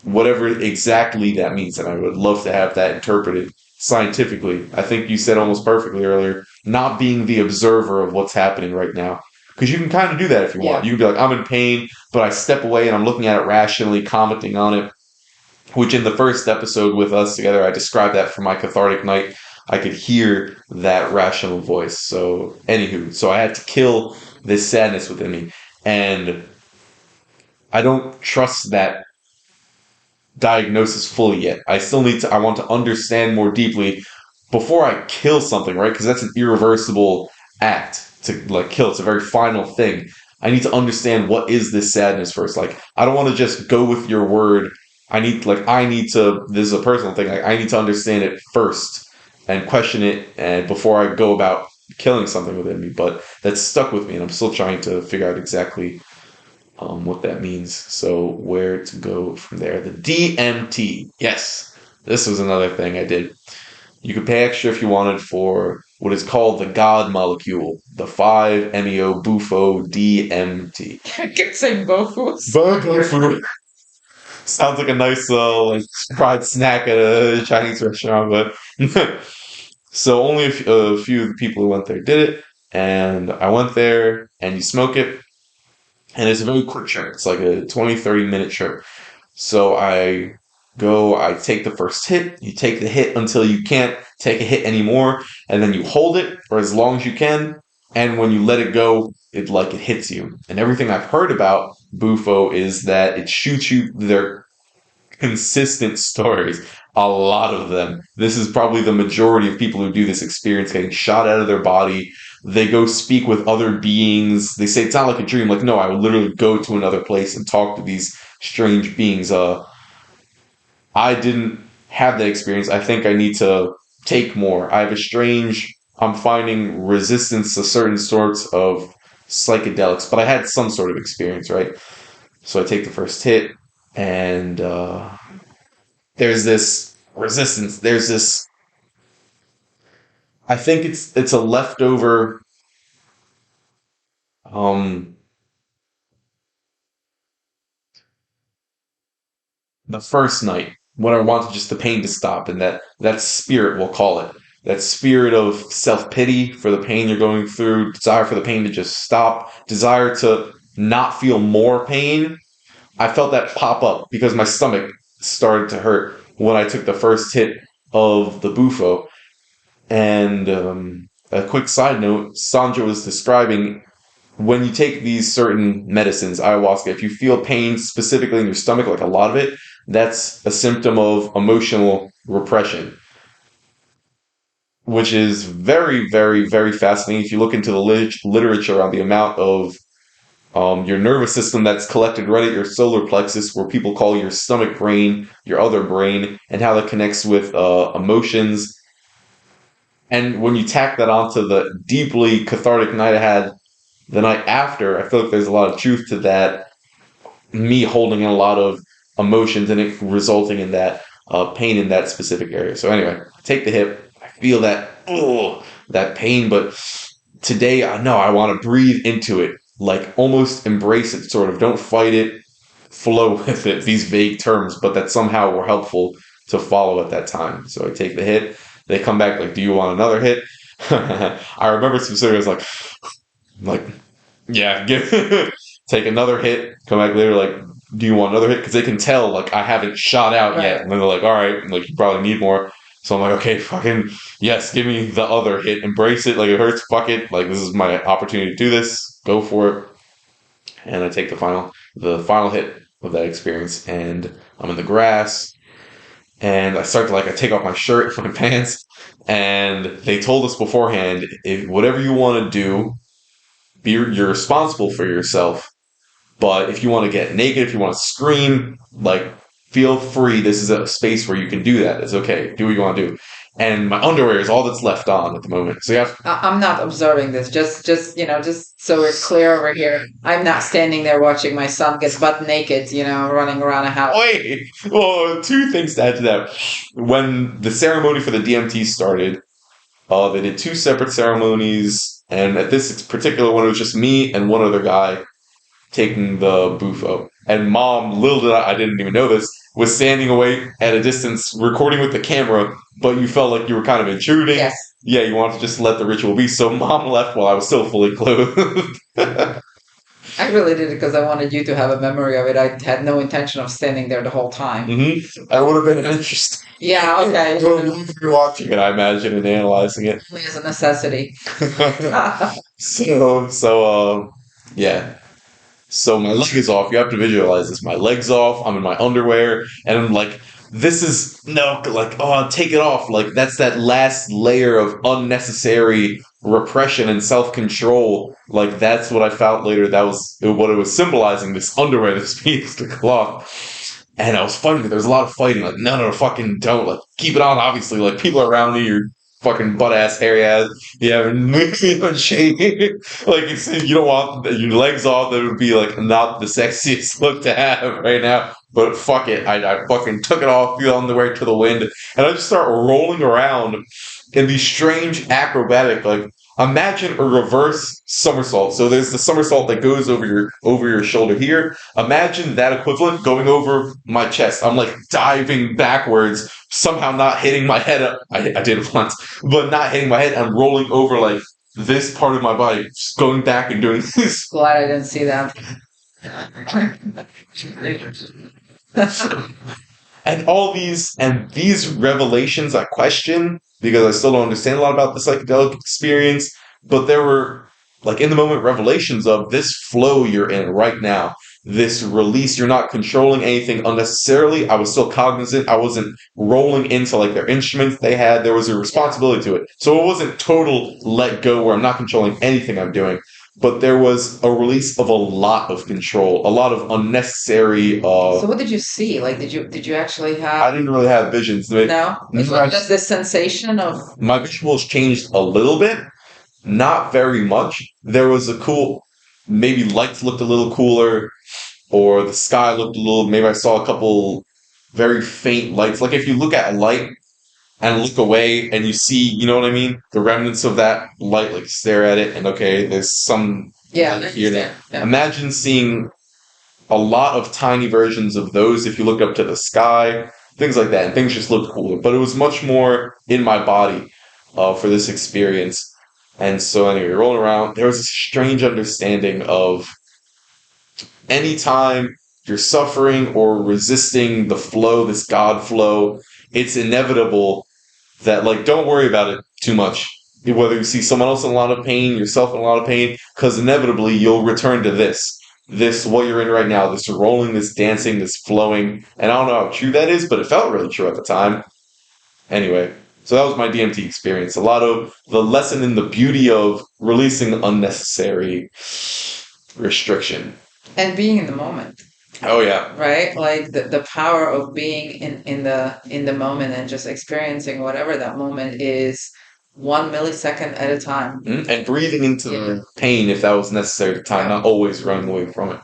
whatever exactly that means. And I would love to have that interpreted scientifically. I think you said almost perfectly earlier, not being the observer of what's happening right now. Because you can kind of do that if you want. Yeah. You can be like, I'm in pain, but I step away and I'm looking at it rationally, commenting on it, which in the first episode with us together, I described that for my cathartic night. I could hear that rational voice. So, anywho, so I had to kill this sadness within me. And I don't trust that diagnosis fully yet. I still need to, I want to understand more deeply before I kill something, right? Because that's an irreversible act to like kill. It's a very final thing. I need to understand what is this sadness first. Like, I don't want to just go with your word. I need to, this is a personal thing. I need to understand it first and question it and before I go about killing something within me. But that's stuck with me and I'm still trying to figure out exactly what that means. So where to go from there? The DMT. Yes, this was another thing I did. You could pay extra if you wanted for what is called the God molecule, the 5-MeO bufo DMT. I can say both was. Burger food. Sounds like a nice like fried snack at a Chinese restaurant, but so only a few of the people who went there did it, and I went there, and you smoke it, and it's a very quick trip. It's like a 20-30 minute trip. So I take the first hit, you take the hit until you can't take a hit anymore, and then you hold it for as long as you can, and when you let it go, it hits you. And everything I've heard about Bufo is that it shoots you their consistent stories. A lot of them. This is probably the majority of people who do this experience getting shot out of their body. They go speak with other beings. They say it's not like a dream. Like, no, I would literally go to another place and talk to these strange beings. I didn't have that experience. I think I need to take more. I'm finding resistance to certain sorts of psychedelics, but I had some sort of experience, right? So I take the first hit, and there's this resistance. There's this. I think it's a leftover. Um, the first night when I wanted just the pain to stop, and that spirit, we'll call it, that spirit of self pity for the pain you're going through, desire for the pain to just stop, desire to not feel more pain. I felt that pop up because my stomach started to hurt when I took the first hit of the bufo. And a quick side note, Sandra was describing when you take these certain medicines, ayahuasca, if you feel pain specifically in your stomach, like a lot of it, that's a symptom of emotional repression, which is very, very, very fascinating. If you look into the literature on the amount of your nervous system that's collected right at your solar plexus, where people call your stomach brain, your other brain, and how that connects with emotions. And when you tack that onto the deeply cathartic night I had the night after, I feel like there's a lot of truth to that. Me holding in a lot of emotions and it resulting in that pain in that specific area. So anyway, I take the hip. I feel that pain, but today I know I want to breathe into it, like almost embrace it, sort of. Don't fight it, flow with it. These vague terms, but that somehow were helpful to follow at that time. So I take the hit. They come back like, "Do you want another hit?" I remember specifically, I was like, yeah, take another hit. Come back later, like, do you want another hit? Because they can tell, like, I haven't shot out Right. yet, and then they're like, all right, like, you probably need more. So I'm like, okay, fucking yes, give me the other hit. Embrace it, like it hurts. Fuck it, like this is my opportunity to do this. Go for it. And I take the final hit of that experience, and I'm in the grass, and I start to I take off my shirt, my pants, and they told us beforehand, if whatever you want to do, you're responsible for yourself. But if you want to get naked, if you want to scream, like, feel free. This is a space where you can do that. It's okay. Do what you want to do. And my underwear is all that's left on at the moment. So you have I'm not observing this. Just so we're clear over here. I'm not standing there watching my son get butt naked, running around a house. wait. Well, two things to add to that. When the ceremony for the DMT started, they did two separate ceremonies, and at this particular one, it was just me and one other guy taking the bufo. And mom, little did I didn't even know this, was standing away at a distance recording with the camera, but you felt like you were kind of intruding. Yes. Yeah, you wanted to just let the ritual be. So mom left while I was still fully clothed. I really did it because I wanted you to have a memory of it. I had no intention of standing there the whole time. I would have been interested. Yeah, okay. You're watching it, I imagine, and analyzing it. Only as a necessity. Yeah. So my leg is off. You have to visualize this. My leg's off. I'm in my underwear, and I'm like, this is no, like, oh, take it off. Like, that's that last layer of unnecessary repression and self-control. Like, that's what I felt later. That was what it was symbolizing. This underwear, this piece of cloth. And I was fighting. There was a lot of fighting. Like, no, fucking don't. Like, keep it on. Obviously, like, people around me, you're fucking butt ass, hairy ass. Yeah, shady. Like, you don't want your legs off. That would be like not the sexiest look to have right now. But fuck it, I fucking took it off, feel on the way to the wind, and I just start rolling around in these strange acrobatic, like, imagine a reverse somersault. So there's the somersault that goes over your shoulder here. Imagine that equivalent going over my chest. I'm like diving backwards, somehow not hitting my head up. I did it once, but not hitting my head. I'm rolling over like this part of my body, just going back and doing this. Glad I didn't see that. And these revelations I question because I still don't understand a lot about the psychedelic experience, but there were, like, in the moment revelations of this flow you're in right now, this release. You're not controlling anything unnecessarily. I was still cognizant. I wasn't rolling into like their instruments they had. There was a responsibility to it. So it wasn't total let go where I'm not controlling anything I'm doing. But there was a release of a lot of control, a lot of unnecessary. So what did you see? Like, did you actually have? I didn't really have visions. No, just this sensation of. My visuals changed a little bit, not very much. There was a cool, maybe lights looked a little cooler, or the sky looked a little. Maybe I saw a couple very faint lights. Like if you look at a light and look away and you see, you know what I mean? The remnants of that light, like stare at it and okay, there's some light here now. Yeah. Imagine seeing a lot of tiny versions of those if you look up to the sky, things like that, and things just looked cooler. But it was much more in my body for this experience. And so anyway, rolling around, there was a strange understanding of anytime you're suffering or resisting the flow, this God flow, it's inevitable that, like, don't worry about it too much. Whether you see someone else in a lot of pain, yourself in a lot of pain, because inevitably you'll return to this, what you're in right now, this rolling, this dancing, this flowing. And I don't know how true that is, but it felt really true at the time. Anyway, so that was my DMT experience. A lot of the lesson in the beauty of releasing unnecessary restriction. And being in the moment. Oh yeah. Right? Like the power of being in the moment and just experiencing whatever that moment is 1 millisecond at a time. And breathing into the pain if that was necessary at the time, not always running away from it.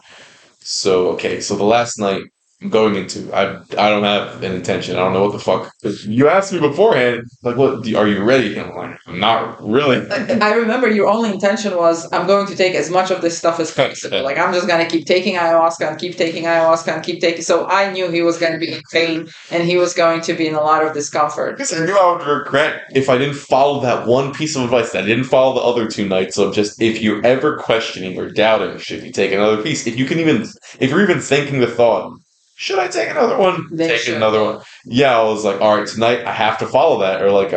So, okay, so the last night I'm going into, I don't have an intention. I don't know what the fuck. You asked me beforehand, like, what, are you ready? And I'm like, not really. I remember your only intention was, I'm going to take as much of this stuff as possible. Like, I'm just going to keep taking ayahuasca and keep taking ayahuasca and keep taking. So I knew he was going to be in pain and he was going to be in a lot of discomfort. Because I knew I would regret if I didn't follow that one piece of advice that I didn't follow the other two nights of just, if you're ever questioning or doubting, should you take another piece? If you're even thinking the thought, should I take another one? Take another one. Yeah, I was like, all right, tonight I have to follow that, or like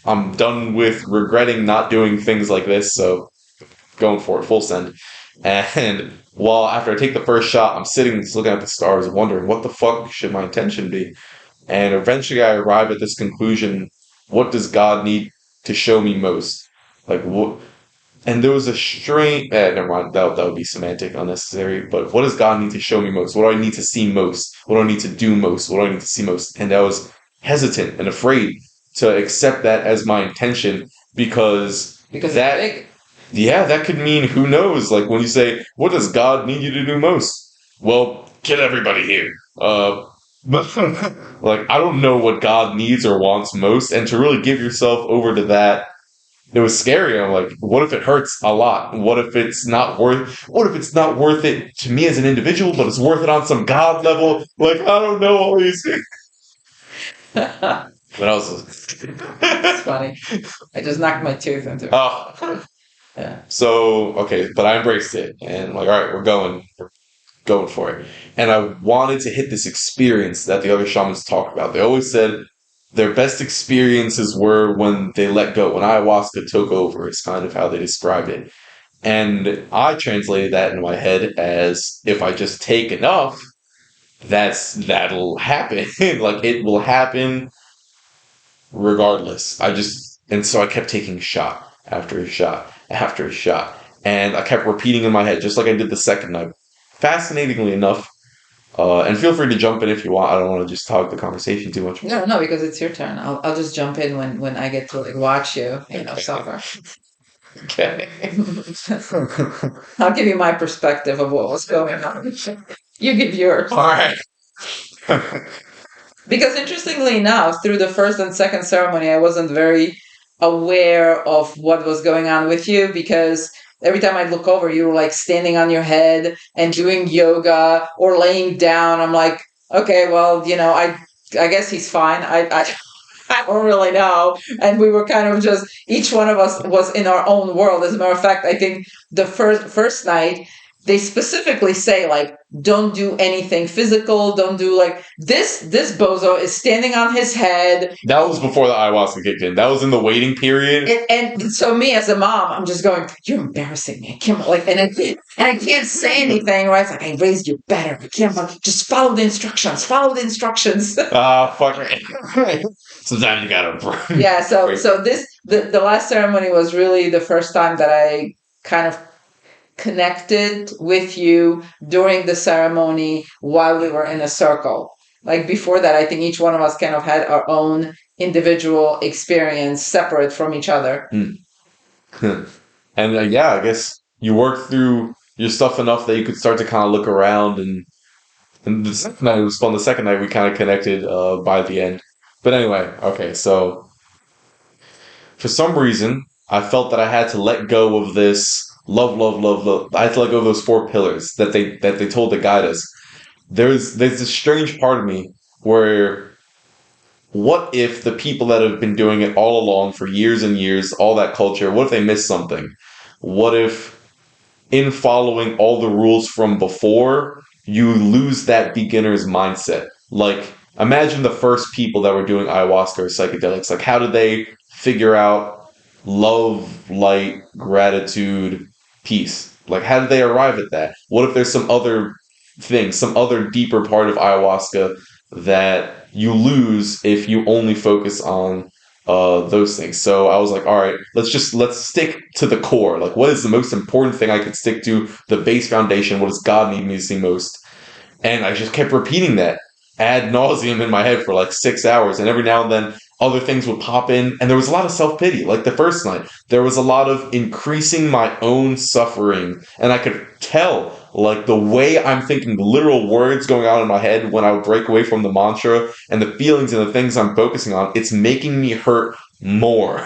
I'm done with regretting not doing things like this, so going for it, full send. And while after I take the first shot, I'm sitting just looking at the stars, wondering what the fuck should my intention be. And eventually, I arrive at this conclusion: what does God need to show me most? Like what? And there was a strange. Never mind. That would be semantic, unnecessary. But what does God need to show me most? What do I need to see most? What do I need to do most? What do I need to see most? And I was hesitant and afraid to accept that as my intention because it's that, big. yeah, that could mean who knows. Like when you say, "What does God need you to do most?" Well, kill everybody here. But like I don't know what God needs or wants most, and to really give yourself over to that, it was scary. I'm like, what if it hurts a lot? What if it's not worth it to me as an individual, but it's worth it on some God level? Like, I don't know all these things. It's But I was funny. I just knocked my tooth into it. oh. Yeah. So okay, but I embraced it and like, all right, we're going for it. And I wanted to hit this experience that the other shamans talk about. They always said their best experiences were when they let go, when ayahuasca took over, is kind of how they described it. And I translated that in my head as if I just take enough, that'll happen. Like it will happen regardless. And so I kept taking shot after a shot after a shot. And I kept repeating in my head, just like I did the second night. Fascinatingly enough, and feel free to jump in if you want. I don't want to just talk the conversation too much. No, no, because it's your turn. I'll just jump in when I get to like watch you, suffer. Okay. I'll give you my perspective of what was going on. You give yours. All right. Because interestingly enough, through the first and second ceremony, I wasn't very aware of what was going on with you because every time I look over, you were like standing on your head and doing yoga or laying down. I'm like, okay, well, I guess he's fine. I don't really know. And we were kind of just each one of us was in our own world. As a matter of fact, I think the first night they specifically say like don't do anything physical, don't do like this bozo is standing on his head. That was before the ayahuasca kicked in. That was in the waiting period. And so me as a mom, I'm just going, you're embarrassing me. I can't like and I can't say anything, right? It's like I raised you better. I can't just follow the instructions. Follow the instructions. Fuck it. Sometimes you gotta Yeah, so this the last ceremony was really the first time that I kind of connected with you during the ceremony while we were in a circle. Like before that, I think each one of us kind of had our own individual experience separate from each other. And yeah, I guess you worked through your stuff enough that you could start to kind of look around and the second night it was fun. The second night we kind of connected by the end. But anyway, okay, so for some reason I felt that I had to let go of this love, love, love, love. I had to let go of those four pillars that they told to guide us. There's this strange part of me where what if the people that have been doing it all along for years and years, all that culture, what if they missed something? What if in following all the rules from before, you lose that beginner's mindset? Like, imagine the first people that were doing ayahuasca or psychedelics. Like, how did they figure out love, light, gratitude, peace? Like, how did they arrive at that? What if there's some other thing, some other deeper part of ayahuasca that you lose if you only focus on those things? So I was like, all right, let's stick to the core. Like, what is the most important thing I could stick to? The base foundation. What does God need me to see most? And I just kept repeating that ad nauseum in my head for like 6 hours. And every now and then, other things would pop in. And there was a lot of self pity. Like the first night, there was a lot of increasing my own suffering. And I could tell, like, the way I'm thinking, the literal words going on in my head when I would break away from the mantra and the feelings and the things I'm focusing on, it's making me hurt more.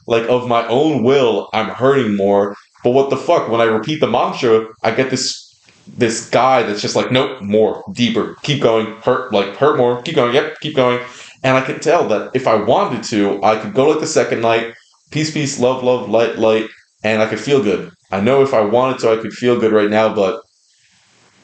Like, of my own will, I'm hurting more. But what the fuck? When I repeat the mantra, I get this guy that's just like, nope, more, deeper, keep going, hurt more, keep going, yep, keep going. And I could tell that if I wanted to, I could go like the second night, peace, peace, love, love, light, light, and I could feel good. I know if I wanted to, I could feel good right now, but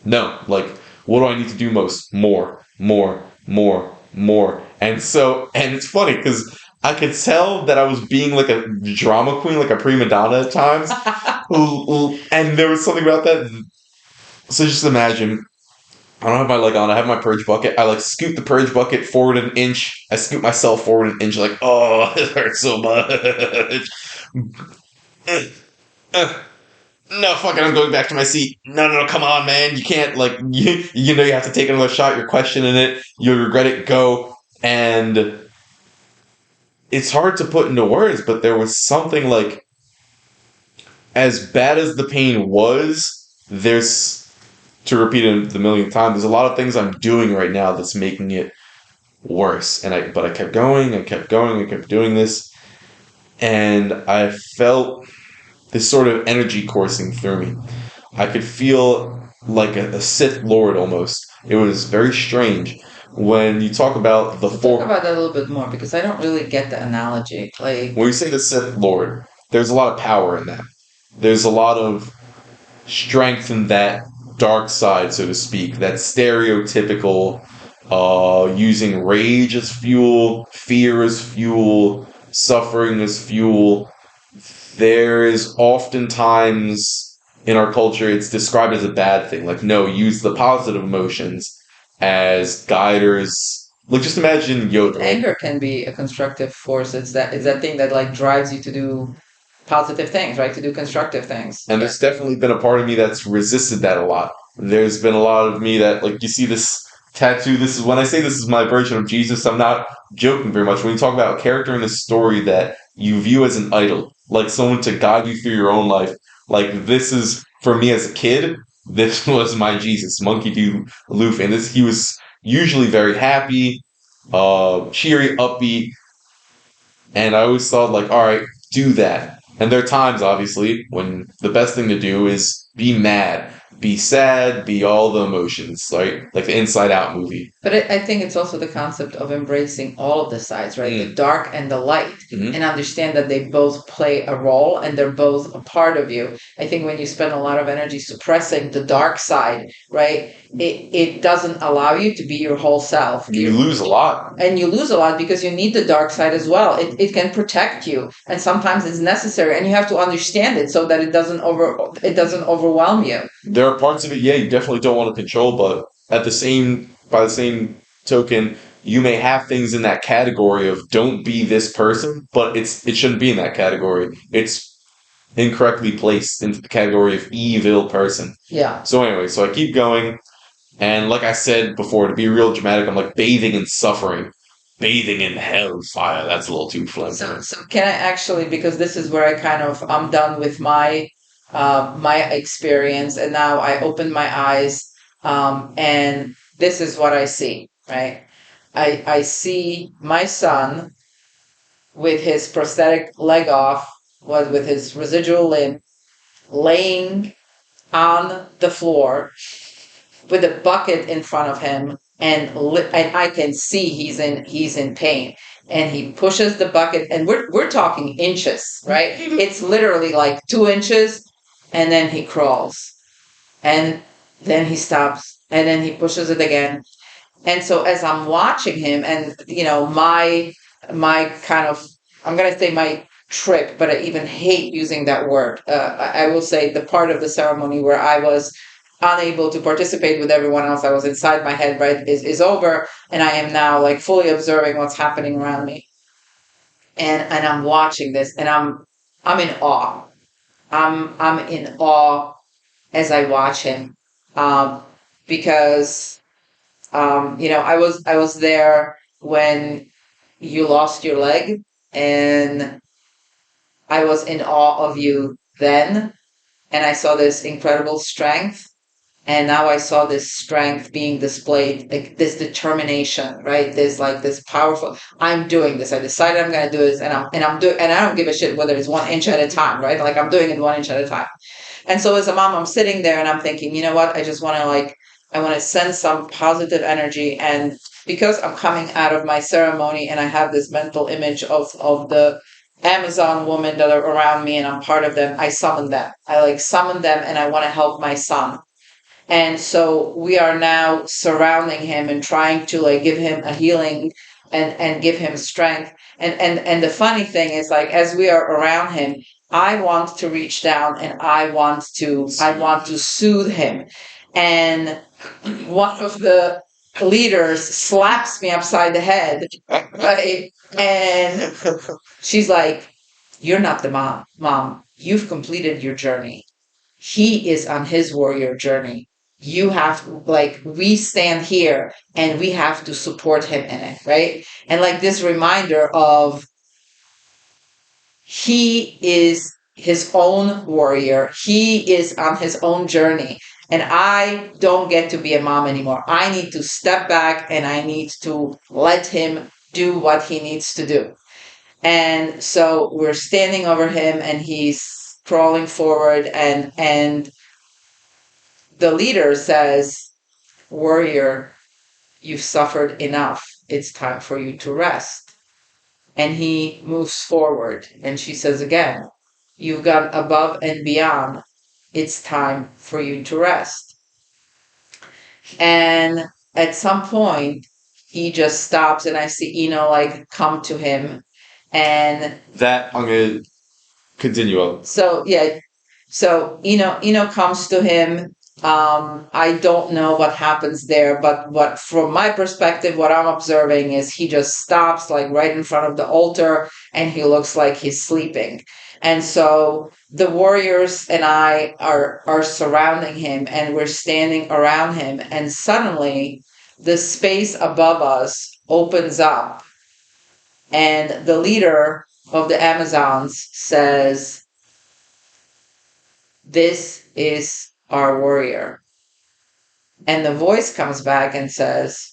no, like, what do I need to do most? More, more, more, more. And it's funny because I could tell that I was being like a drama queen, like a prima donna at times. And there was something about that. So just imagine, I don't have my leg on, I have my purge bucket. I like scoot the purge bucket forward an inch. I scoot myself forward an inch, like, oh, it hurts so much. uh, no, fuck it, I'm going back to my seat. No, no, no, come on, man. You can't, like, you know, you have to take another shot. You're questioning it. You'll regret it. Go. And it's hard to put into words, but there was something like, as bad as the pain was, there's, to repeat it the millionth time, there's a lot of things I'm doing right now that's making it worse. But I kept going, I kept going, I kept doing this, and I felt this sort of energy coursing through me. I could feel like a Sith Lord almost. It was very strange. When you talk about the Talk four, about that a little bit more because I don't really get the analogy. Like, when you say the Sith Lord, there's a lot of power in that. There's a lot of strength in that dark side, so to speak. That stereotypical, using rage as fuel, fear as fuel, suffering as fuel. There is oftentimes in our culture it's described as a bad thing. Like, no, use the positive emotions as guiders. Like, just imagine Yoda. Like, anger can be a constructive force. It's that thing that like drives you to do positive things, right? To do constructive things. and there's definitely been a part of me that's resisted that a lot. There's been a lot of me that, like, you see this tattoo. This is when I say this is my version of Jesus. I'm not joking very much. When you talk about a character in a story that you view as an idol, like someone to guide you through your own life, like this is for me as a kid. This was my Jesus, Monkey D. Luffy, and this he was usually very happy, cheery, upbeat, and I always thought, like, all right, do that. And there are times, obviously, when the best thing to do is be mad, be sad, be all the emotions, right? Like the Inside Out movie. But I think it's also the concept of embracing all of the sides, right? The dark and the light, and understand that they both play a role and they're both a part of you. I think when you spend a lot of energy suppressing the dark side, right, it doesn't allow you to be your whole self. You lose a lot. And you lose a lot because you need the dark side as well. It can protect you, and sometimes it's necessary, and you have to understand it so that it doesn't overwhelm you. There are parts of it, yeah, you definitely don't want to control, but by the same token, you may have things in that category of don't be this person, but it shouldn't be in that category. It's incorrectly placed into the category of evil person. Yeah. So anyway, so I keep going, and like I said before, to be real dramatic, I'm like bathing in suffering, bathing in hellfire. That's a little too flimsy. So can I actually, because this is where I'm done with my experience, and now I open my eyes, and this is what I see, right? I see my son with his prosthetic leg off, with his residual limb, laying on the floor with a bucket in front of him, and I can see he's in pain. And he pushes the bucket, and we're talking inches, right? It's literally like 2 inches, and then he crawls, and then he stops, and then he pushes it again. And so as I'm watching him, and my kind of, I'm gonna say my trip, but I even hate using that word. I will say the part of the ceremony where I was unable to participate with everyone else, I was inside my head, right, is over, and I am now like fully observing what's happening around me. And I'm watching this, and I'm in awe. I'm in awe as I watch him, um, because I was there when you lost your leg, and I was in awe of you then, and I saw this incredible strength, and now I saw this strength being displayed, like this determination, right? There's like this powerful. I'm doing this. I decided I'm going to do this, and I'm doing, and I don't give a shit whether it's 1 inch at a time, right? Like I'm doing it 1 inch at a time. And so as a mom, I'm sitting there and I'm thinking, you know what? I just want to I want to send some positive energy, and because I'm coming out of my ceremony and I have this mental image of the Amazon women that are around me and I'm part of them, I summon them. I like summon them, and I want to help my son. And so we are now surrounding him and trying to like give him a healing, and give him strength. And the funny thing is, like, as we are around him, I want to reach down and I want to soothe him. And one of the leaders slaps me upside the head, right? And she's like, "You're not the mom. you've completed your journey. He is on his warrior journey. You have, like, we stand here and we have to support him in it, right? And like this reminder of he is his own warrior. He is on his own journey. And I don't get to be a mom anymore. I need to step back and I need to let him do what he needs to do. And so we're standing over him and he's crawling forward, and the leader says, "Warrior, you've suffered enough. It's time for you to rest." And he moves forward. And she says again, "You've gone above and beyond. It's time for you to rest." And at some point, he just stops, and I see Eno like come to him. And That I'm gonna continue on. so, yeah, so Eno comes to him. I don't know what happens there, but what, from my perspective, what I'm observing is he just stops like right in front of the altar, and he looks like he's sleeping. And so the warriors and I are surrounding him, and we're standing around him, and suddenly the space above us opens up, and the leader of the Amazons says, "This is our warrior." And the voice comes back and says,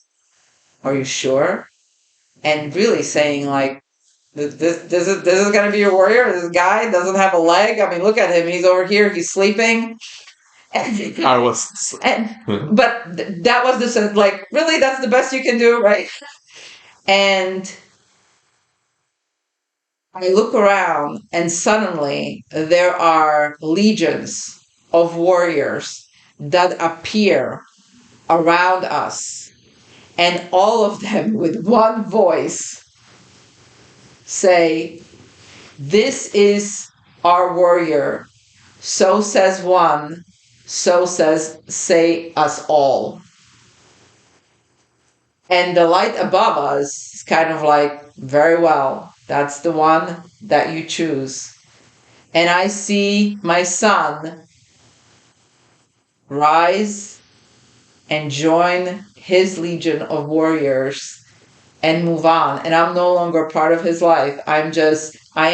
"Are you sure?" And really saying, like, this is going to be your warrior? This guy doesn't have a leg? I mean, look at him. He's over here. He's sleeping. And, I was. but that was the sense, like, really, that's the best you can do, right? And I look around, and suddenly there are legions of warriors that appear around us, and all of them with one voice say, "This is our warrior. So says one, so say us all." And the light above us is kind of like, "Very well, that's the one that you choose." And I see my son rise and join his legion of warriors and move on. And I'm no longer part of his life. I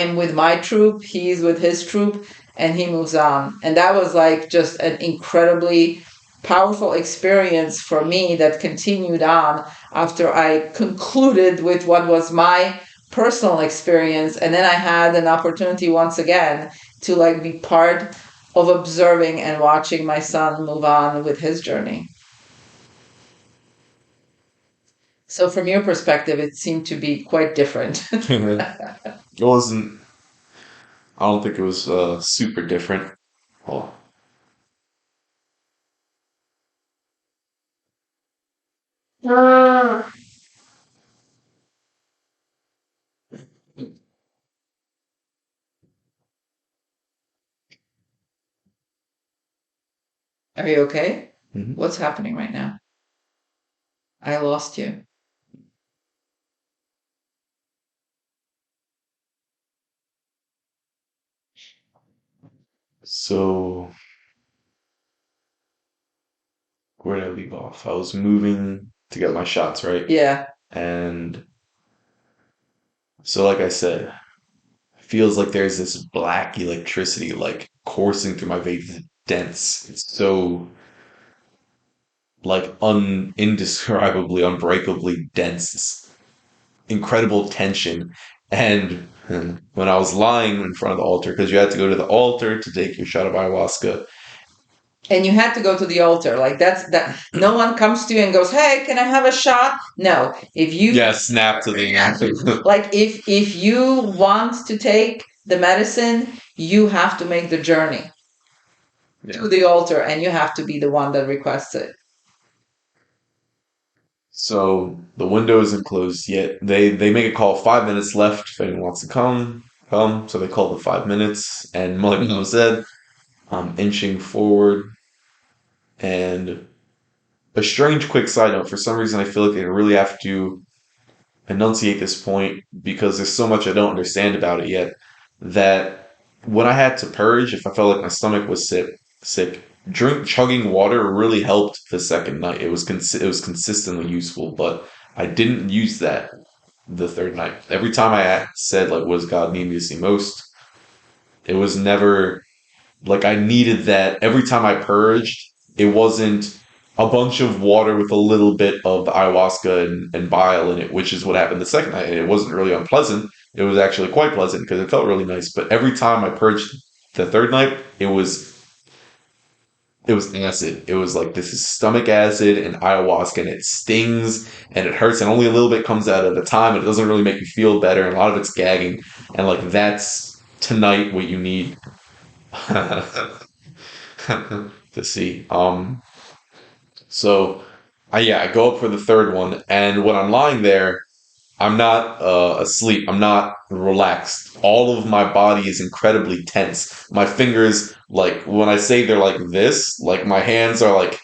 am with my troop, he's with his troop, and he moves on. And that was like just an incredibly powerful experience for me that continued on after I concluded with what was my personal experience. And then I had an opportunity once again to like be part of observing and watching my son move on with his journey. So from your perspective, it seemed to be quite different. It wasn't. I don't think it was super different. Oh, Are you okay? mhm. What's happening right now? I lost you. So where did I leave off? I was moving to get my shots, right? Yeah. And so, like I said, it feels like there's this black electricity like coursing through my veins. It's dense. It's so like indescribably, unbreakably dense. It's incredible tension. And when I was lying in front of the altar, because you had to go to the altar to take your shot of ayahuasca. And you had to go to the altar. Like that's that no one comes to you and goes, "Hey, can I have a shot?" No. If you Yeah, snap to the like if you want to take the medicine, you have to make the journey to yeah. the altar, and you have to be the one that requests it. So the window isn't closed yet. They make a call 5 minutes left if anyone wants to come. Come. So they call the 5 minutes, and like I said, I'm inching forward. And a strange quick side note. For some reason, I feel like I really have to enunciate this point because there's so much I don't understand about it yet. That when I had to purge, if I felt like my stomach was sick, chugging water really helped the second night. It was consistently useful, but I didn't use that the third night. Every time I said like, "What does God need me to see most?" It was never like I needed that every time I purged. It wasn't a bunch of water with a little bit of the ayahuasca and bile in it, which is what happened the second night. And it wasn't really unpleasant. It was actually quite pleasant because it felt really nice. But every time I purged the third night, it was acid. It was like this is stomach acid and ayahuasca, and it stings and it hurts, and only a little bit comes out at a time. And it doesn't really make you feel better, and a lot of it's gagging. And like that's tonight what you need to see. So I go up for the third one, and when I'm lying there, I'm not asleep. I'm not relaxed. All of my body is incredibly tense. My fingers, like when I say they're like this, like my hands are like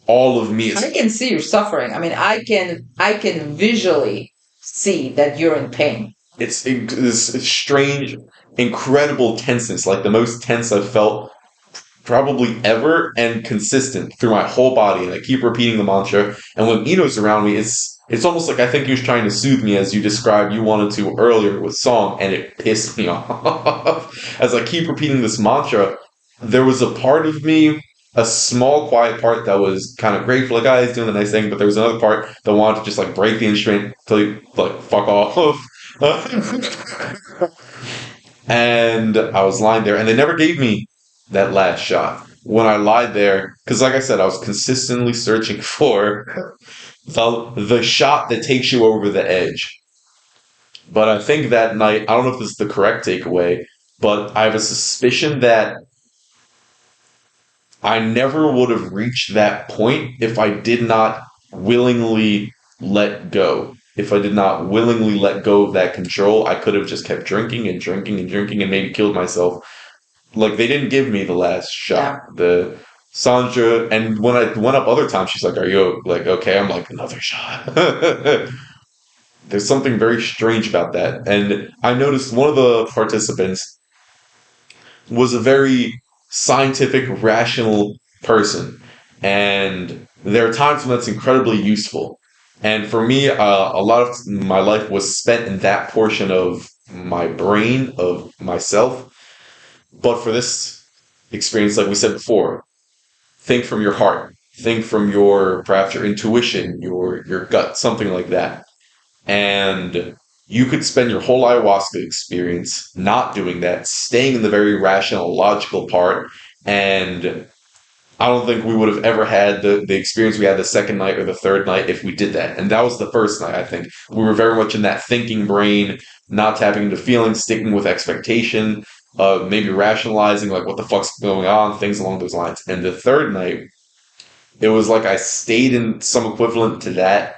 all of me I is. can see you suffering. I mean, I can visually see that you're in pain. It's this strange, incredible tenseness, like the most tense I've felt probably ever and consistent through my whole body. And I keep repeating the mantra. And when Eno's around me, it's almost like I think he was trying to soothe me as you described you wanted to earlier with song, and it pissed me off. As I keep repeating this mantra, there was a part of me, a small quiet part that was kind of grateful, like, he's doing the nice thing, but there was another part that wanted to just like break the instrument, tell you, like, fuck off. And I was lying there, and they never gave me that last shot. When I lied there, because like I said, I was consistently searching for the shot that takes you over the edge. But I think that night, I don't know if this is the correct takeaway, but I have a suspicion that I never would have reached that point if I did not willingly let go. If I did not willingly let go of that control, I could have just kept drinking and drinking and drinking and maybe killed myself. Like they didn't give me the last shot. Yeah. The Sandra, and when I went up other times, she's like, "Are you like okay?" I'm like, "Another shot." There's something very strange about that, and I noticed one of the participants was a very scientific, rational person, and there are times when that's incredibly useful. And for me, a lot of my life was spent in that portion of my brain of myself. But for this experience, like we said before, think from your heart, think from your perhaps your intuition, your gut, something like that. And you could spend your whole ayahuasca experience not doing that, staying in the very rational, logical part. And I don't think we would have ever had the experience we had the second night or the third night if we did that. And that was the first night, I think. We were very much in that thinking brain, not tapping into feelings, sticking with expectation, maybe rationalizing like what the fuck's going on, things along those lines. And the third night, it was like I stayed in some equivalent to that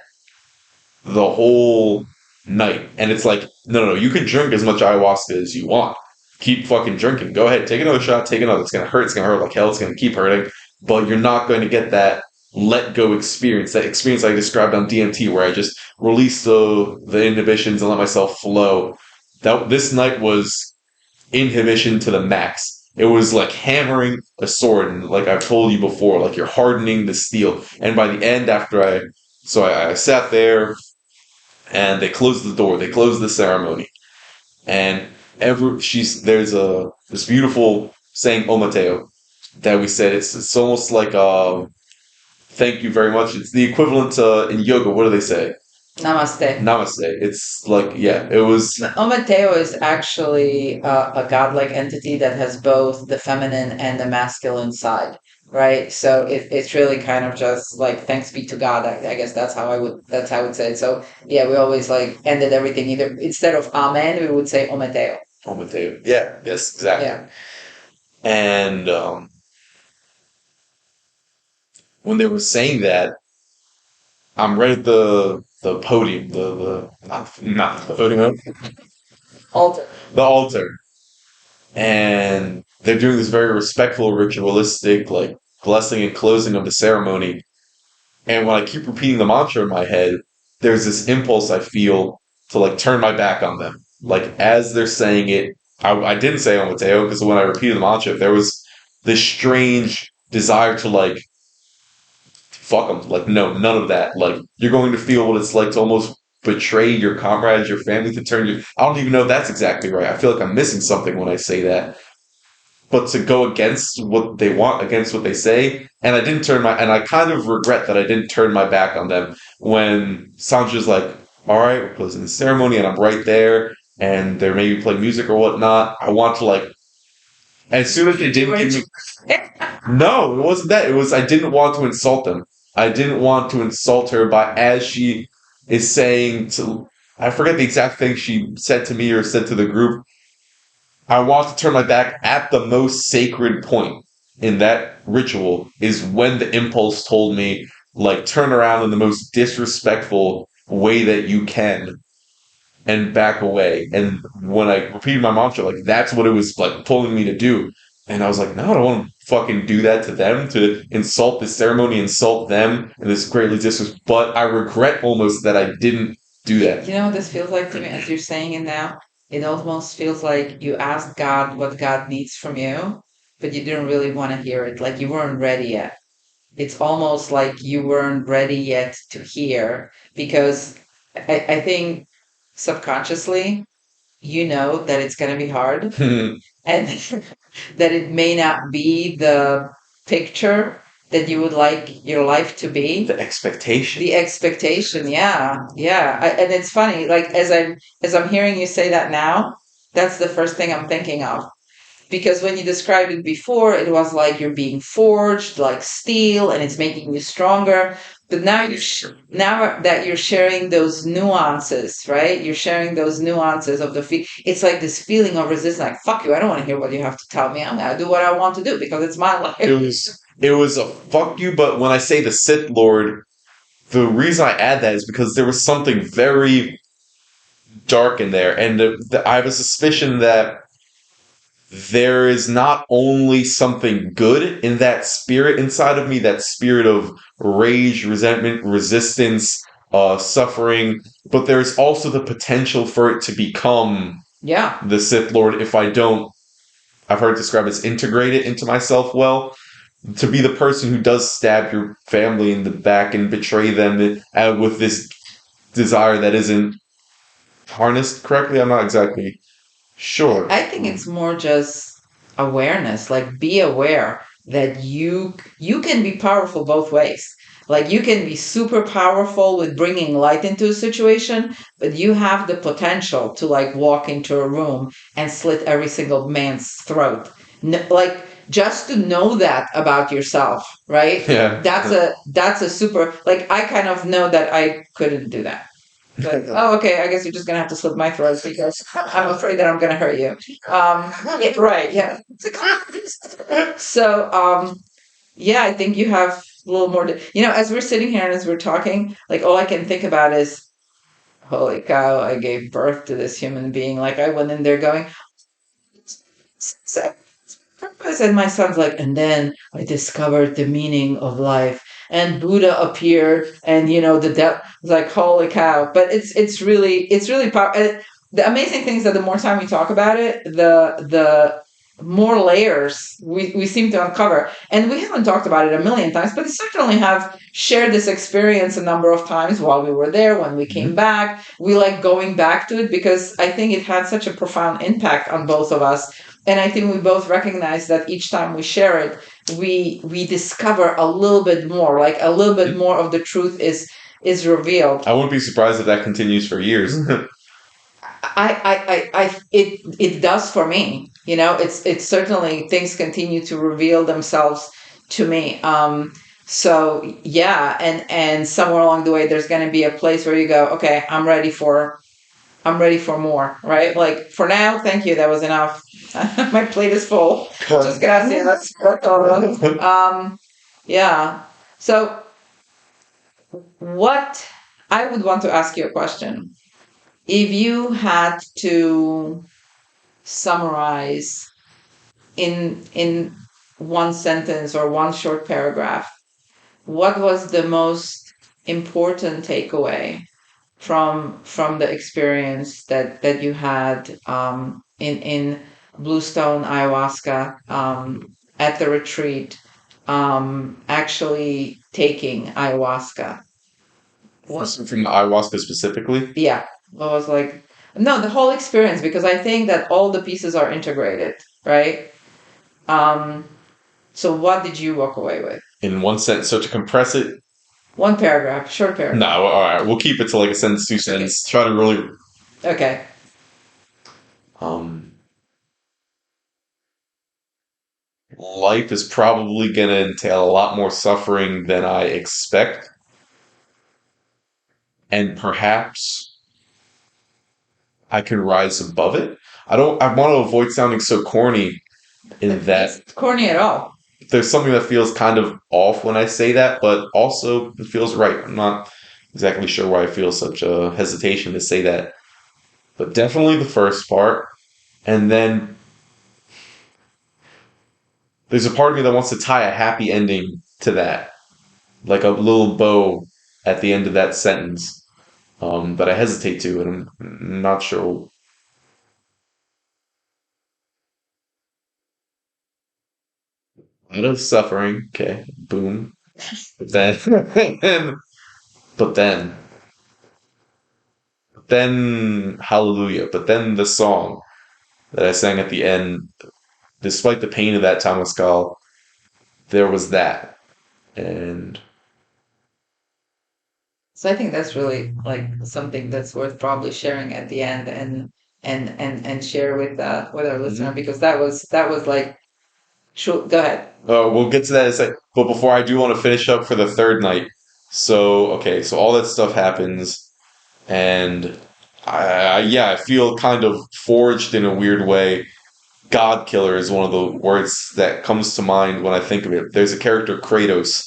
the whole night. And it's like, no, you can drink as much ayahuasca as you want. Keep fucking drinking. Go ahead, take another shot, take another. It's gonna hurt, it's gonna hurt like hell, it's gonna keep hurting. But you're not going to get that let go experience, that experience I described on DMT where I just release the inhibitions and let myself flow. That this night was inhibition to the max. It was like hammering a sword, and like I've told you before, like you're hardening the steel. And by the end, I sat there, and they closed the door. They closed the ceremony, and there's a this beautiful saying Omateo that we said. It's almost like thank you very much. It's the equivalent to in yoga. What do they say? Namaste. Namaste. It's like yeah. It was Omateo is actually a godlike entity that has both the feminine and the masculine side, right? So it's really kind of just like thanks be to God. I guess that's how I would say it. So yeah, we always like ended everything either instead of Amen, we would say Omateo. Omateo. Yeah. Yes. Exactly. Yeah. And when they were saying that, I'm right at the podium, the not the podium, Alter. the altar, and they're doing this very respectful, ritualistic, like blessing and closing of the ceremony. And when I keep repeating the mantra in my head, there's this impulse I feel to like turn my back on them. Like as they're saying it, I didn't say on Mateo because when I repeated the mantra, there was this strange desire to like fuck them. Like, no, none of that. Like, you're going to feel what it's like to almost betray your comrades, your family, to turn you. I don't even know if that's exactly right. I feel like I'm missing something when I say that. But to go against what they want, against what they say, and I didn't turn my, and I kind of regret that I didn't turn my back on them when Sandra's like, all right, we're closing the ceremony, and I'm right there, and they're maybe playing music or whatnot. I want to like, as soon as they didn't give me, no, it wasn't that. It was I didn't want to insult them. I didn't want to insult her by as she is saying to. I forget the exact thing she said to me or said to the group. I want to turn my back at the most sacred point in that ritual is when the impulse told me like turn around in the most disrespectful way that you can and back away. And when I repeated my mantra, like that's what it was like pulling me to do. And I was like, no, I don't want to fucking do that to them, to insult this ceremony, insult them, and this greatly disrespect. But I regret almost that I didn't do that. You know what this feels like to me as you're saying it now? It almost feels like you asked God what God needs from you, but you didn't really want to hear it. Like you weren't ready yet. It's almost like you weren't ready yet to hear because I think subconsciously you know that it's going to be hard and that it may not be the picture that you would like your life to be. The expectation. The expectation, yeah, yeah. And it's funny, like as I'm hearing you say that now, that's the first thing I'm thinking of. Because when you described it before, it was like you're being forged like steel, and it's making you stronger. But now now that you're sharing those nuances, right? You're sharing those nuances of the feel. It's like this feeling of resistance, like fuck you. I don't want to hear what you have to tell me. I'm gonna do what I want to do because it's my life. It was a fuck you, but when I say the Sith Lord, the reason I add that is because there was something very dark in there, and I have a suspicion that there is not only something good in that spirit inside of me, that spirit of rage, resentment, resistance, suffering, but there's also the potential for it to become Yeah. the Sith Lord if I don't. I've heard it described as integrate it into myself well. To be the person who does stab your family in the back and betray them with this desire that isn't harnessed correctly. I'm not exactly sure. I think it's more just awareness. Like be aware that you can be powerful both ways. Like you can be super powerful with bringing light into a situation, but you have the potential to like walk into a room and slit every single man's throat. Like just to know that about yourself, right? Yeah. That's a super like I kind of know that I couldn't do that. But oh, okay. I guess you're just gonna have to slit my throat because I'm afraid that I'm gonna hurt you. Yeah, right? Yeah. So, yeah, I think you have a little more. As we're sitting here and as we're talking, like all I can think about is, holy cow! I gave birth to this human being. Like I went in there going, purpose. And my son's like, and then I discovered the meaning of life. And Buddha appeared, and the depth was like, holy cow! But it's really powerful. The amazing thing is that the more time we talk about it, the more layers we seem to uncover. And we haven't talked about it a million times, but we certainly have shared this experience a number of times while we were there, when we came back. We like going back to it because I think it had such a profound impact on both of us. And I think we both recognize that each time we share it, we discover a little bit more, like a little bit more of the truth is revealed. I wouldn't be surprised if that continues for years. It does for me. It's certainly things continue to reveal themselves to me. So yeah, and somewhere along the way, there's going to be a place where you go, okay, I'm ready for more, right? Like for now, thank you. That was enough. My plate is full. Just gracias. Yeah. So what I would want to ask you a question. If you had to summarize in one sentence or one short paragraph, what was the most important takeaway from the experience that you had in Bluestone ayahuasca, at the retreat, actually taking ayahuasca. From the ayahuasca specifically? Yeah, I was like, no, the whole experience, because I think that all the pieces are integrated, right? Um, so what did you walk away with? In one sentence. So to compress it, One paragraph, short paragraph. no, all right, we'll keep it to like a sentence, two sentences. Try to really. Okay. Um, Life is probably going to entail a lot more suffering than I expect, and perhaps I can rise above it. I want to avoid sounding so corny in that It's corny at all. there's something that feels kind of off when I say that, but also it feels right. I'm not exactly sure why I feel such a hesitation to say that, but definitely the first part. And then there's a part of me that wants to tie a happy ending to that, like a little bow at the end of that sentence, that I hesitate to, and I'm not sure. Out of suffering, okay, boom. But then, but then, hallelujah. But then the song that I sang at the end, despite the pain of that tamaskaal, there was that. And So I think that's really like something that's worth probably sharing at the end, and share with our listener, mhm. because that was like, sure, go ahead. We'll get to that in a sec. But before I do want to finish up for the third night. So, okay, so all that stuff happens, and yeah, I feel kind of forged in a weird way. God killer is one of the words that comes to mind when I think of it. There's a character, Kratos,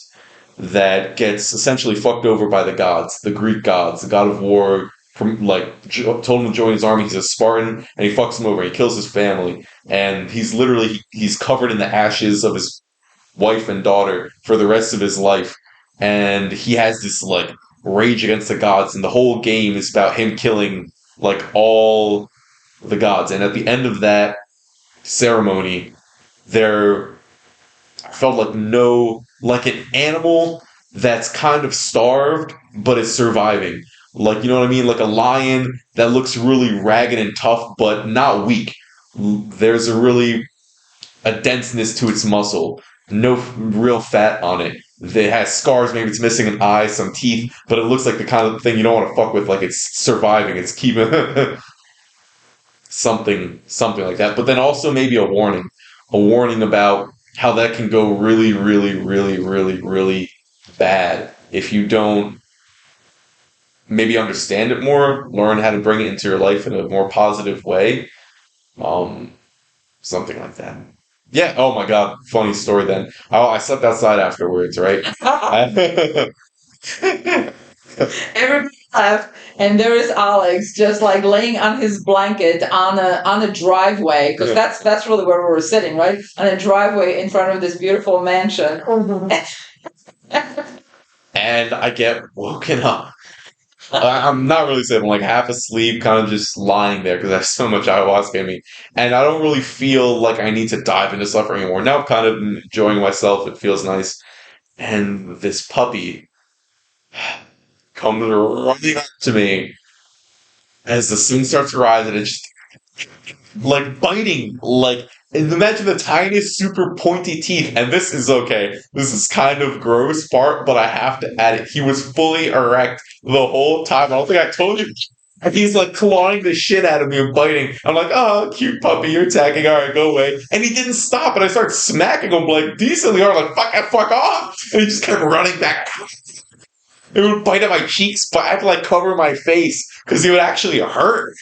that gets essentially fucked over by the gods, the Greek gods, the god of war. From like told him to join his army. He's a Spartan, and he fucks him over. He kills his family, and he's covered in the ashes of his wife and daughter for the rest of his life. And he has this like rage against the gods, and the whole game is about him killing like all the gods. And at the end of that ceremony, there felt like no, like an animal that's kind of starved but is surviving. Like, you know what I mean? Like a lion that looks really ragged and tough but not weak. There's a denseness to its muscle, no real fat on it. It has scars, maybe it's missing an eye, some teeth, but it looks like the kind of thing you don't want to fuck with. Like it's surviving, it's keeping something like that. But then also maybe a warning about how that can go really, really, really, really, really bad if you don't maybe understand it more, learn how to bring it into your life in a more positive way. Um, Something like that. Yeah. Oh my God. Funny story. Then I slept outside afterwards. Right. Everybody left, and there is Alex just like laying on his blanket on a driveway, because that's really where we were sitting, right? On a driveway in front of this beautiful mansion. And I get woken up. I'm not really saying I'm like half asleep, kind of just lying there because I have so much ayahuasca in me, and I don't really feel like I need to dive into suffering anymore. Now I'm kind of enjoying myself. It feels nice, and this puppy comes running up to me as the sun starts to rise, and it's just like biting, like and imagine the tiniest, super pointy teeth. And this is okay. This is kind of gross part, but I have to add it. He was fully erect the whole time. I don't think I told you. And he's like clawing the shit out of me and biting. I'm like, oh, cute puppy, you're attacking. All right, go away. And he didn't stop. And I started smacking him like decently hard, like fuck off. And he just kept running back. It would bite at my cheeks, but I had to like cover my face because he would actually hurt.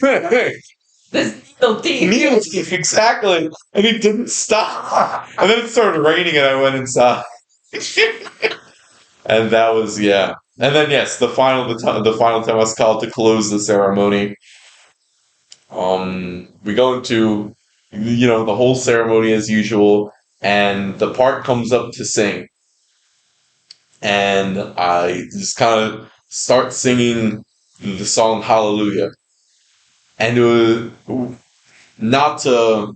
This little teeth. Needle teeth, exactly. And he didn't stop. And then it started raining and I went inside. And that was, yeah. And then, yes, the final tamaskal to close the ceremony. We go into, the whole ceremony as usual, and the part comes up to sing. And I just kind of start singing the song Hallelujah. And not to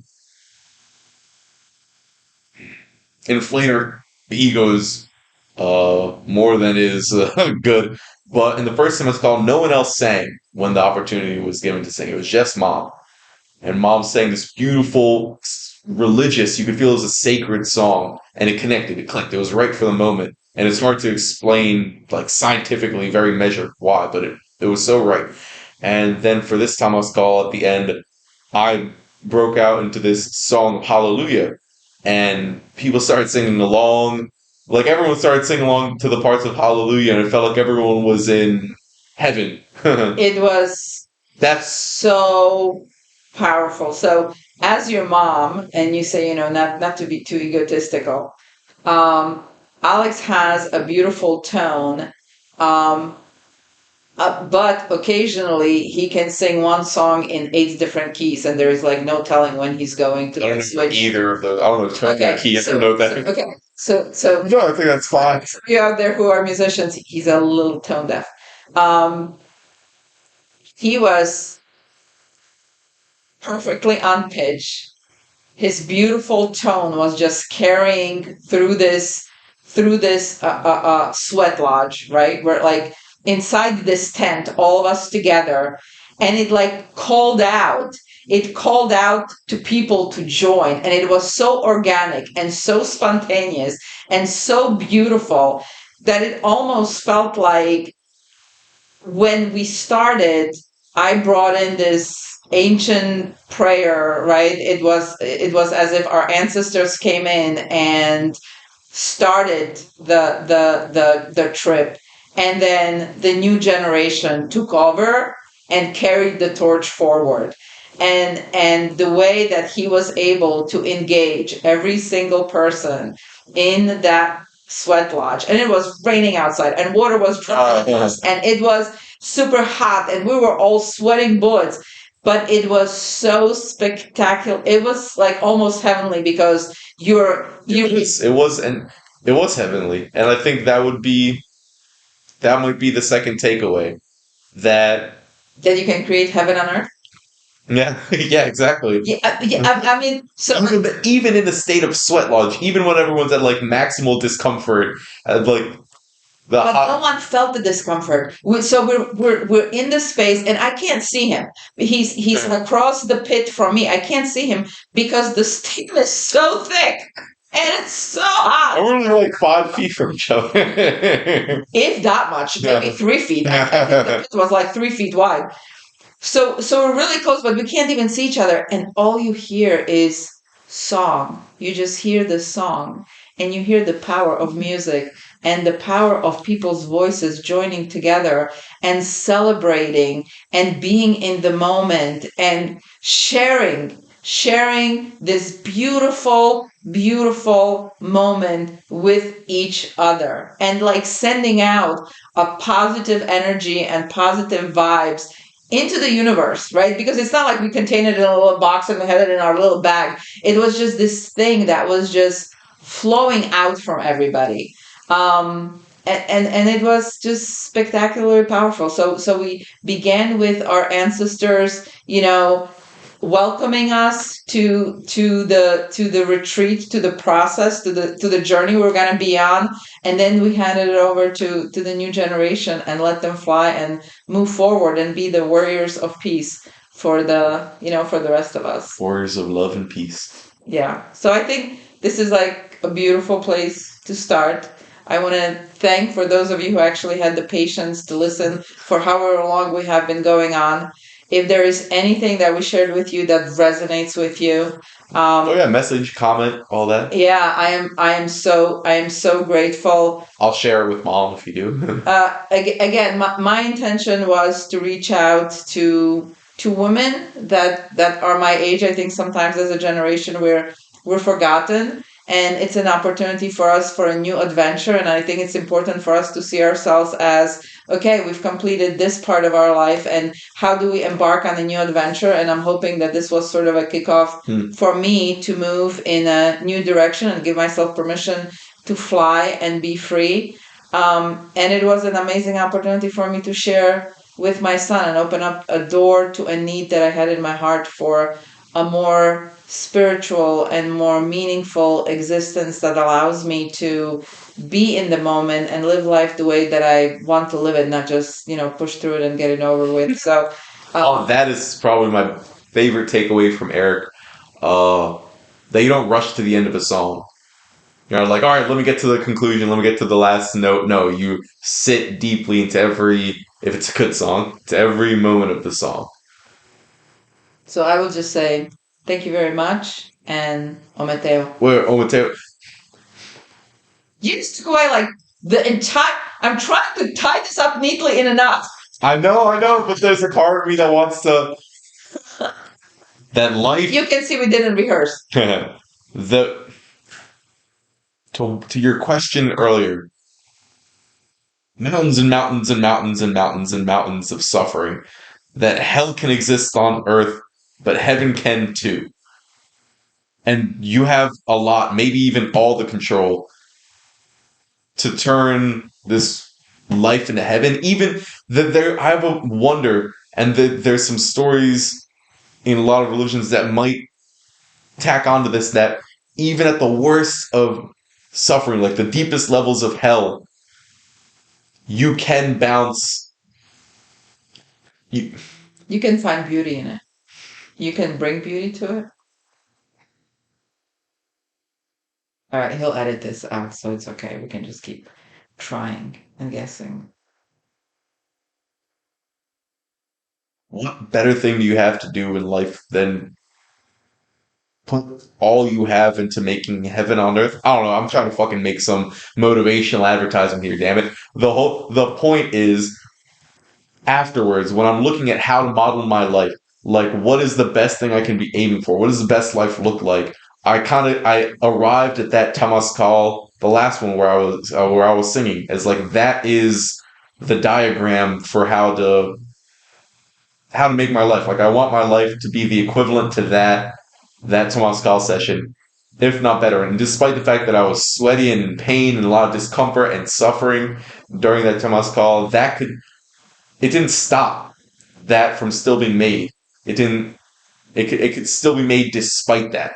inflate our egos more than is good. But in the first tamaskaal, no one else sang when the opportunity was given to sing. It was just mom. And mom sang this beautiful, religious, you could feel it was a sacred song. And it connected, it clicked. It was right for the moment. And it's hard to explain, like scientifically, very measured why, but it was so right. And then for this tamaskaal at the end, I broke out into this song of Hallelujah, and people started singing along. Like everyone started singing along to the parts of Hallelujah, and it felt like everyone was in heaven. It was That's so powerful. So, as your mom, and you say, not to be too egotistical, um, Alex has a beautiful tone. Um, but occasionally he can sing one song in 8 different keys, and there is like no telling when he's going to I don't know switch. either of those. I don't know tone Okay, key. I don't know that. okay, so No, I think that's fine. you out there who are musicians, he's a little tone deaf. Um, he was perfectly on pitch. His beautiful tone was just carrying through this sweat lodge, right? We're like inside this tent, all of us together, and it called out to people to join, and it was so organic and so spontaneous and so beautiful that it almost felt like when we started, I brought in this ancient prayer, right? It was as if our ancestors came in and started the trip, and then the new generation took over and carried the torch forward. And the way that he was able to engage every single person in that sweat lodge, and it was raining outside and water was dropping and it was super hot and we were all sweating bullets, but it was so spectacular. It was like almost heavenly because It was heavenly, and I think that might be the second takeaway. That that you can create heaven on earth. yeah, yeah, exactly. I mean, so Even in the state of sweat lodge, even when everyone's at like maximal discomfort, like the but no hot. one felt the discomfort. So we're in the space, and I can't see him. He's across the pit from me. I can't see him because the steam is so thick and it's so hot. We're only like 5 feet from each other. If that much, maybe 3 feet. I think the pit was like 3 feet wide. So we're really close, but we can't even see each other, and all you hear is song. You just hear the song, and you hear the power of music and the power of people's voices joining together and celebrating and being in the moment and sharing this beautiful, beautiful moment with each other, and like sending out a positive energy and positive vibes into the universe, right? Because it's not like we contain it in a little box and we had it in our little bag. It was just this thing that was just flowing out from everybody. And it was just spectacularly powerful. So we began with our ancestors, welcoming us to the retreat, to the process, to the journey we're going to be on, and then we handed it over to the new generation and let them fly and move forward and be the warriors of peace for the rest of us. Warriors of love and peace. Yeah. So I think this is like a beautiful place to start. I want to thank for those of you who actually had the patience to listen for however long we have been going on. If there is anything that we shared with you that resonates with you, Oh yeah, message, comment, all that. yeah, I am so grateful. I'll share it with mom if you do. Again, my intention was to reach out to women that are my age. I think sometimes as a generation we're forgotten, and it's an opportunity for us for a new adventure. And I think it's important for us to see ourselves as, okay, we've completed this part of our life, and how do we embark on a new adventure? And I'm hoping that this was sort of a kickoff for me to move in a new direction and give myself permission to fly and be free. And it was an amazing opportunity for me to share with my son and open up a door to a need that I had in my heart for a more spiritual and more meaningful existence that allows me to be in the moment and live life the way that I want to live it, not just, push through it and get it over with. So, Oh, that is probably my favorite takeaway from Eric. Uh, that you don't rush to the end of a song. You're like, all right, let me get to the conclusion. Let me get to the last note. No, you sit deeply into if it's a good song, to every moment of the song. so I will just say thank you very much and Ometeo. Where Omateo, You just took away like the entire. I'm trying to tie this up neatly in a knot. I know, but there's a part of me that wants to that life. You can see we didn't rehearse. the to your question earlier, mountains and mountains and mountains and mountains and mountains of suffering. That hell can exist on earth, but heaven can too. And you have a lot, maybe even all the control to turn this life into heaven. Even that there, I have a wonder, and that there's some stories in a lot of religions that might tack onto this, that even at the worst of suffering, like the deepest levels of hell, you can bounce. You, You can find beauty in it. You can bring beauty to it. All right, he'll edit this out, so it's okay. We can just keep trying and guessing. what better thing do you have to do in life than put all you have into making heaven on earth? I don't know. I'm trying to fucking make some motivational advertising here. Damn it. The point is, afterwards, when I'm looking at how to model my life, like what is the best thing I can be aiming for? What does the best life look like? I arrived at that tamaskaal, the last one where I was singing, as like that is the diagram for how to make my life. Like I want my life to be the equivalent to that tamaskaal session, if not better. And despite the fact that I was sweaty and in pain and a lot of discomfort and suffering during that tamaskaal, it didn't stop that from still being made. It didn't. It could still be made despite that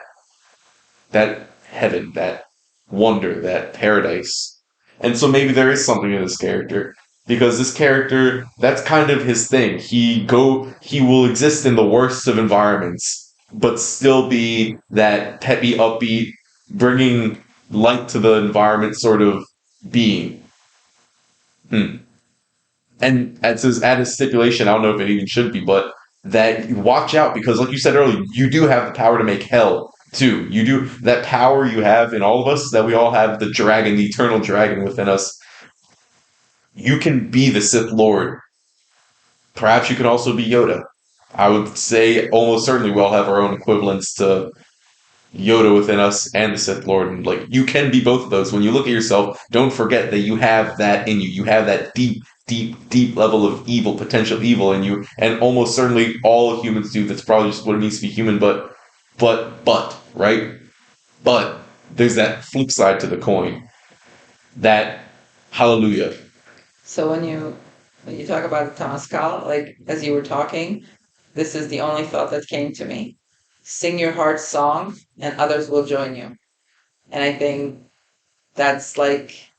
heaven, that wonder, that paradise. And so maybe there is something in this character, because this character, that's kind of his thing. He will exist in the worst of environments, but still be that peppy, upbeat, bringing light to the environment sort of being. Hmm. And at his stipulation, I don't know if it even should be, but that watch out, because like you said earlier, you do have the power to make hell too. You do, that power you have in all of us, that we all have the dragon, the eternal dragon within us. You can be the Sith Lord. Perhaps you can also be Yoda. I would say almost certainly we all have our own equivalents to Yoda within us and the Sith Lord. And like you can be both of those. When you look at yourself, don't forget that you have that in you. You have that deep, deep, deep level of evil, potential evil in you. And almost certainly all humans do. That's probably just what it means to be human. But, right? But there's that flip side to the coin. That hallelujah. So when you talk about the Tamaskal, like as you were talking, this is the only thought that came to me. Sing your heart's song and others will join you. And I think that's like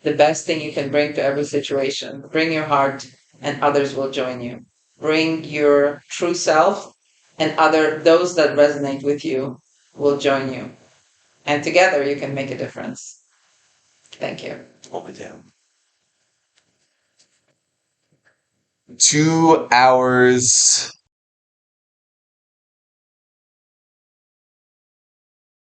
the best thing you can bring to every situation. Bring your heart and others will join you. Bring your true self and those that resonate with you will join you. And together you can make a difference. Thank you. Oh, damn. 2 hours